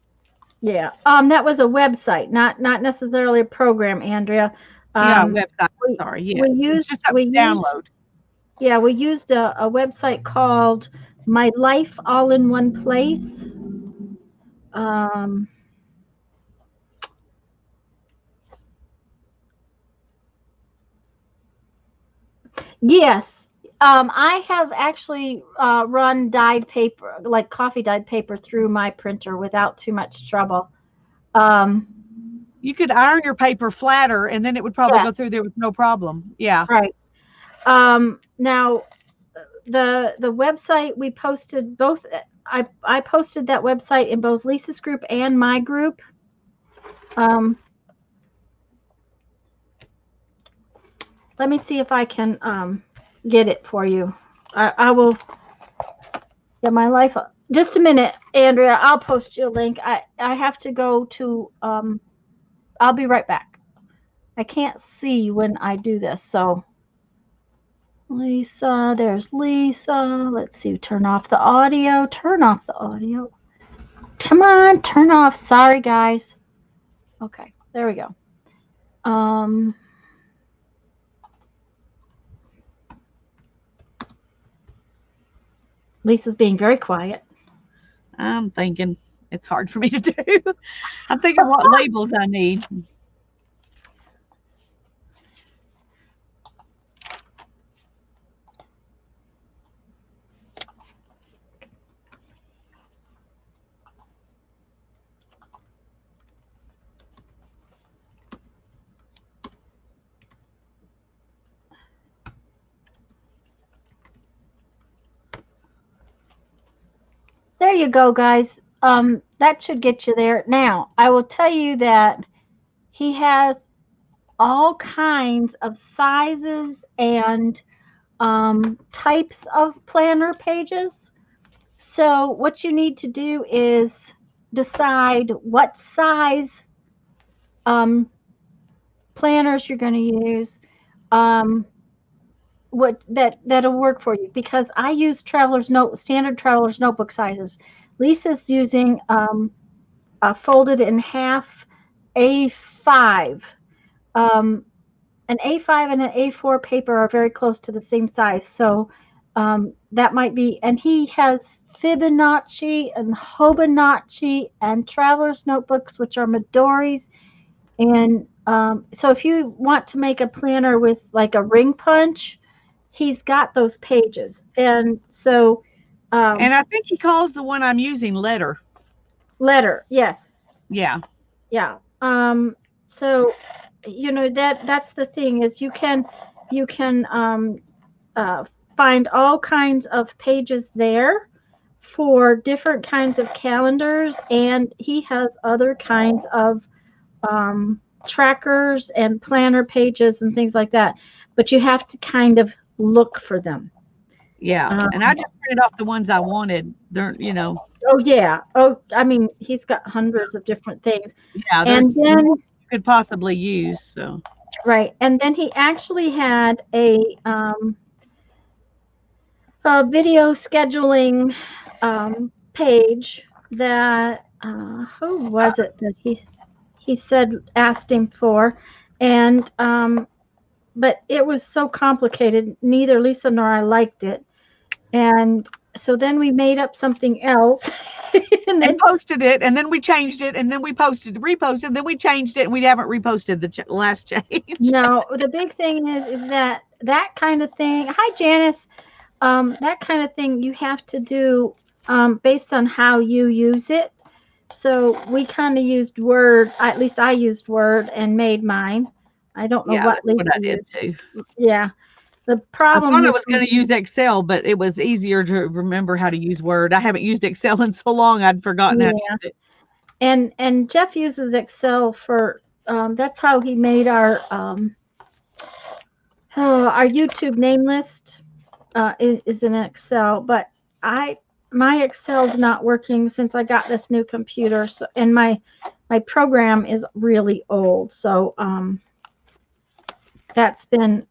Yeah. That was a website, not necessarily a program, Andrea. Yeah, website. Sorry, yes. It's just a download. We used a website called My Life All in One Place. Yes. I have actually run dyed paper, like coffee dyed paper, through my printer without too much trouble. You could iron your paper flatter, and then it would probably Yeah. go through there with no problem. Yeah. Right. Now, the website we posted both. I posted that website in both Lisa's group and my group. Let me see if I can get it for you. I will. Yeah, my life. Just a minute, Andrea. I'll post you a link. I have to go to. I'll be right back. I can't see when I do this, so. Lisa, there's Lisa. Let's see. Turn off the audio. Turn off the audio. Come on, turn off. Sorry, guys. Okay, there we go. Lisa's being very quiet. I'm thinking it's hard for me to do. I'm thinking what labels I need. there you go, guys. That should get you there. Now, I will tell you that he has all kinds of sizes and types of planner pages. So what you need to do is decide what size planners you're going to use. What that'll work for you, because I use standard traveler's notebook sizes. Lisa's using a folded in half A5. An A5 and an A4 paper are very close to the same size, so that might be. And he has Fibonacci and Hobonacci and traveler's notebooks, which are Midori's. And so if you want to make a planner with like a ring punch, he's got those pages. And so And I think he calls the one I'm using letter. Letter, yes. Yeah. Yeah. So that's the thing, is you can find all kinds of pages there for different kinds of calendars, and he has other kinds of trackers and planner pages and things like that, but you have to kind of look for them. Yeah. And I just printed off the ones I wanted. They're, Oh yeah. Oh, I mean, he's got hundreds of different things. Yeah, and then you could possibly use. So right, and then he actually had a video scheduling page that who was it that he said asked him for, and but it was so complicated, neither Lisa nor I liked it, and so then we made up something else and then posted it, and then we changed it, and then we reposted, and then we changed it, and we haven't reposted the last change. No, the big thing is that kind of thing. Hi, Janice. That kind of thing you have to do based on how you use it. So we kind of used Word. At least I used Word and made mine. I don't know what Lisa I did too. Yeah. The problem. I thought I was going to use Excel, but it was easier to remember how to use Word. I haven't used Excel in so long, I'd forgotten how to use it. And Jeff uses Excel for. That's how he made our YouTube name list. Is in Excel, but my Excel's not working since I got this new computer. So, and my program is really old. So that's been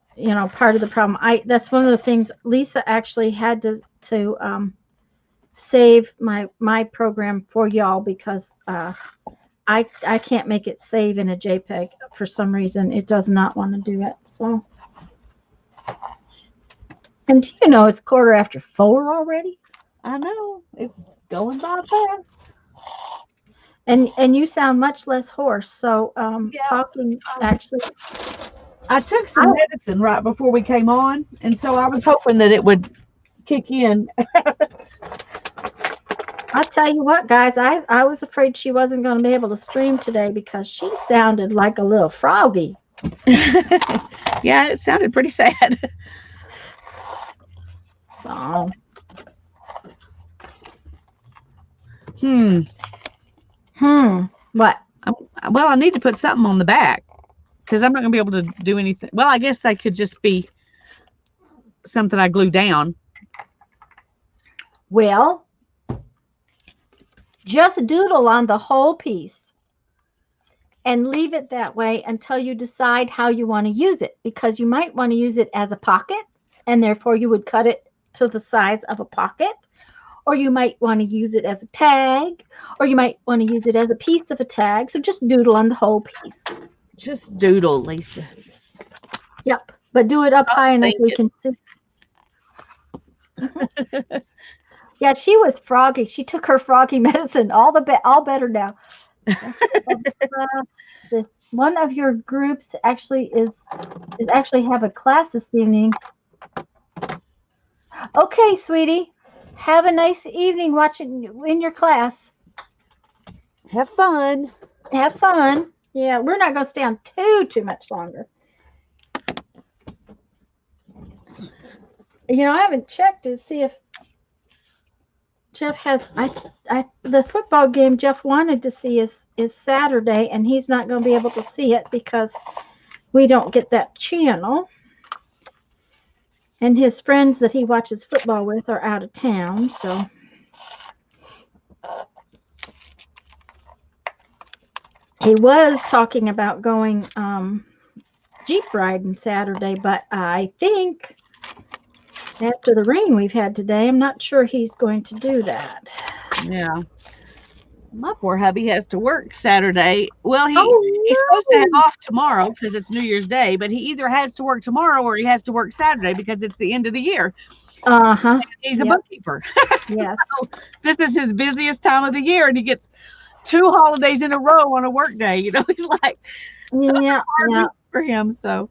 part of the problem. That's one of the things Lisa actually had to save my program for y'all, because I can't make it save in a JPEG for some reason. It does not want to do it. So. And do you know it's 4:15 already? I know, it's going by fast. And you sound much less hoarse. So talking actually. I took some medicine right before we came on, and so I was hoping that it would kick in. I'll tell you what, guys, I was afraid she wasn't going to be able to stream today because she sounded like a little froggy. Yeah, it sounded pretty sad. So. What? Well, I need to put something on the back, because I'm not going to be able to do anything. Well, I guess that could just be something I glue down. Well, just doodle on the whole piece and leave it that way until you decide how you want to use it, because you might want to use it as a pocket, and therefore you would cut it to the size of a pocket, or you might want to use it as a tag, or you might want to use it as a piece of a tag. So just doodle on the whole piece. Just doodle, Lisa. Yep, but do it up high enough we can see. Yeah, she was froggy. She took her froggy medicine. All better now. This one of your groups actually is actually have a class this evening. Okay, sweetie. Have a nice evening watching in your class. Have fun. Have fun. Yeah, we're not going to stay on too much longer. I haven't checked to see if Jeff has the football game Jeff wanted to see is Saturday, and he's not going to be able to see it because we don't get that channel. And his friends that he watches football with are out of town, so he was talking about going Jeep riding Saturday, but I think after the rain we've had today, I'm not sure he's going to do that. Yeah. My poor hubby has to work Saturday. Well, he's Oh, supposed to have off tomorrow because it's New Year's Day, but he either has to work tomorrow or he has to work Saturday because it's the end of the year. Uh-huh. He's a bookkeeper. Yes. So this is his busiest time of the year, and he gets 2 holidays in a row on a work day. You know, he's like, Yeah. for him. So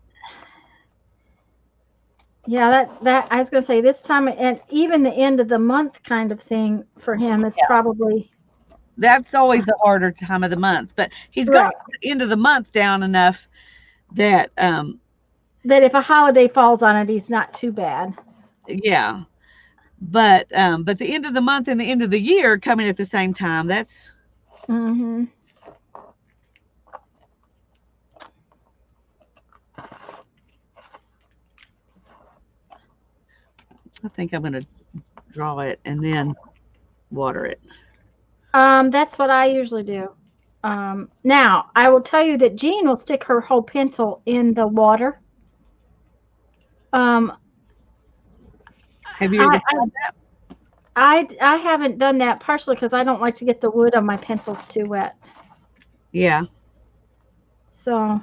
yeah, that I was going to say this time, and even the end of the month kind of thing for him is probably. That's always the harder time of the month, but he's got the end of the month down enough that that if a holiday falls on it, he's not too bad. Yeah, but the end of the month and the end of the year coming at the same time. That's. Mm-hmm. I think I'm going to draw it and then water it. That's what I usually do. Now I will tell you that Jean will stick her whole pencil in the water. Have you ever tried that? I haven't done that partially because I don't like to get the wood on my pencils too wet. Yeah. So,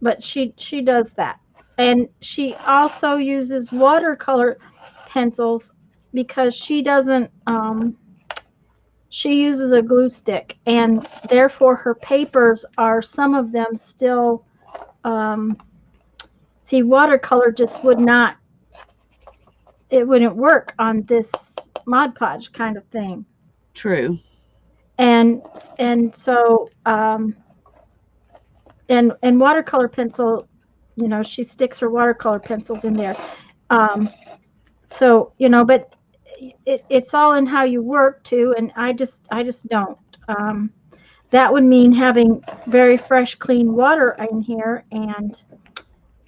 but she does that, and she also uses watercolor pencils because she doesn't. She uses a glue stick, and therefore her papers are, some of them still, see, watercolor just would not, it wouldn't work on this Mod Podge kind of thing. True. And so, and watercolor pencil, you know, she sticks her watercolor pencils in there. So, you know, but it's all in how you work too, and I just don't. That would mean having very fresh, clean water in here, and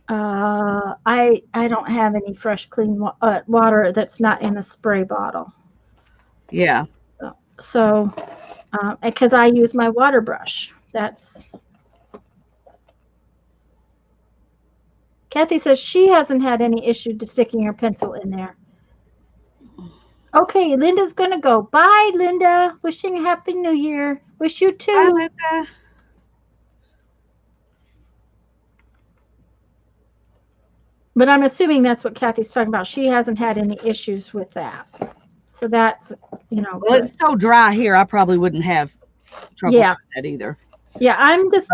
I don't have any fresh, clean water that's not in a spray bottle. Yeah. So because I use my water brush. That's. Kathy says she hasn't had any issue to sticking her pencil in there. Okay, Linda's going to go. Bye, Linda. Wishing a Happy New Year. Wish you too. Bye, Linda. But I'm assuming that's what Kathy's talking about. She hasn't had any issues with that. So that's, you know. Well, it's so dry here, I probably wouldn't have trouble with that either. Yeah, I'm just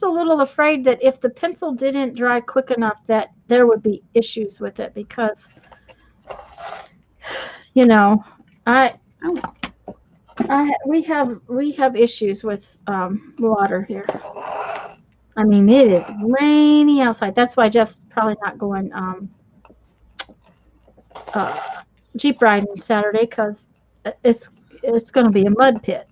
a little afraid that if the pencil didn't dry quick enough, that there would be issues with it because, you know, we have issues with water here. I mean, it is rainy outside. That's why Jeff's probably not going Jeep riding Saturday, because it's going to be a mud pit.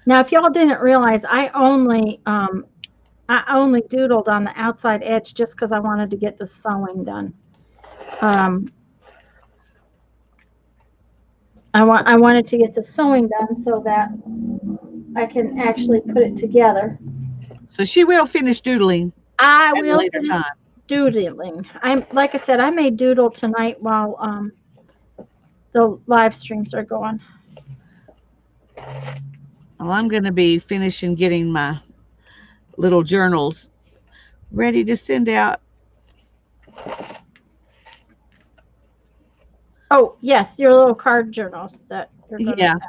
Now, if y'all didn't realize, I only doodled on the outside edge just because I wanted to get the sewing done. I wanted to get the sewing done so that I can actually put it together. So she will finish doodling. I will finish doodling. Like I said, I may doodle tonight while the live streams are going. Well, I'm going to be finishing getting my little journals ready to send out. Oh, yes, your little card journals that you're going to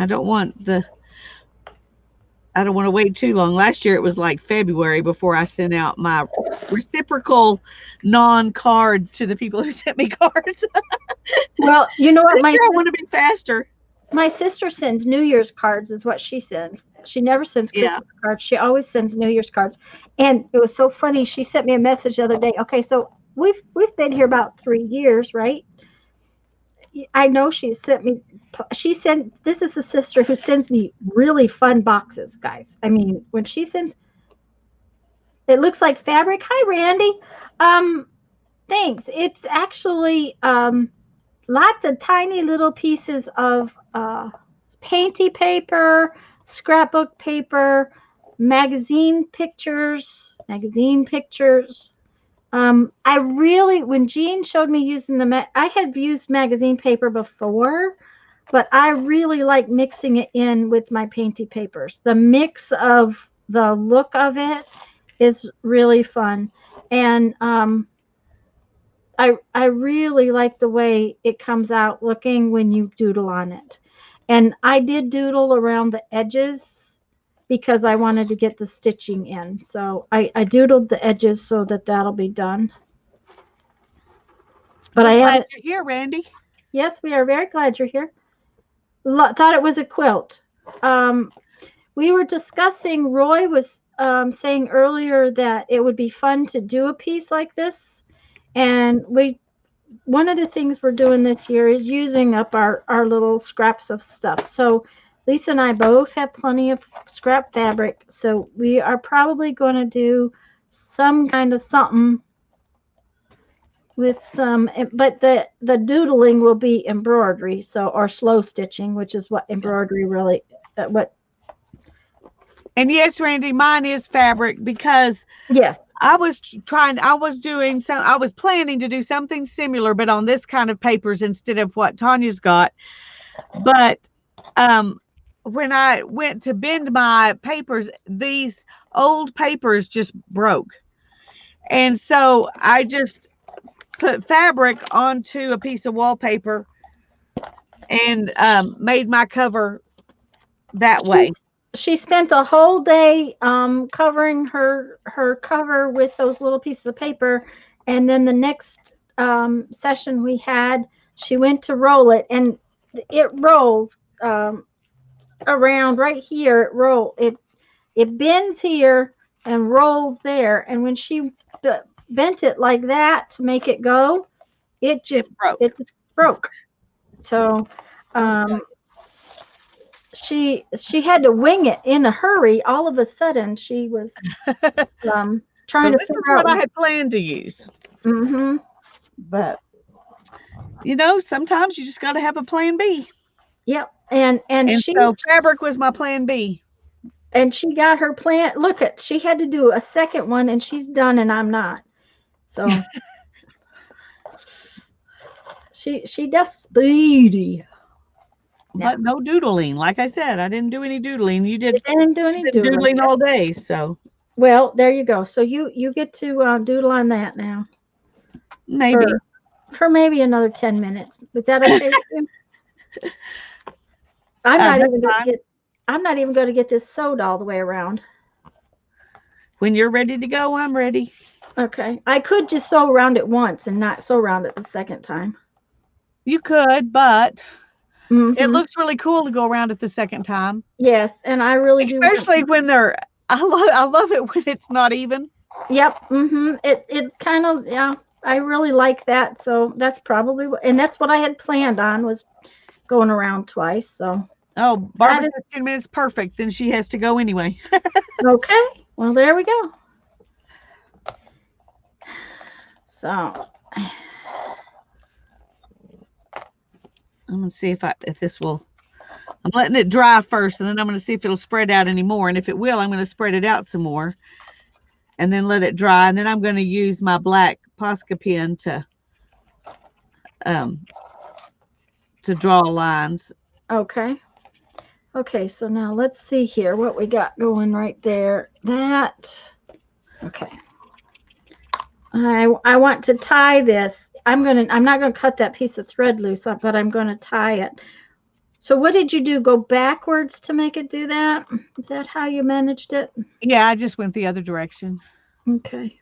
I don't want to wait too long. Last year it was like February before I sent out my reciprocal non-card to the people who sent me cards. Well, you know what? I want to be faster. My sister sends New Year's cards, is what she sends. She never sends Yeah. Christmas cards. She always sends New Year's cards. And it was so funny. She sent me a message the other day. Okay, so we've been here about 3 years, right? I know she sent me. She sent. This is the sister who sends me really fun boxes, guys. I mean, when she sends, it looks like fabric. Hi, Randy. Thanks. It's actually lots of tiny little pieces of painty paper, scrapbook paper, magazine pictures. I really, when Jean showed me using I had used magazine paper before, but I really like mixing it in with my painty papers. The mix of the look of it is really fun. And I really like the way it comes out looking when you doodle on it. And I did doodle around the edges because I wanted to get the stitching in. So I doodled the edges so that that'll be done. But I We're glad haven't. you're here, Randy. Yes, we are very glad you're here. Thought it was a quilt. We were discussing, Roy was saying earlier that it would be fun to do a piece like this. And one of the things we're doing this year is using up our little scraps of stuff. So Lisa and I both have plenty of scrap fabric. So we are probably going to do some kind of something with some, but the doodling will be embroidery, so, or slow stitching, which is what embroidery really, what. And yes, Randy, mine is fabric because Yes. I was planning to do something similar, but on this kind of papers instead of what Tanya's got. But when I went to bend my papers, these old papers just broke. And so I just put fabric onto a piece of wallpaper and made my cover that way. She spent a whole day covering her cover with those little pieces of paper, and then the next session we had, she went to roll it, and it rolls around right here. It bends here and rolls there, and when she bent it like that to make it go, it just broke. So she had to wing it in a hurry. All of a sudden, she was trying So to this figure is out what I had planned to use. Mm-hmm. But sometimes you just got to have a plan B. Yep. And so fabric was my plan B. And she got her plan. Look at, she had to do a second one, and she's done, and I'm not. So she does speedy. But no doodling. Like I said, I didn't do any doodling. You did. I didn't do any doodling all day. So. Well, there you go. So you get to doodle on that now. Maybe. For maybe another 10 minutes. Is that okay with you? I'm not even going to get this sewed all the way around. When you're ready to go, I'm ready. Okay. I could just sew around it once and not sew around it the second time. You could, but it looks really cool to go around it the second time. Yes, and I really do. Especially when they're, I love it when it's not even. Yep. It kind of, yeah, I really like that. So that's probably, and that's what I had planned on, was going around twice. So. Oh, Barbara said 10 minutes perfect. Then she has to go anyway. Okay. Well, there we go. So. I'm going to see if this will, I'm letting it dry first, and then I'm going to see if it'll spread out anymore. And if it will, I'm going to spread it out some more and then let it dry. And then I'm going to use my black Posca pen to draw lines. Okay. Okay, so now let's see here what we got going right there. Okay. I want to tie this. I'm not gonna cut that piece of thread loose, but I'm gonna tie it. So what did you do? Go backwards to make it do that? Is that how you managed it? Yeah, I just went the other direction. Okay.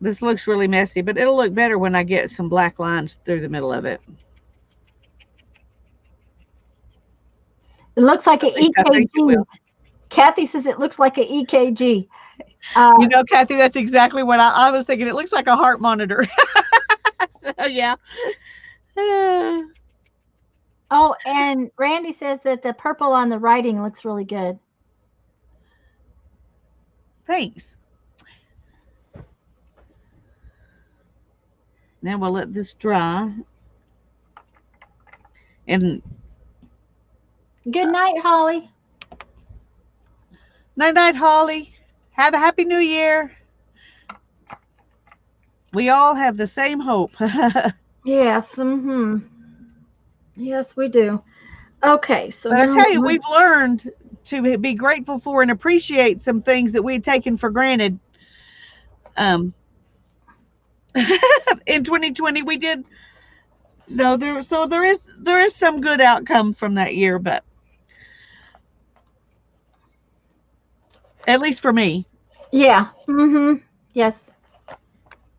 This looks really messy, but it'll look better when I get some black lines through the middle of it. It looks like an At least I think it EKG. will. Kathy says it looks like an EKG. You know, Kathy, that's exactly what I was thinking. It looks like a heart monitor. So, yeah. Oh, and Randy says that the purple on the writing looks really good. Thanks. Now we'll let this dry. And Good night, Holly. night, night, Holly. Have a happy new year. We all have the same hope. Yes. Mm-hmm. Yes, we do. Okay, so But I now tell you, we've learned to be grateful for and appreciate some things that we had taken for granted. In 2020, we did. No, there is some good outcome from that year, but at least for me. Yeah. Mm-hmm. Yes.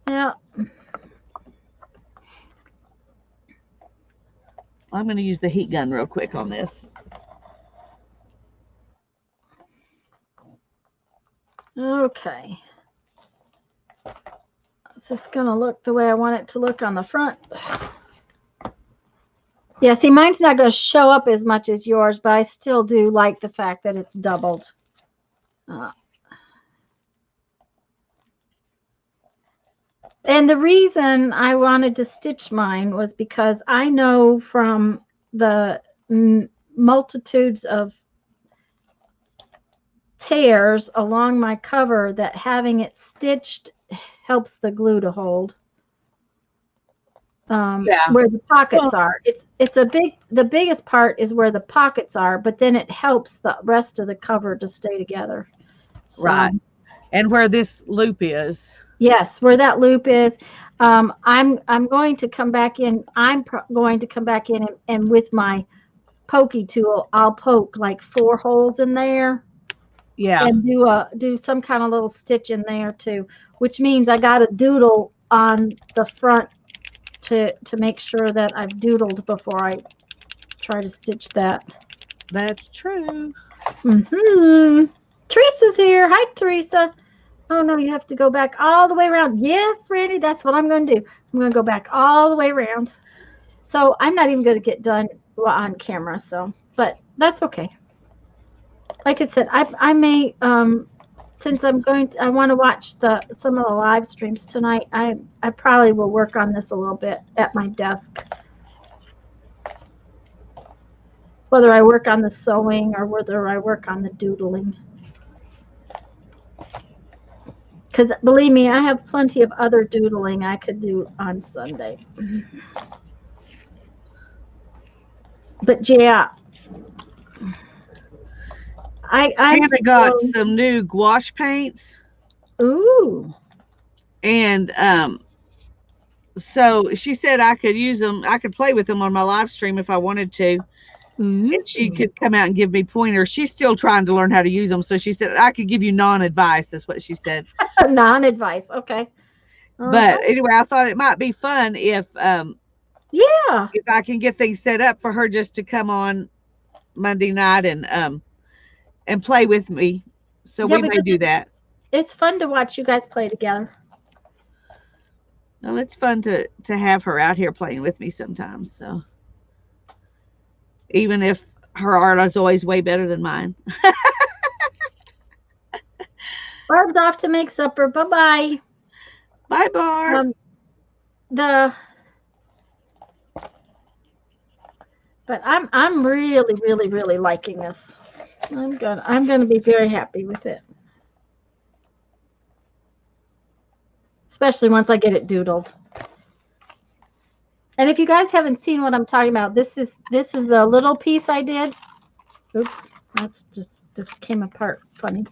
Yeah. I'm going to use the heat gun real quick on this. Okay. Is this going to look the way I want it to look on the front? Yeah, see, mine's not going to show up as much as yours, but I still do like the fact that it's doubled. And the reason I wanted to stitch mine was because I know from the multitudes of tears along my cover that having it stitched helps the glue to hold. Where the pockets are. The biggest part is where the pockets are, but then it helps the rest of the cover to stay together. So, Right. And where this loop is. Yes, where that loop is. I'm going to come back in. I'm going to come back in and with my pokey tool, I'll poke like 4 holes in there. Yeah. And do some kind of little stitch in there too, which means I got a doodle on the front to make sure that I've doodled before I try to stitch that. That's true. Mm-hmm. Teresa's here. Hi, Teresa. Oh, no, you have to go back all the way around. Yes, Randy, that's what I'm going to do. I'm going to go back all the way around. So I'm not even going to get done on camera, but that's okay. Like I said, I may, since I want to watch some of the live streams tonight, I probably will work on this a little bit at my desk. Whether I work on the sewing or whether I work on the doodling. Because believe me, I have plenty of other doodling I could do on Sunday. But yeah, I got some new gouache paints. Ooh. And so she said I could use them. I could play with them on my live stream if I wanted to. And she could come out and give me pointers. She's still trying to learn how to use them. So she said, I could give you non-advice, is what she said. Non-advice. Okay. But anyway, I thought it might be fun if if I can get things set up for her just to come on Monday night and play with me. So we may do that. It's fun to watch you guys play together. Well, it's fun to have her out here playing with me sometimes. So even if her art is always way better than mine. Barb's off to make supper. Bye-bye. Bye, Barb. But I'm really, really, really liking this. I'm gonna be very happy with it. Especially once I get it doodled. And if you guys haven't seen what I'm talking about, this is a little piece I did. Oops, that's just came apart funny.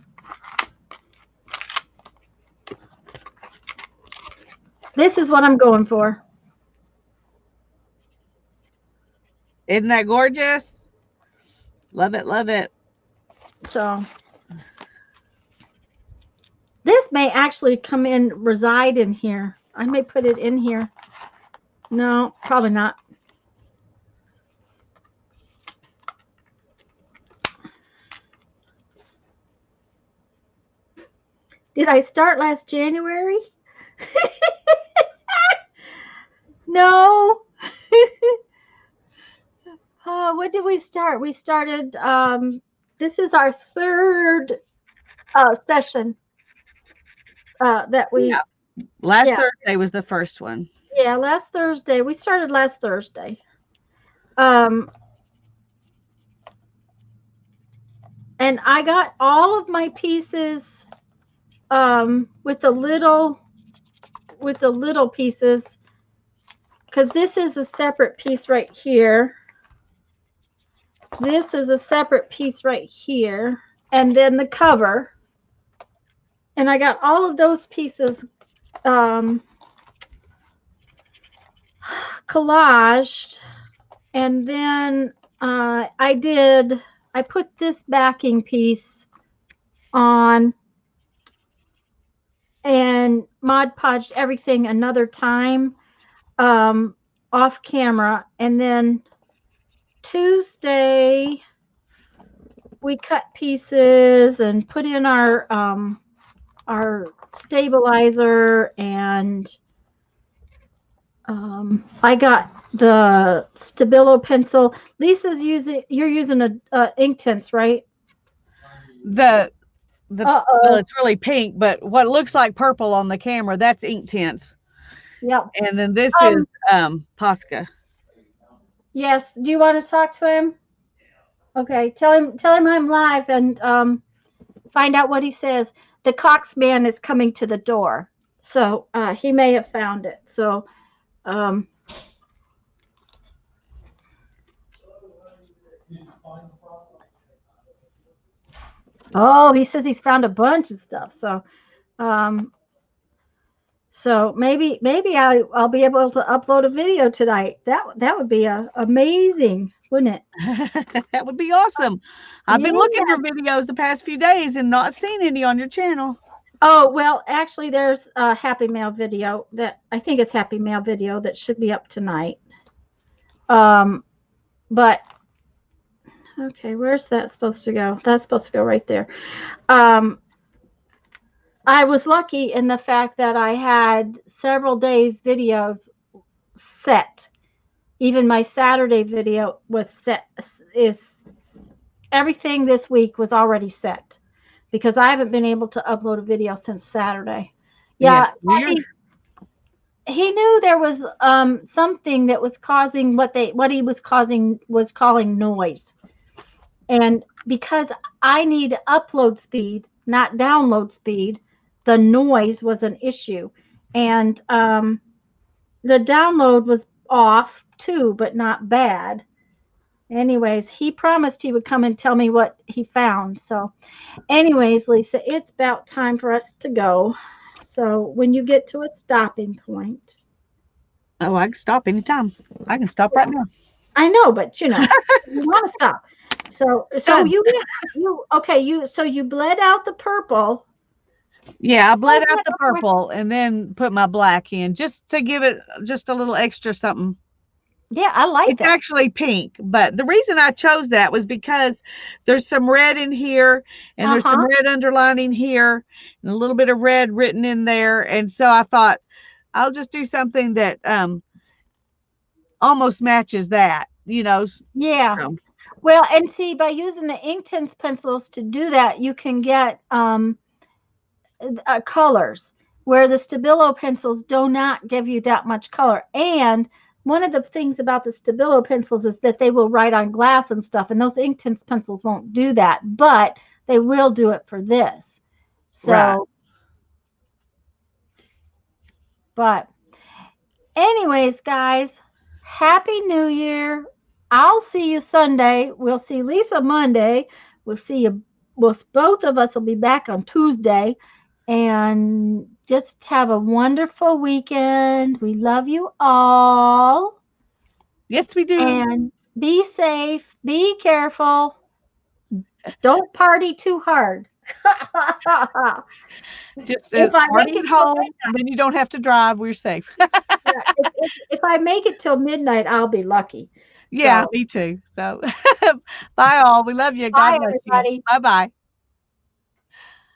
This is what I'm going for. Isn't that gorgeous? Love it, love it. So This may actually reside in here. I may put it in here. No, probably not. Did I start last January? No. When did we start? We started, this is our third session that we. Yeah. Last Thursday was the first one. Yeah, last Thursday. We started last Thursday. And I got all of my pieces with the little pieces, because this is a separate piece right here. This is a separate piece right here, and then the cover. And I got all of those pieces collaged, and then I put this backing piece on and Mod Podged everything another time off camera, and then Tuesday we cut pieces and put in our stabilizer, and I got the Stabilo pencil. Lisa's you're using a Inktense, right? Well, it's really pink, but what looks like purple on the camera, that's Inktense. Yep. And then this is Posca. Yes. Do you want to talk to him? Okay. Tell him I'm live, and find out what he says. The Cox man is coming to the door, so he may have found it. So oh, he says he's found a bunch of stuff. So so maybe I'll be able to upload a video tonight. That would be amazing, wouldn't it? That would be awesome. I've been looking for videos the past few days and not seen any on your channel. Oh, well, actually, there's a Happy Mail video that I think it's Happy Mail video that should be up tonight. But okay, where's that supposed to go? That's supposed to go right there. I was lucky in the fact that I had several days videos set. Even my Saturday video was set. Everything this week was already set, because I haven't been able to upload a video since Saturday. Yeah, he knew there was something that was causing what he was calling noise. And because I need upload speed, not download speed, the noise was an issue. And the download was off too, but not bad. Anyways, he promised he would come and tell me what he found. So anyways, Lisa, it's about time for us to go. So when you get to a stopping point. Oh, I can stop anytime. I can stop right now. I know, but you want to stop. So you bled out the purple. Yeah, I bled out the purple and then put my black in just to give it just a little extra something. Yeah, I like it. It's actually pink, but the reason I chose that was because there's some red in here, and there's some red underlining here, and a little bit of red written in there. And so I thought I'll just do something that almost matches that, Yeah. So. Well, and see, by using the Inktense pencils to do that, you can get colors, where the Stabilo pencils do not give you that much color. And one of the things about the Stabilo pencils is that they will write on glass and stuff, and those Inktense pencils won't do that, but they will do it for this. So, But anyways, guys, Happy New Year. I'll see you Sunday. We'll see Lisa Monday. We'll see you. Both of us will be back on Tuesday. And just have a wonderful weekend. We love you all. Yes, we do. And be safe. Be careful. Don't party too hard. Just If I party make at it till home, and then you don't have to drive. We're safe. yeah, if I make it till midnight, I'll be lucky. Yeah, So, me too. So bye all. We love you. God bye, bless you. everybody. Bye bye.